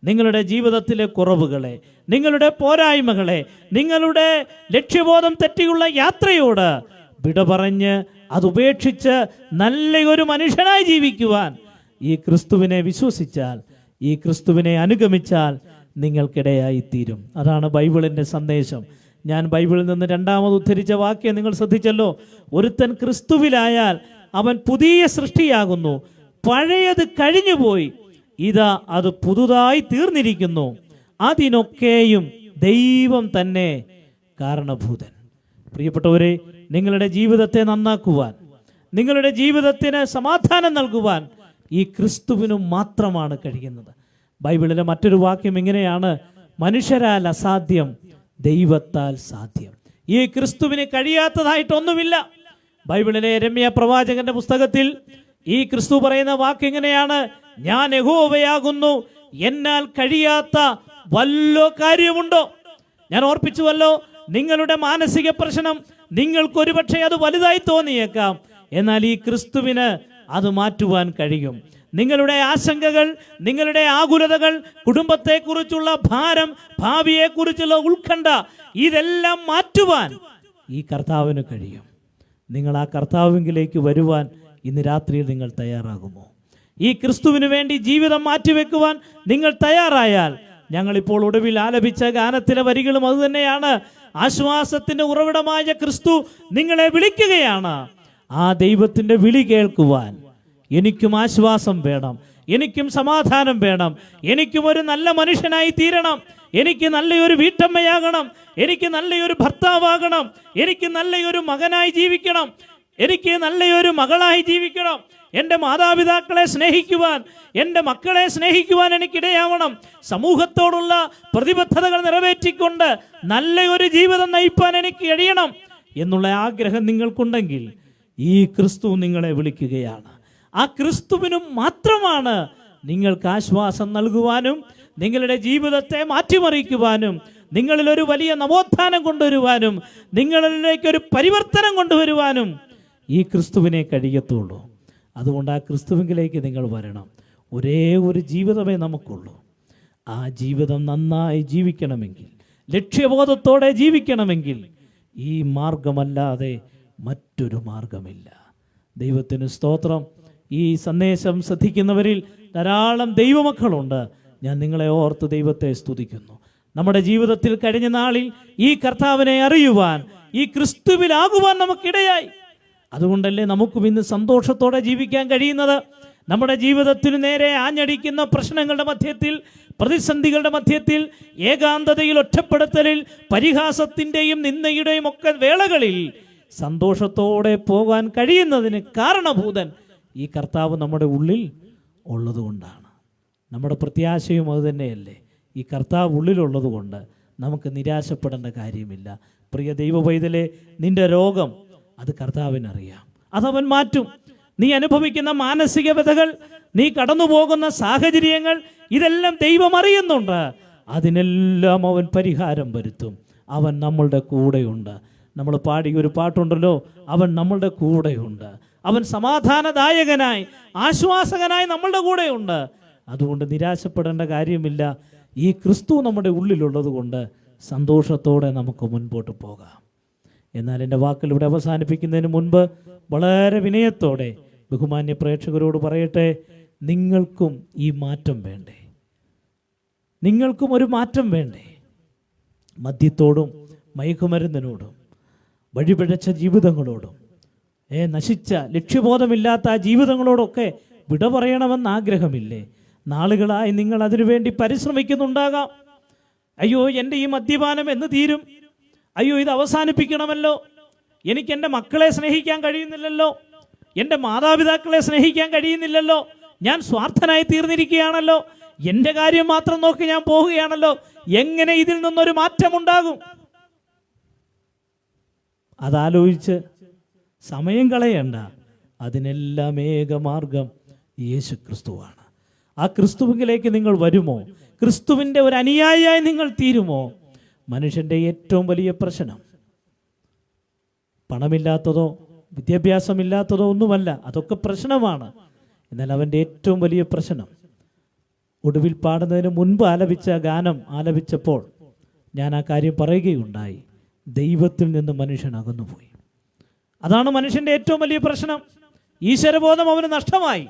നിങ്ങളുടെ ജീവിതത്തിലെ കുറവുകളെ, നിങ്ങളുടെ പോരായ്മകളെ, നിങ്ങളുടെ ലക്ഷ്യബോധം തെറ്റിയുള്ള യാത്രയോട് വിട പറഞ്ഞ് അതുപേക്ഷിച്ച് നല്ലൊരു മനുഷ്യനായി ജീവിക്കുവാൻ ഈ ക്രിസ്തുവിനെ വിശ്വസിച്ചാൽ, ഈ ക്രിസ്തുവിനെ അനുഗമിച്ചാൽ നിങ്ങൾക്കിടയായി തീരും. അതാണ് ബൈബിളിൻ്റെ സന്ദേശം. ഞാൻ ബൈബിളിൽ നിന്ന് രണ്ടാമത് ഉദ്ധരിച്ച വാക്യം നിങ്ങൾ ശ്രദ്ധിച്ചല്ലോ: ഒരുത്തൻ ക്രിസ്തുവിലായാൽ അവൻ പുതിയ സൃഷ്ടിയാകുന്നു, പഴയത് കഴിഞ്ഞുപോയി, ഇതാ അത് പുതുതായി തീർന്നിരിക്കുന്നു, അതിനൊക്കെയും ദൈവം തന്നെ കാരണഭൂതൻ. പ്രിയപ്പെട്ടവരെ, നിങ്ങളുടെ ജീവിതത്തെ നന്നാക്കുവാൻ, നിങ്ങളുടെ ജീവിതത്തിന് സമാധാനം നൽകുവാൻ ഈ ക്രിസ്തുവിനും മാത്രമാണ് കഴിയുന്നത്. ബൈബിളിലെ മറ്റൊരു വാക്യം ഇങ്ങനെയാണ്: മനുഷ്യരാൽ അസാധ്യം ദൈവത്താൽ സാധ്യം. ഈ ക്രിസ്തുവിന് കഴിയാത്തതായിട്ടൊന്നുമില്ല. ബൈബിളിലെ യെരമ്യാ പ്രവാചകന്റെ പുസ്തകത്തിൽ ഈ ക്രിസ്തു പറയുന്ന വാക്ക് ഇങ്ങനെയാണ്: ഞാൻ യഹോവയാകുന്നു, എന്നാൽ കഴിയാത്ത വല്ല കാര്യമുണ്ടോ? ഞാൻ ഓർപ്പിച്ചുവല്ലോ, നിങ്ങളുടെ മാനസിക പ്രശ്നം നിങ്ങൾക്കൊരു പക്ഷേ അത് വലുതായി തോന്നിയേക്കാം, എന്നാൽ ഈ ക്രിസ്തുവിന് അത് മാറ്റുവാൻ കഴിയും. നിങ്ങളുടെ ആശങ്കകൾ, നിങ്ങളുടെ ആകുലതകൾ, കുടുംബത്തെക്കുറിച്ചുള്ള ഭാരം, ഭാവിയെക്കുറിച്ചുള്ള ഉത്കണ്ഠ, ഇതെല്ലാം മാറ്റുവാൻ ഈ കർത്താവിന് കഴിയും. നിങ്ങൾ ആ കർത്താവിലേക്ക് വരുവാൻ ഇന്ന് രാത്രിയിൽ നിങ്ങൾ തയ്യാറാകുമോ? ഈ ക്രിസ്തുവിന് വേണ്ടി ജീവിതം മാറ്റിവെക്കുവാൻ നിങ്ങൾ തയ്യാറായാൽ, ഞങ്ങളിപ്പോൾ ഒടുവിൽ ആലപിച്ച ഗാനത്തിലെ വരികളും അതുതന്നെയാണ്. ആശ്വാസത്തിന്റെ ഉറവിടമായ ക്രിസ്തു നിങ്ങളെ വിളിക്കുകയാണ്. ആ ദൈവത്തിന്റെ വിളി കേൾക്കുവാൻ എനിക്കും ആശ്വാസം വേണം, എനിക്കും സമാധാനം വേണം, എനിക്കും ഒരു നല്ല മനുഷ്യനായി തീരണം, എനിക്ക് നല്ലൊരു വീട്ടമ്മയാകണം, എനിക്ക് നല്ലൊരു ഭർത്താവാകണം, എനിക്ക് നല്ലൊരു മകനായി ജീവിക്കണം, എനിക്ക് നല്ലൊരു മകളായി ജീവിക്കണം, എൻ്റെ മാതാപിതാക്കളെ സ്നേഹിക്കുവാൻ, എൻ്റെ മക്കളെ സ്നേഹിക്കുവാൻ എനിക്കിടയാവണം, സമൂഹത്തോടുള്ള പ്രതിബദ്ധതകൾ നിറവേറ്റിക്കൊണ്ട് നല്ലൊരു ജീവിതം നയിപ്പാൻ എനിക്ക് കഴിയണം എന്നുള്ള ആഗ്രഹം നിങ്ങൾക്കുണ്ടെങ്കിൽ ഈ ക്രിസ്തു നിങ്ങളെ വിളിക്കുകയാണ്. ആ ക്രിസ്തുവിനും മാത്രമാണ് നിങ്ങൾക്ക് ആശ്വാസം നൽകുവാനും നിങ്ങളുടെ ജീവിതത്തെ മാറ്റിമറിക്കുവാനും നിങ്ങളിലൊരു വലിയ നവോത്ഥാനം കൊണ്ടുവരുവാനും നിങ്ങളിലേക്കൊരു പരിവർത്തനം കൊണ്ടുവരുവാനും ഈ ക്രിസ്തുവിനെ കഴിയത്തുള്ളൂ. അതുകൊണ്ട് ആ ക്രിസ്തുവിലേക്ക് നിങ്ങൾ വരണം. ഒരേ ഒരു ജീവിതമേ നമുക്കുള്ളൂ. ആ ജീവിതം നന്നായി ജീവിക്കണമെങ്കിൽ, ലക്ഷ്യബോധത്തോടെ ജീവിക്കണമെങ്കിൽ ഈ മാർഗമല്ലാതെ മറ്റൊരു മാർഗമില്ല. ദൈവത്തിന് സ്തോത്രം. ഈ സന്ദേശം ശ്രദ്ധിക്കുന്നവരിൽ ധാരാളം ദൈവമക്കളുണ്ട്. ഞാൻ നിങ്ങളെ ഓർത്ത് ദൈവത്തെ സ്തുതിക്കുന്നു. നമ്മുടെ ജീവിതത്തിൽ കഴിഞ്ഞ നാളിൽ ഈ കർത്താവിനെ അറിയുവാൻ, ഈ ക്രിസ്തുവിലാകുവാൻ നമുക്കിടയായി. അതുകൊണ്ടല്ലേ നമുക്കും ഇന്ന് സന്തോഷത്തോടെ ജീവിക്കാൻ കഴിയുന്നത്. നമ്മുടെ ജീവിതത്തിന് നേരെ ആഞ്ഞടിക്കുന്ന പ്രശ്നങ്ങളുടെ മധ്യത്തിൽ, പ്രതിസന്ധികളുടെ മധ്യത്തിൽ, ഏകാന്തതയിൽ, ഒറ്റപ്പെടുത്തലിൽ, പരിഹാസത്തിൻ്റെയും നിന്ദയുടെയും ഒക്കെ വേളകളിൽ സന്തോഷത്തോടെ പോകാൻ കഴിയുന്നതിന് കാരണഭൂതൻ ഈ കർത്താവ് നമ്മുടെ ഉള്ളിൽ ഉള്ളതുകൊണ്ടാണ്. നമ്മുടെ പ്രത്യാശയും അതുതന്നെയല്ലേ. ഈ കർത്താവ് ഉള്ളിലുള്ളത് കൊണ്ട് നമുക്ക് നിരാശപ്പെടേണ്ട കാര്യമില്ല. പ്രിയ ദൈവപൈതലേ, നിന്റെ രോഗം അത് കർത്താവിനറിയാം, അതവൻ മാറ്റും. നീ അനുഭവിക്കുന്ന മാനസിക വ്യതകൾ, നീ കടന്നു പോകുന്ന സാഹചര്യങ്ങൾ, ഇതെല്ലാം ദൈവം അറിയുന്നുണ്ട്. അതിനെല്ലാം അവൻ പരിഹാരം വരുത്തും. അവൻ നമ്മളുടെ കൂടെയുണ്ട്. നമ്മൾ പാടിയ ഒരു പാട്ടുണ്ടല്ലോ, അവൻ നമ്മളുടെ കൂടെയുണ്ട്. അവൻ സമാധാനദായകനായി, ആശ്വാസകനായി നമ്മളുടെ കൂടെയുണ്ട്. അതുകൊണ്ട് നിരാശപ്പെടേണ്ട കാര്യമില്ല. ഈ ക്രിസ്തു നമ്മുടെ ഉള്ളിലുള്ളത് കൊണ്ട് സന്തോഷത്തോടെ നമുക്ക് മുൻപോട്ട് പോകാം. എന്നാൽ എൻ്റെ വാക്കുകൾ ഇവിടെ അവസാനിപ്പിക്കുന്നതിന് മുൻപ് വളരെ വിനയത്തോടെ ബഹുമാന്യ പ്രേക്ഷകരോട് പറയട്ടെ, നിങ്ങൾക്കും ഈ മാറ്റം വേണ്ടേ? നിങ്ങൾക്കും ഒരു മാറ്റം വേണ്ടേ? മദ്യത്തോടും മയക്കുമരുന്നിനോടും വഴിപിഴച്ച ജീവിതങ്ങളോടും നശിച്ച ലക്ഷ്യബോധമില്ലാത്ത ആ ജീവിതങ്ങളോടൊക്കെ വിട പറയണമെന്ന് ആഗ്രഹമില്ലേ? നാളുകളായി നിങ്ങൾ അതിനുവേണ്ടി പരിശ്രമിക്കുന്നുണ്ടാകാം. അയ്യോ, എൻ്റെ ഈ മദ്യപാനം എന്ന് തീരും? അയ്യോ, ഇത് അവസാനിപ്പിക്കണമല്ലോ. എനിക്ക് എൻ്റെ മക്കളെ സ്നേഹിക്കാൻ കഴിയുന്നില്ലല്ലോ, എൻ്റെ മാതാപിതാക്കളെ സ്നേഹിക്കാൻ കഴിയുന്നില്ലല്ലോ, ഞാൻ സ്വാർത്ഥനായി തീർന്നിരിക്കുകയാണല്ലോ, എൻ്റെ കാര്യം മാത്രം നോക്കി ഞാൻ പോവുകയാണല്ലോ, എങ്ങനെ ഇതിൽ നിന്നൊരു മാറ്റമുണ്ടാകും? അതാലോചിച്ച് സമയം കളയണ്ട. അതിനെല്ലാം ഏകമാർഗം യേശു ക്രിസ്തുവാണ്. ആ ക്രിസ്തുവിലേക്ക് നിങ്ങൾ വരുമോ? ക്രിസ്തുവിൻ്റെ ഒരു അനുയായിയായി നിങ്ങൾ തീരുമോ? മനുഷ്യൻ്റെ ഏറ്റവും വലിയ പ്രശ്നം പണമില്ലാത്തതോ വിദ്യാഭ്യാസമില്ലാത്തതോ ഒന്നുമല്ല, അതൊക്കെ പ്രശ്നമാണ്. എന്നാൽ അവൻ്റെ ഏറ്റവും വലിയ പ്രശ്നം, ഒടുവിൽ പാടുന്നതിന് മുൻപ് ആലപിച്ച ഗാനം ആലപിച്ചപ്പോൾ ഞാൻ ആ കാര്യം പറയുകയുണ്ടായി, ദൈവത്തിൽ നിന്ന് മനുഷ്യൻ അകന്നുപോയി. അതാണ് മനുഷ്യൻ്റെ ഏറ്റവും വലിയ പ്രശ്നം. ഈശ്വരബോധം അവന് നഷ്ടമായി.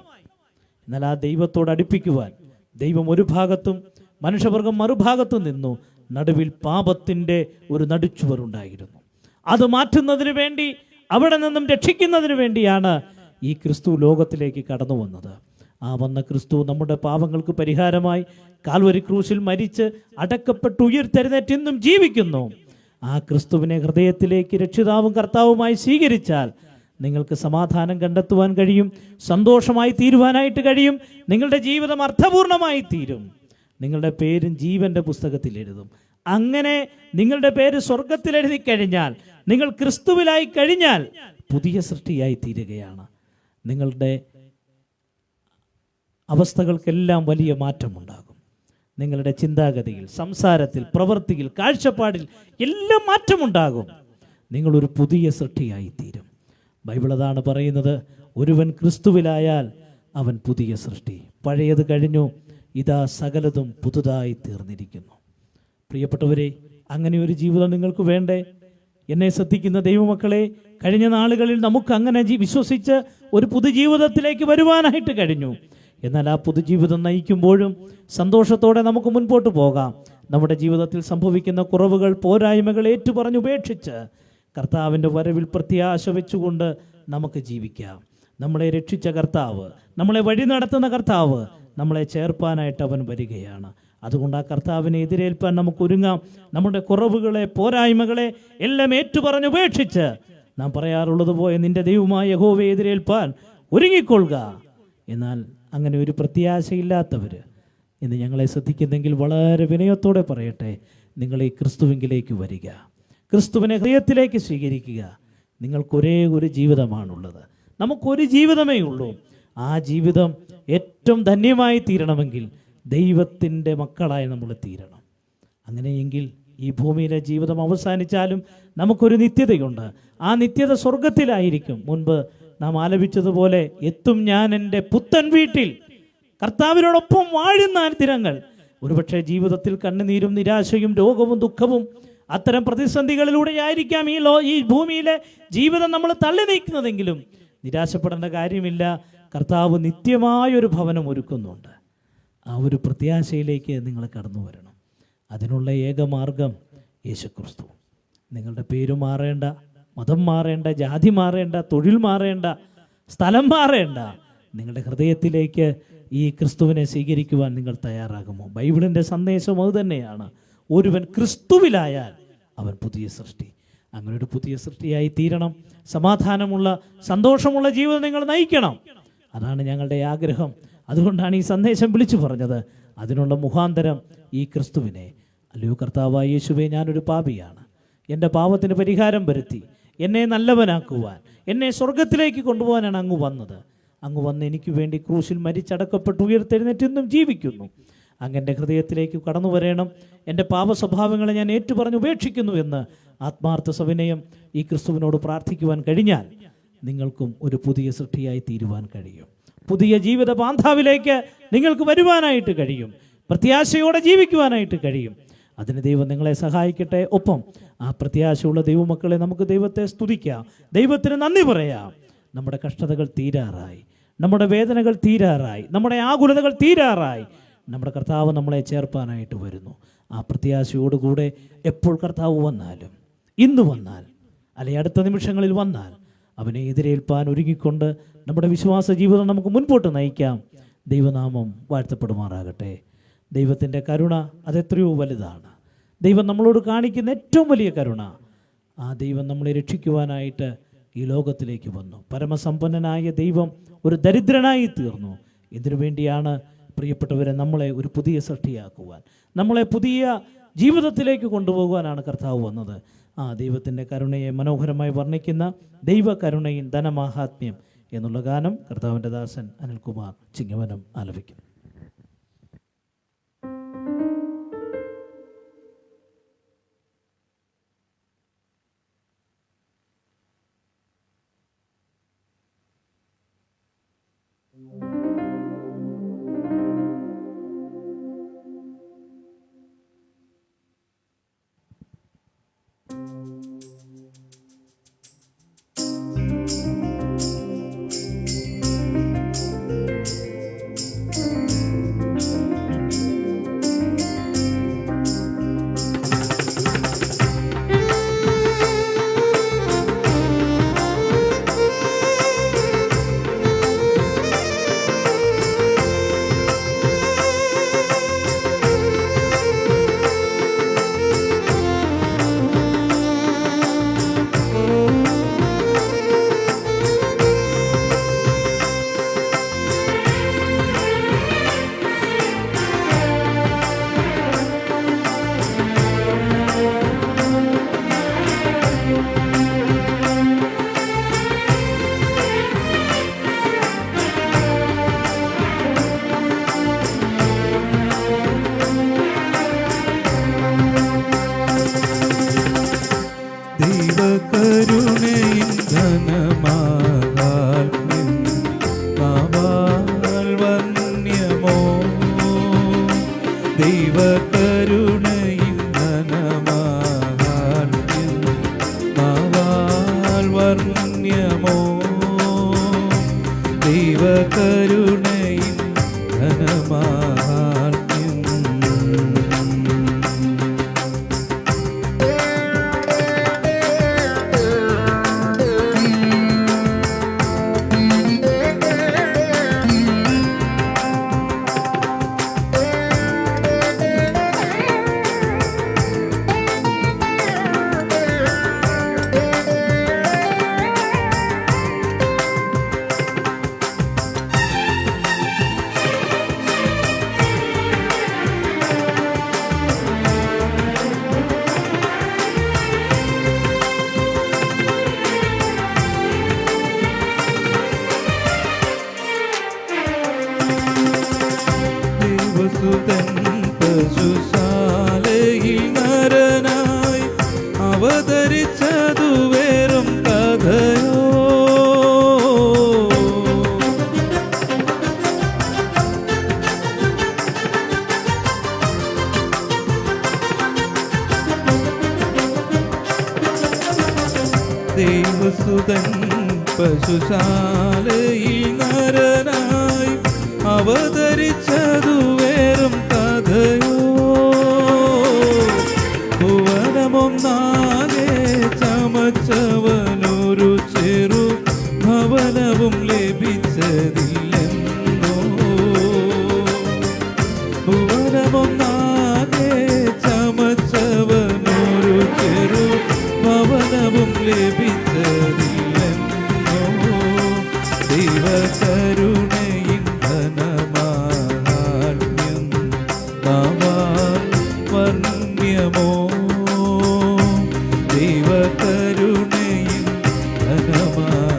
എന്നാൽ ആ ദൈവത്തോട് അടുപ്പിക്കുവാൻ ദൈവം ഒരു ഭാഗത്തും മനുഷ്യവർഗം മറുഭാഗത്തും നിന്നു. നടുവിൽ പാപത്തിൻ്റെ ഒരു നടുച്ചുവറുണ്ടായിരുന്നു. അത് മാറ്റുന്നതിന് വേണ്ടി, അവിടെ നിന്നും രക്ഷിക്കുന്നതിന് വേണ്ടിയാണ് ഈ ക്രിസ്തു ലോകത്തിലേക്ക് കടന്നു വന്നത്. ആ വന്ന ക്രിസ്തു നമ്മുടെ പാപങ്ങൾക്ക് പരിഹാരമായി കാൽവരി ക്രൂശിൽ മരിച്ച് അടക്കപ്പെട്ട് ഉയർത്തെഴുന്നേറ്റ് ഇന്നും ജീവിക്കുന്നു. ആ ക്രിസ്തുവിനെ ഹൃദയത്തിലേക്ക് രക്ഷിതാവും കർത്താവുമായി സ്വീകരിച്ചാൽ നിങ്ങൾക്ക് സമാധാനം കണ്ടെത്തുവാൻ കഴിയും, സന്തോഷമായി തീരുവാനായിട്ട് കഴിയും, നിങ്ങളുടെ ജീവിതം അർത്ഥപൂർണമായി തീരും. നിങ്ങളുടെ പേരും ജീവൻ്റെ പുസ്തകത്തിൽ എഴുതും. അങ്ങനെ നിങ്ങളുടെ പേര് സ്വർഗത്തിൽ എഴുതി കഴിഞ്ഞാൽ, നിങ്ങൾ ക്രിസ്തുവിലായി കഴിഞ്ഞാൽ പുതിയ സൃഷ്ടിയായി തീരുകയാണ്. നിങ്ങളുടെ അവസ്ഥകൾക്കെല്ലാം വലിയ മാറ്റമുണ്ടാകും. നിങ്ങളുടെ ചിന്താഗതിയിൽ, സംസാരത്തിൽ, പ്രവൃത്തിയിൽ, കാഴ്ചപ്പാടിൽ എല്ലാം മാറ്റമുണ്ടാകും. നിങ്ങളൊരു പുതിയ സൃഷ്ടിയായി തീരും. ബൈബിൾ അതാണ് പറയുന്നത്, ഒരുവൻ ക്രിസ്തുവിലായാൽ അവൻ പുതിയ സൃഷ്ടി, പഴയത് കഴിഞ്ഞു, ഇതാ സകലതും പുതുതായി തീർന്നിരിക്കുന്നു. പ്രിയപ്പെട്ടവരെ, അങ്ങനെ ഒരു ജീവിതം നിങ്ങൾക്ക് വേണ്ടേ? എന്നെ ശ്രദ്ധിക്കുന്ന ദൈവമക്കളെ, കഴിഞ്ഞ നാളുകളിൽ നമുക്ക് അങ്ങനെ വിശ്വസിച്ച് ഒരു പുതുജീവിതത്തിലേക്ക് വരുവാനായിട്ട് കഴിഞ്ഞു. എന്നാൽ ആ പുതുജീവിതം നയിക്കുമ്പോഴും സന്തോഷത്തോടെ നമുക്ക് മുൻപോട്ട് പോകാം. നമ്മുടെ ജീവിതത്തിൽ സംഭവിക്കുന്ന കുറവുകൾ, പോരായ്മകൾ ഏറ്റുപറഞ്ഞ് ഉപേക്ഷിച്ച് കർത്താവിൻ്റെ വരവിൽ പ്രത്യാശ വെച്ചുകൊണ്ട് നമുക്ക് ജീവിക്കാം. നമ്മളെ രക്ഷിച്ച കർത്താവ്, നമ്മളെ വഴി നടത്തുന്ന കർത്താവ് നമ്മളെ ചേർപ്പാനായിട്ട് അവൻ വരികയാണ്. അതുകൊണ്ട് ആ കർത്താവിനെ എതിരേൽപ്പാൻ നമുക്ക് ഒരുങ്ങാം. നമ്മുടെ കുറവുകളെ, പോരായ്മകളെ എല്ലാം ഏറ്റുപറഞ്ഞ് ഉപേക്ഷിച്ച് നാം പറയാറുള്ളത് പോലെ നിന്റെ ദൈവമായ യഹോവയെ എതിരേൽപ്പാൻ ഒരുങ്ങിക്കൊള്ളുക. എന്നാൽ അങ്ങനെ ഒരു പ്രത്യാശയില്ലാത്തവർ ഇന്ന് ഞങ്ങളെ ശ്രദ്ധിക്കുന്നെങ്കിൽ വളരെ വിനയത്തോടെ പറയട്ടെ, നിങ്ങൾ ഈ ക്രിസ്തുവിലേക്ക് വരിക, ക്രിസ്തുവിനെ ഹൃദയത്തിലേക്ക് സ്വീകരിക്കുക. നിങ്ങൾക്കൊരേ ഒരു ജീവിതമാണുള്ളത്, നമുക്കൊരു ജീവിതമേ ഉള്ളൂ. ആ ജീവിതം ഏറ്റവും ധന്യമായി തീരണമെങ്കിൽ ദൈവത്തിൻ്റെ മക്കളായി നമ്മൾ തീരണം. അങ്ങനെയെങ്കിൽ ഈ ഭൂമിയിലെ ജീവിതം അവസാനിച്ചാലും നമുക്കൊരു നിത്യതയുണ്ട്. ആ നിത്യത സ്വർഗത്തിലായിരിക്കും. മുൻപ് നാം ആലപിച്ചതുപോലെ, എത്തും ഞാൻ എൻ്റെ പുത്തൻ വീട്ടിൽ, കർത്താവിനോടൊപ്പം വാഴുന്ന ദിനങ്ങൾ. ഒരുപക്ഷെ ജീവിതത്തിൽ കണ്ണുനീരും നിരാശയും രോഗവും ദുഃഖവും അത്തരം പ്രതിസന്ധികളിലൂടെ ആയിരിക്കാം ഈ ഭൂമിയിലെ ജീവിതം നമ്മൾ തള്ളി നീക്കുന്നതെങ്കിലും നിരാശപ്പെടേണ്ട കാര്യമില്ല. കർത്താവ് നിത്യമായൊരു ഭവനം ഒരുക്കുന്നുണ്ട്. ആ ഒരു പ്രത്യാശയിലേക്ക് നിങ്ങൾ കടന്നു വരണം. അതിനുള്ള ഏക മാർഗം യേശുക്രിസ്തു. നിങ്ങളുടെ പേര് മാറേണ്ട, മതം മാറേണ്ട, ജാതി മാറേണ്ട, തൊഴിൽ മാറേണ്ട, സ്ഥലം മാറേണ്ട. നിങ്ങളുടെ ഹൃദയത്തിലേക്ക് ഈ ക്രിസ്തുവിനെ സ്വീകരിക്കുവാൻ നിങ്ങൾ തയ്യാറാകുമോ? ബൈബിളിൻ്റെ സന്ദേശം അത് തന്നെയാണ്. ഒരുവൻ ക്രിസ്തുവിലായാൽ അവൻ പുതിയ സൃഷ്ടി. അങ്ങനെ ഒരു പുതിയ സൃഷ്ടിയായി തീരണം. സമാധാനമുള്ള, സന്തോഷമുള്ള ജീവിതം നിങ്ങൾ നയിക്കണം. അതാണ് ഞങ്ങളുടെ ആഗ്രഹം. അതുകൊണ്ടാണ് ഈ സന്ദേശം വിളിച്ചു പറഞ്ഞത്. അതിനുള്ള മുഖാന്തരം ഈ ക്രിസ്തുവിനെ, അല്ലയോ കർത്താവായ യേശുവേ, ഞാനൊരു പാപിയാണ്, എൻ്റെ പാപത്തിന് പരിഹാരം വരുത്തി എന്നെ നല്ലവനാക്കുവാൻ, എന്നെ സ്വർഗത്തിലേക്ക് കൊണ്ടുപോകാനാണ് അങ്ങ് വന്നത്. അങ്ങ് വന്ന് എനിക്ക് വേണ്ടി ക്രൂശിൽ മരിച്ചടക്കപ്പെട്ട് ഉയർത്തെഴുന്നേറ്റ് ഇന്നും ജീവിക്കുന്നു. അങ്ങൻ്റെ ഹൃദയത്തിലേക്ക് കടന്നു വരണം. എൻ്റെ പാപ സ്വഭാവങ്ങളെ ഞാൻ ഏറ്റുപറഞ്ഞ് ഉപേക്ഷിക്കുന്നു എന്ന് ആത്മാർത്ഥ സവിനയം ഈ ക്രിസ്തുവിനോട് പ്രാർത്ഥിക്കുവാൻ കഴിഞ്ഞാൽ നിങ്ങൾക്കും ഒരു പുതിയ സൃഷ്ടിയായി തീരുവാൻ കഴിയും. പുതിയ ജീവിത പാന്താവിലേക്ക് നിങ്ങൾക്ക് വരുവാനായിട്ട് കഴിയും. പ്രത്യാശയോടെ ജീവിക്കുവാനായിട്ട് കഴിയും. അതിന് ദൈവം നിങ്ങളെ സഹായിക്കട്ടെ. ഒപ്പം ആ പ്രത്യാശയുള്ള ദൈവമക്കളെ നമുക്ക് ദൈവത്തെ സ്തുതിക്കാം, ദൈവത്തിന് നന്ദി പറയാം. നമ്മുടെ കഷ്ടതകൾ തീരാറായി, നമ്മുടെ വേദനകൾ തീരാറായി, നമ്മുടെ ആകുലതകൾ തീരാറായി. നമ്മുടെ കർത്താവ് നമ്മളെ ചേർപ്പാനായിട്ട് വരുന്നു. ആ പ്രത്യാശയോടുകൂടെ എപ്പോൾ കർത്താവ് വന്നാലും, ഇന്ന് വന്നാൽ അല്ലെങ്കിൽ അടുത്ത നിമിഷങ്ങളിൽ വന്നാൽ, അവനെ എതിരേൽപ്പാൻ ഒരുങ്ങിക്കൊണ്ട് നമ്മുടെ വിശ്വാസ ജീവിതം നമുക്ക് മുൻപോട്ട് നയിക്കാം. ദൈവനാമം വാഴ്ത്തപ്പെടുമാറാകട്ടെ. ദൈവത്തിൻ്റെ കരുണ അതെത്രയോ വലുതാണ്. ദൈവം നമ്മളോട് കാണിക്കുന്ന ഏറ്റവും വലിയ കരുണ, ആ ദൈവം നമ്മളെ രക്ഷിക്കുവാനായിട്ട് ഈ ലോകത്തിലേക്ക് വന്നു. പരമസമ്പന്നനായ ദൈവം ഒരു ദരിദ്രനായി തീർന്നു. ഇതിനു വേണ്ടിയാണ് പ്രിയപ്പെട്ടവരെ നമ്മളെ ഒരു പുതിയ സൃഷ്ടിയാക്കുവാൻ, നമ്മളെ പുതിയ ജീവിതത്തിലേക്ക് കൊണ്ടുപോകുവാനാണ് കർത്താവ് വന്നത്. ആ ദൈവത്തിൻ്റെ കരുണയെ മനോഹരമായി വർണ്ണിക്കുന്ന ദൈവകരുണയിൻ ധനമാഹാത്മ്യം എന്നുള്ള ഗാനം കർത്താവിൻ്റെ ദാസൻ അനിൽകുമാർ ചിങ്ങവനം ആലപിക്കുന്നു. ദൈവകരുണയിൻ ഘനമാഹാത്മ്യം. ദേവസുതൻ പശുശാലയിൽ നരനായി അവതരിച്ചതു വെറും കഥയോ? ദേവസുതൻ പശുശാലയിൽ നരനായി അവതരിച്ചതു വെറും കഥയോ? ഭുവനമൊന്നാകെ ചമച്ചവനൊരു ചെറു ഭവനവും ലഭിച്ചതില്ലെന്നോ? ഭുവനമൊന്നാകെ ചമച്ചവനൊരു ചെറു ഭവനവും ലഭിച്ചതില്ലെന്നോ? ദൈവകരുണയിൻ ഘനമാഹാത്മ്യം നാവാൽ വർണ്ണ്യമോ? ദൈവകരുണയിൻ ഘനമാഹാത്മ്യം.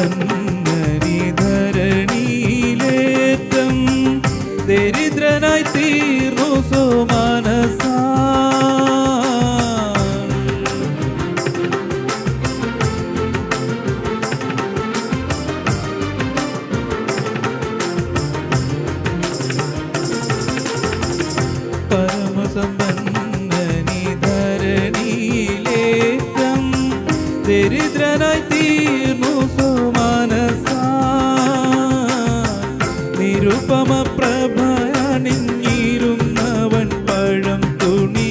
പരമസമ്പന്നനി ധരണിയിലേറ്റം ദരിദ്രനായി തീർന്നു സോമാനസാ. പരമസമ്പന്നനി ധരണിയിലേറ്റം ദരിദ്രനായി തീർന്നു സോമാനസാ. നിരുപമ പ്രഭയണിഞ്ഞിരുന്നവൻ പഴം തുണി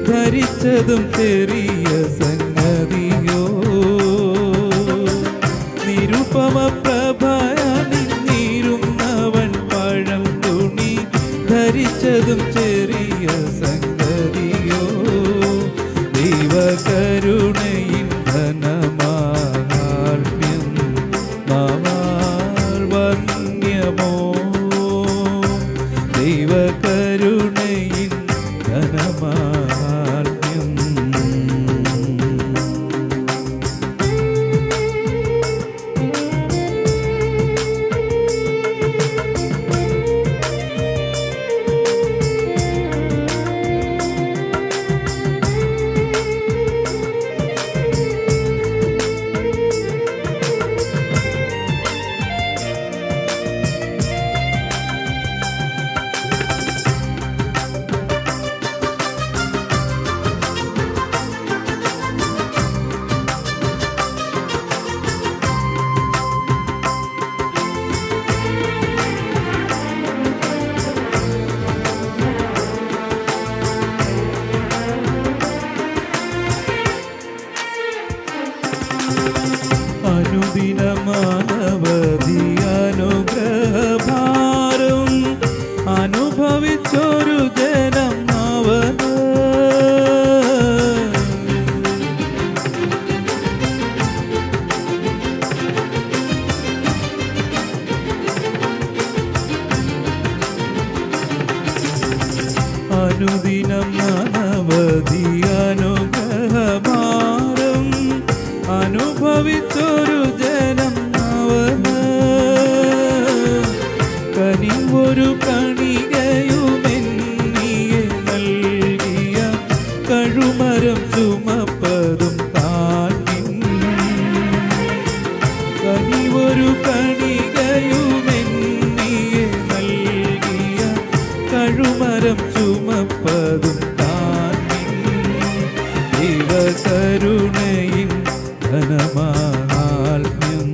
ധരിച്ചതും ചെറിയ സംഗതിയോ? നിരുപമ പ്രഭയണിഞ്ഞിരുന്നവൻ പഴം തുണി ധരിച്ചതും ചെറിയ സംഗതിയോ? ദൈവകരുണയിൻ ഘനമാഹാത്മ്യം നാവാൽ വർണ്ണ്യമോ? ദൈവകരുണയിൻ ഘനമാഹാത്മ്യം. അനുദിനം അനവധി അനുഗ്രഹഭാരം അനുഭവിച്ചൊരു ജനം അവന് കനിവൊരു കണികയുമെന്നിയെ നൽകിയ കഴുമരം ചുമപ്പതും കാണിൻ കനിവൊരു കണികയുമെന്നിയെ നൽകിയ കഴുമരം ചുമപ്പതും കാണിൻ ദൈവകരുണയിൻ ഘനമാഹാത്മ്യം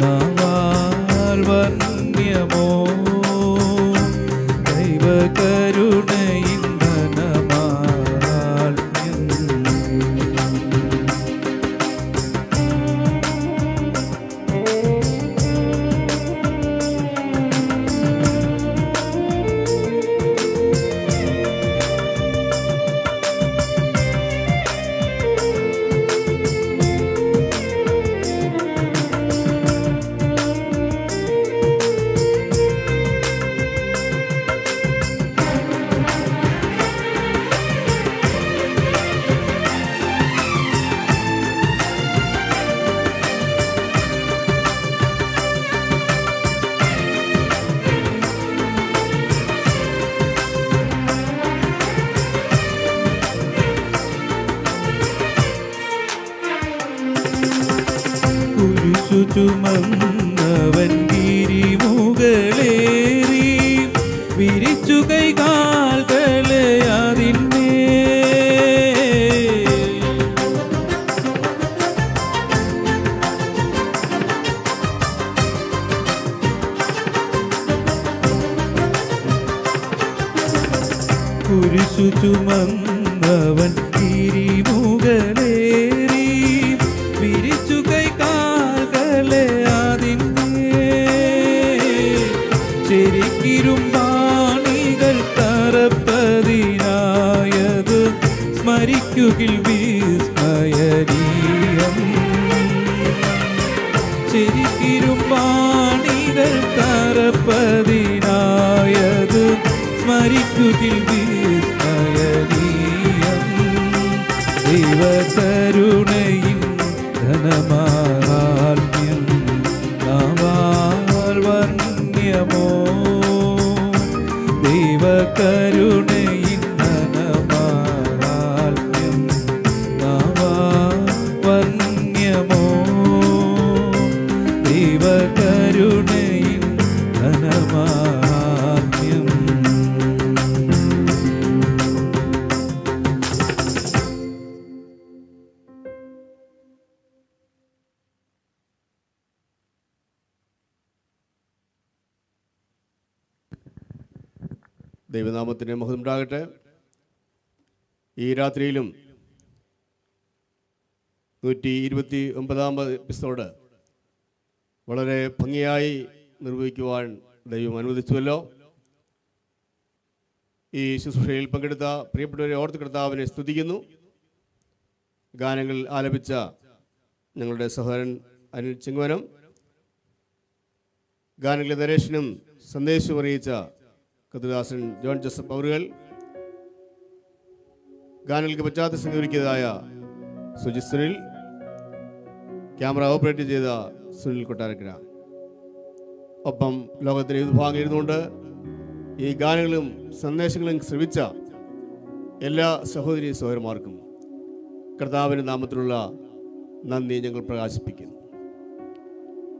നാവാൽ വർണ്ണ്യമോ ദൈവകരുണയിൻ ഘനമാഹാത്മ്യം കുരിശു ചുമന്നവൻ ഗിരിമുകളേറി വിരിച്ചു കൈകാൽകളെ അതിന്മേൽ കുരിശു ചുമന്നവൻ ഗിരിമുകളേറി വിരിച്ചു കൈകാൽകളെ അതിന്മേൽ ചെരിക്കിരുമ്പാണികൾ തറപ്പതിനായത് സ്മരിക്കുകിൽ വിസ്മയനീയം ചെരിക്കിരുമ്പാണികൾ തറപ്പതിനായത് സ്മരിക്കുകിൽ വിസ്മയനീയം ദൈവകരുണയിൻ ഘനമാഹാത്മ്യം നാവാൽ വർണ്ണ്യമോ ദൈവകരുണയിൻ ഘനമാഹാത്മ്യം നാവാൽ വർണ്ണ്യമോ ദൈവകരുണയിൻ ഘനമാഹാത്മ്യം ദൈവനാമത്തിന് മഹത്വം ഉണ്ടാകട്ടെ. ഈ രാത്രിയിലും 129 എപ്പിസോഡ് വളരെ ഭംഗിയായി നിർവഹിക്കുവാൻ ദൈവം അനുവദിച്ചുവല്ലോ. ഈ ശുശ്രൂഷയിൽ പങ്കെടുത്ത പ്രിയപ്പെട്ടവരെ ഓർത്ത് കർത്താവിനെ സ്തുതിക്കുന്നു. ഗാനങ്ങൾ ആലപിച്ച ഞങ്ങളുടെ സഹോദരൻ അനിൽ ചിങ്ങവനം, ഗാനങ്ങളിലെ നരേഷനും സന്ദേശം അറിയിച്ച കത്തുദാസൻ ജോൺ ജോസഫ് അവറുകൾ, ഗാനങ്ങൾക്ക് പശ്ചാത്തല സംഘടിക്കുന്നതായ സുജിത് സുനിൽ, ക്യാമറ ഓപ്പറേറ്റ് ചെയ്ത സുനിൽ കൊട്ടാരക്കര, ഒപ്പം ലോകത്തിലെ വിവിധ ഭാഗങ്ങളിൽ ഇരുന്നുകൊണ്ട് ഈ ഗാനങ്ങളും സന്ദേശങ്ങളും ശ്രവിച്ച എല്ലാ സഹോദരി സഹോദരന്മാർക്കും കർത്താവിൻ്റെ നാമത്തിലുള്ള നന്ദി ഞങ്ങൾ പ്രകാശിപ്പിക്കുന്നു.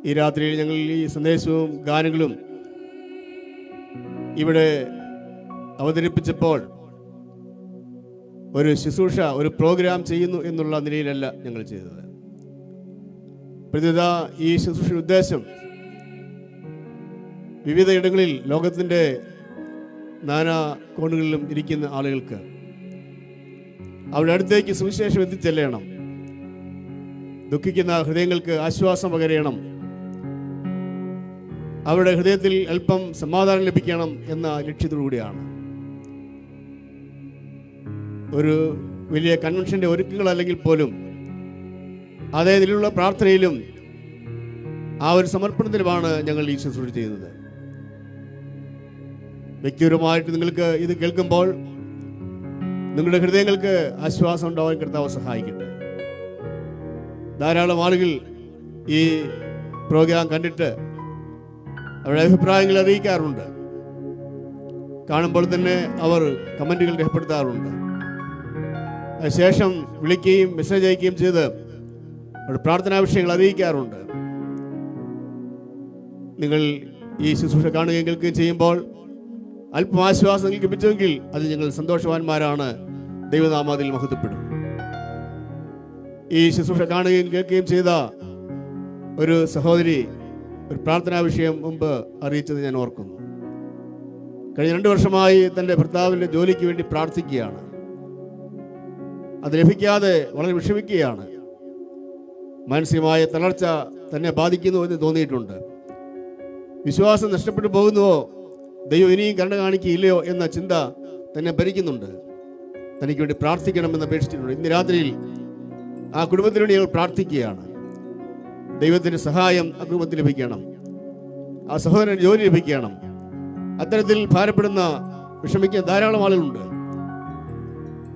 ഈ രാത്രിയിൽ ഞങ്ങൾ ഈ സന്ദേശവും ഗാനങ്ങളും ഇവിടെ അവതരിപ്പിച്ചപ്പോൾ ഒരു ശുശ്രൂഷ, ഒരു പ്രോഗ്രാം ചെയ്യുന്നു എന്നുള്ള നിലയിലല്ല ഞങ്ങൾ ചെയ്തത്. പ്രതിത ഈ ശുശ്രൂഷയുടെ ഉദ്ദേശം വിവിധ ഇടങ്ങളിൽ ലോകത്തിൻ്റെ നാനാ കോണുകളിലും ഇരിക്കുന്ന ആളുകൾക്ക് അവരുടെ അടുത്തേക്ക് സുവിശേഷം എത്തിച്ചെല്ലണം, ദുഃഖിക്കുന്ന ഹൃദയങ്ങൾക്ക് ആശ്വാസം പകരണം, അവരുടെ ഹൃദയത്തിൽ അല്പം സമാധാനം ലഭിക്കണം എന്ന ലക്ഷ്യത്തോടുകൂടിയാണ്. ഒരു വലിയ കൺവെൻഷൻ്റെ ഒരുക്കങ്ങളല്ലെങ്കിൽ പോലും അതേ നിലയിലുള്ള പ്രാർത്ഥനയിലും ആ ഒരു സമർപ്പണത്തിലുമാണ് ഞങ്ങൾ ഈ ശുശ്രൂഷ ചെയ്യുന്നത്. വ്യക്തിപരമായിട്ട് നിങ്ങൾക്ക് ഇത് കേൾക്കുമ്പോൾ നിങ്ങളുടെ ഹൃദയങ്ങൾക്ക് ആശ്വാസം ഉണ്ടാവാൻ കർത്താവ് സഹായിക്കട്ടെ. ധാരാളം ആളുകൾ ഈ പ്രോഗ്രാം കണ്ടിട്ട് അവരുടെ അഭിപ്രായങ്ങൾ അറിയിക്കാറുണ്ട്. കാണുമ്പോൾ തന്നെ അവർ കമൻറ്റുകൾ രേഖപ്പെടുത്താറുണ്ട്. അതിനുശേഷം വിളിക്കുകയും മെസ്സേജ് അയക്കുകയും ചെയ്ത് അവരുടെ പ്രാർത്ഥനാ വിഷയങ്ങൾ അറിയിക്കാറുണ്ട്. നിങ്ങൾ ഈ ശുശ്രൂഷ കാണുകയും കേൾക്കുകയും ചെയ്യുമ്പോൾ അല്പം ആശ്വാസം നിങ്ങൾക്ക് ലഭിച്ചെങ്കിൽ അത് ഞങ്ങൾ സന്തോഷവാന്മാരാണ്. ദൈവനാമത്തിൽ മഹത്വപ്പെടും. ഈ ശുശ്രൂഷ കാണുകയും കേൾക്കുകയും ചെയ്ത ഒരു സഹോദരി ഒരു പ്രാർത്ഥനാ വിഷയം മുമ്പ് അറിയിച്ചത് ഞാൻ ഓർക്കുന്നു. കഴിഞ്ഞ 2 വർഷമായി തൻ്റെ ഭർത്താവിൻ്റെ ജോലിക്ക് വേണ്ടി പ്രാർത്ഥിക്കുകയാണ്. അത് ലഭിക്കാതെ വളരെ വിഷമിക്കുകയാണ്. മാനസികമായ തളർച്ച തന്നെ ബാധിക്കുന്നു എന്ന് തോന്നിയിട്ടുണ്ട്. വിശ്വാസം നഷ്ടപ്പെട്ടു പോകുന്നുവോ, ദൈവം ഇനിയും കരുണ കാണിക്കുകയില്ലയോ എന്ന ചിന്ത തന്നെ ഭരിക്കുന്നുണ്ട്. തനിക്ക് വേണ്ടി പ്രാർത്ഥിക്കണമെന്ന് അപേക്ഷിച്ചിട്ടുണ്ട്. ഇന്ന് രാത്രിയിൽ ആ കുടുംബത്തിന് വേണ്ടി ഞങ്ങൾ പ്രാർത്ഥിക്കുകയാണ്. ദൈവത്തിൻ്റെ സഹായം ആ കുടുംബത്തിൽ ലഭിക്കണം. ആ സഹോദരന് ജോലി ലഭിക്കണം. അത്തരത്തിൽ ഭാരപ്പെടുന്ന വിഷമിക്കുന്ന ധാരാളം ആളുകളുണ്ട്.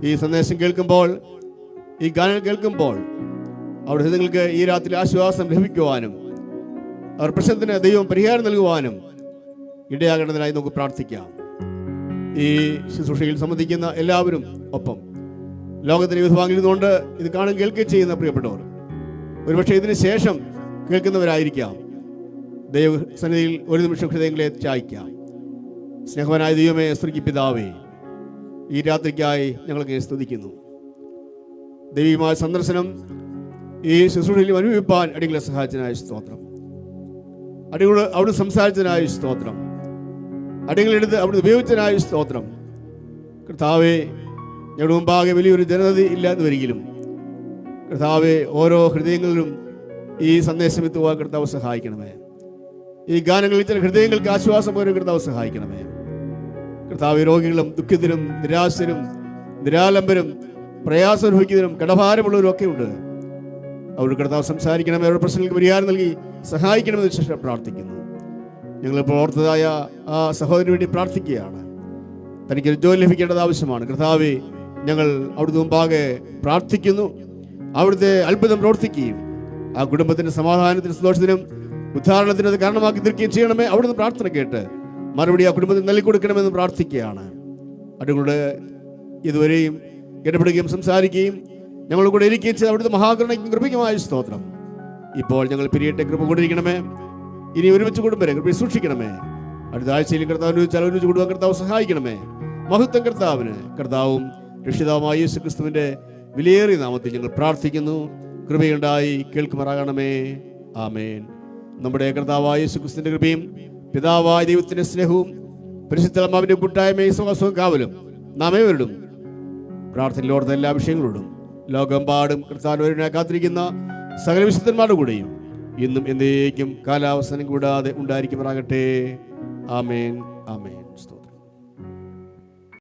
ഈ സന്ദേശം കേൾക്കുമ്പോൾ, ഈ ഗാനം കേൾക്കുമ്പോൾ അവരുടെ ഹൃദയങ്ങൾക്ക് ഈ രാത്രി ആശ്വാസം ലഭിക്കുവാനും അവർ പ്രശ്നത്തിന് ദൈവം പരിഹാരം നൽകുവാനും ഇടയാകേണ്ടതിനായി നമുക്ക് പ്രാർത്ഥിക്കാം. ഈ ശുശ്രൂഷയിൽ സംബന്ധിക്കുന്ന എല്ലാവരും, ഒപ്പം ലോകത്തിന് വിവിധ ഭാഗങ്ങളിലുകൊണ്ട് ഇത് കാണുകയും കേൾക്കുകയും ചെയ്യുന്ന പ്രിയപ്പെട്ടവർ, ഒരുപക്ഷെ ഇതിന് ശേഷം കേൾക്കുന്നവരായിരിക്കാം. ദൈവസന്നിധിയിൽ ഒരു നിമിഷം ഹൃദയങ്ങളെ ചായ്ക്കാം. സ്നേഹവാനായ ദൈവമേ, സ്ത്രീക്ക് പിതാവേ, ഈ രാത്രിക്കായി ഞങ്ങൾക്ക് സ്തുതിക്കുന്നു. ദൈവികമായ സന്ദർശനം ഈ ശുശ്രൂഷയിൽ അനുഭവിപ്പാൻ അടികളെ സഹായിച്ചതിനായ സ്തോത്രം. അടികളോട് അവിടെ സംസാരിച്ചതിനായ സ്തോത്രം. അടികളെടുത്ത് അവിടെ ഉപയോഗിച്ചതിനായ സ്തോത്രം. കർത്താവേ, ഞങ്ങളുടെ മുമ്പാകെ വലിയൊരു ജനത ഇല്ലാതെ വരികിലും കർത്താവെ, ഓരോ ഹൃദയങ്ങളിലും ഈ സന്ദേശം എത്തുവാൻ കർത്താവ് സഹായിക്കണമേ. ഈ ഗാനങ്ങളിൽ ചില ഹൃദയങ്ങൾക്ക് ആശ്വാസം പോലും കർത്താവ് സഹായിക്കണമേ. കർത്താവ്, രോഗികളും ദുഃഖിതരും നിരാശരും നിരാലംബരും പ്രയാസം അനുഭവിക്കുന്നതിനും കടഭാരമുള്ളവരും ഒക്കെ ഉണ്ട്. അവരുടെ കർത്താവ് സംസാരിക്കണമേ. അവരുടെ പ്രശ്നങ്ങൾക്ക് പരിഹാരം നൽകി സഹായിക്കണമെന്ന് ശേഷം പ്രാർത്ഥിക്കുന്നു. ഞങ്ങളിപ്പോൾ ഓർത്തതായ ആ സഹോദരന് വേണ്ടി പ്രാർത്ഥിക്കുകയാണ്. തനിക്കൊരു ജോലി ലഭിക്കേണ്ടത് ആവശ്യമാണ്. കർത്താവെ, ഞങ്ങൾ അവിടുത്തെ മുമ്പാകെ പ്രാർത്ഥിക്കുന്നു. അവിടുത്തെ അത്ഭുതം പ്രവർത്തിക്കുകയും ആ കുടുംബത്തിന്റെ സമാധാനത്തിനും സന്തോഷത്തിനും ഉദ്ധാരണത്തിന് അത് കാരണമാക്കി തീർക്കുകയും ചെയ്യണമേ. അവിടുന്ന് പ്രാർത്ഥന കേട്ട് മറുപടി ആ കുടുംബത്തിന് നൽകിക്കൊടുക്കണമെന്ന് പ്രാർത്ഥിക്കുകയാണ്. അതുകൊണ്ട് ഇതുവരെയും ഇടപെടുകയും സംസാരിക്കുകയും ഞങ്ങളുടെ കൂടെ ഇരിക്കുകയും ചെയ്ത് അവിടുത്തെ മഹാകരുണയ്ക്കും കൃപയ്ക്കുമായ സ്തോത്രം. ഇപ്പോൾ ഞങ്ങൾ പിരിയട്ടെ, കൃപ കൊണ്ടിരിക്കണമേ. ഇനി ഒരുമിച്ച് കൂടും വരെ കൃപ സൂക്ഷിക്കണമേ. അടുത്ത ആഴ്ചയിലും കർത്താവിന് ഒരുമിച്ച് കൂടുവാൻ കർത്താവ് സഹായിക്കണമേ. മഹത്വം കർത്താവിന്. കർത്താവും രക്ഷിതാവുമായ യേശു ക്രിസ്തുവിന്റെ വിലയേറിയ നാമത്തിൽ ഞങ്ങൾ പ്രാർത്ഥിക്കുന്നു. കൃപയുണ്ടായി കേൾക്കുമാറാകണമേ. ആമേൻ. നമ്മുടെ കർത്താവായ യേശു ക്രിസ്തുവിന്റെ കൃപയും പിതാവായ ദൈവത്തിന്റെ സ്നേഹവും പരിശുദ്ധാത്മാവിന്റെ കൂട്ടായ്മയും സഹവാസവും കാവലും നാം ഏവരോടും പ്രാർത്ഥനയിലോർത്ത എല്ലാ വിഷയങ്ങളോടും ലോകമെമ്പാടും കർത്താവിനെ കാത്തിരിക്കുന്ന സകല വിശുദ്ധന്മാരുടെ കൂടെയും ഇന്നും എന്നേക്കും കാലാവസാനം കൂടാതെ ഉണ്ടായിരിക്കുമാറാകട്ടെ. ആമേൻ, ആമേൻ.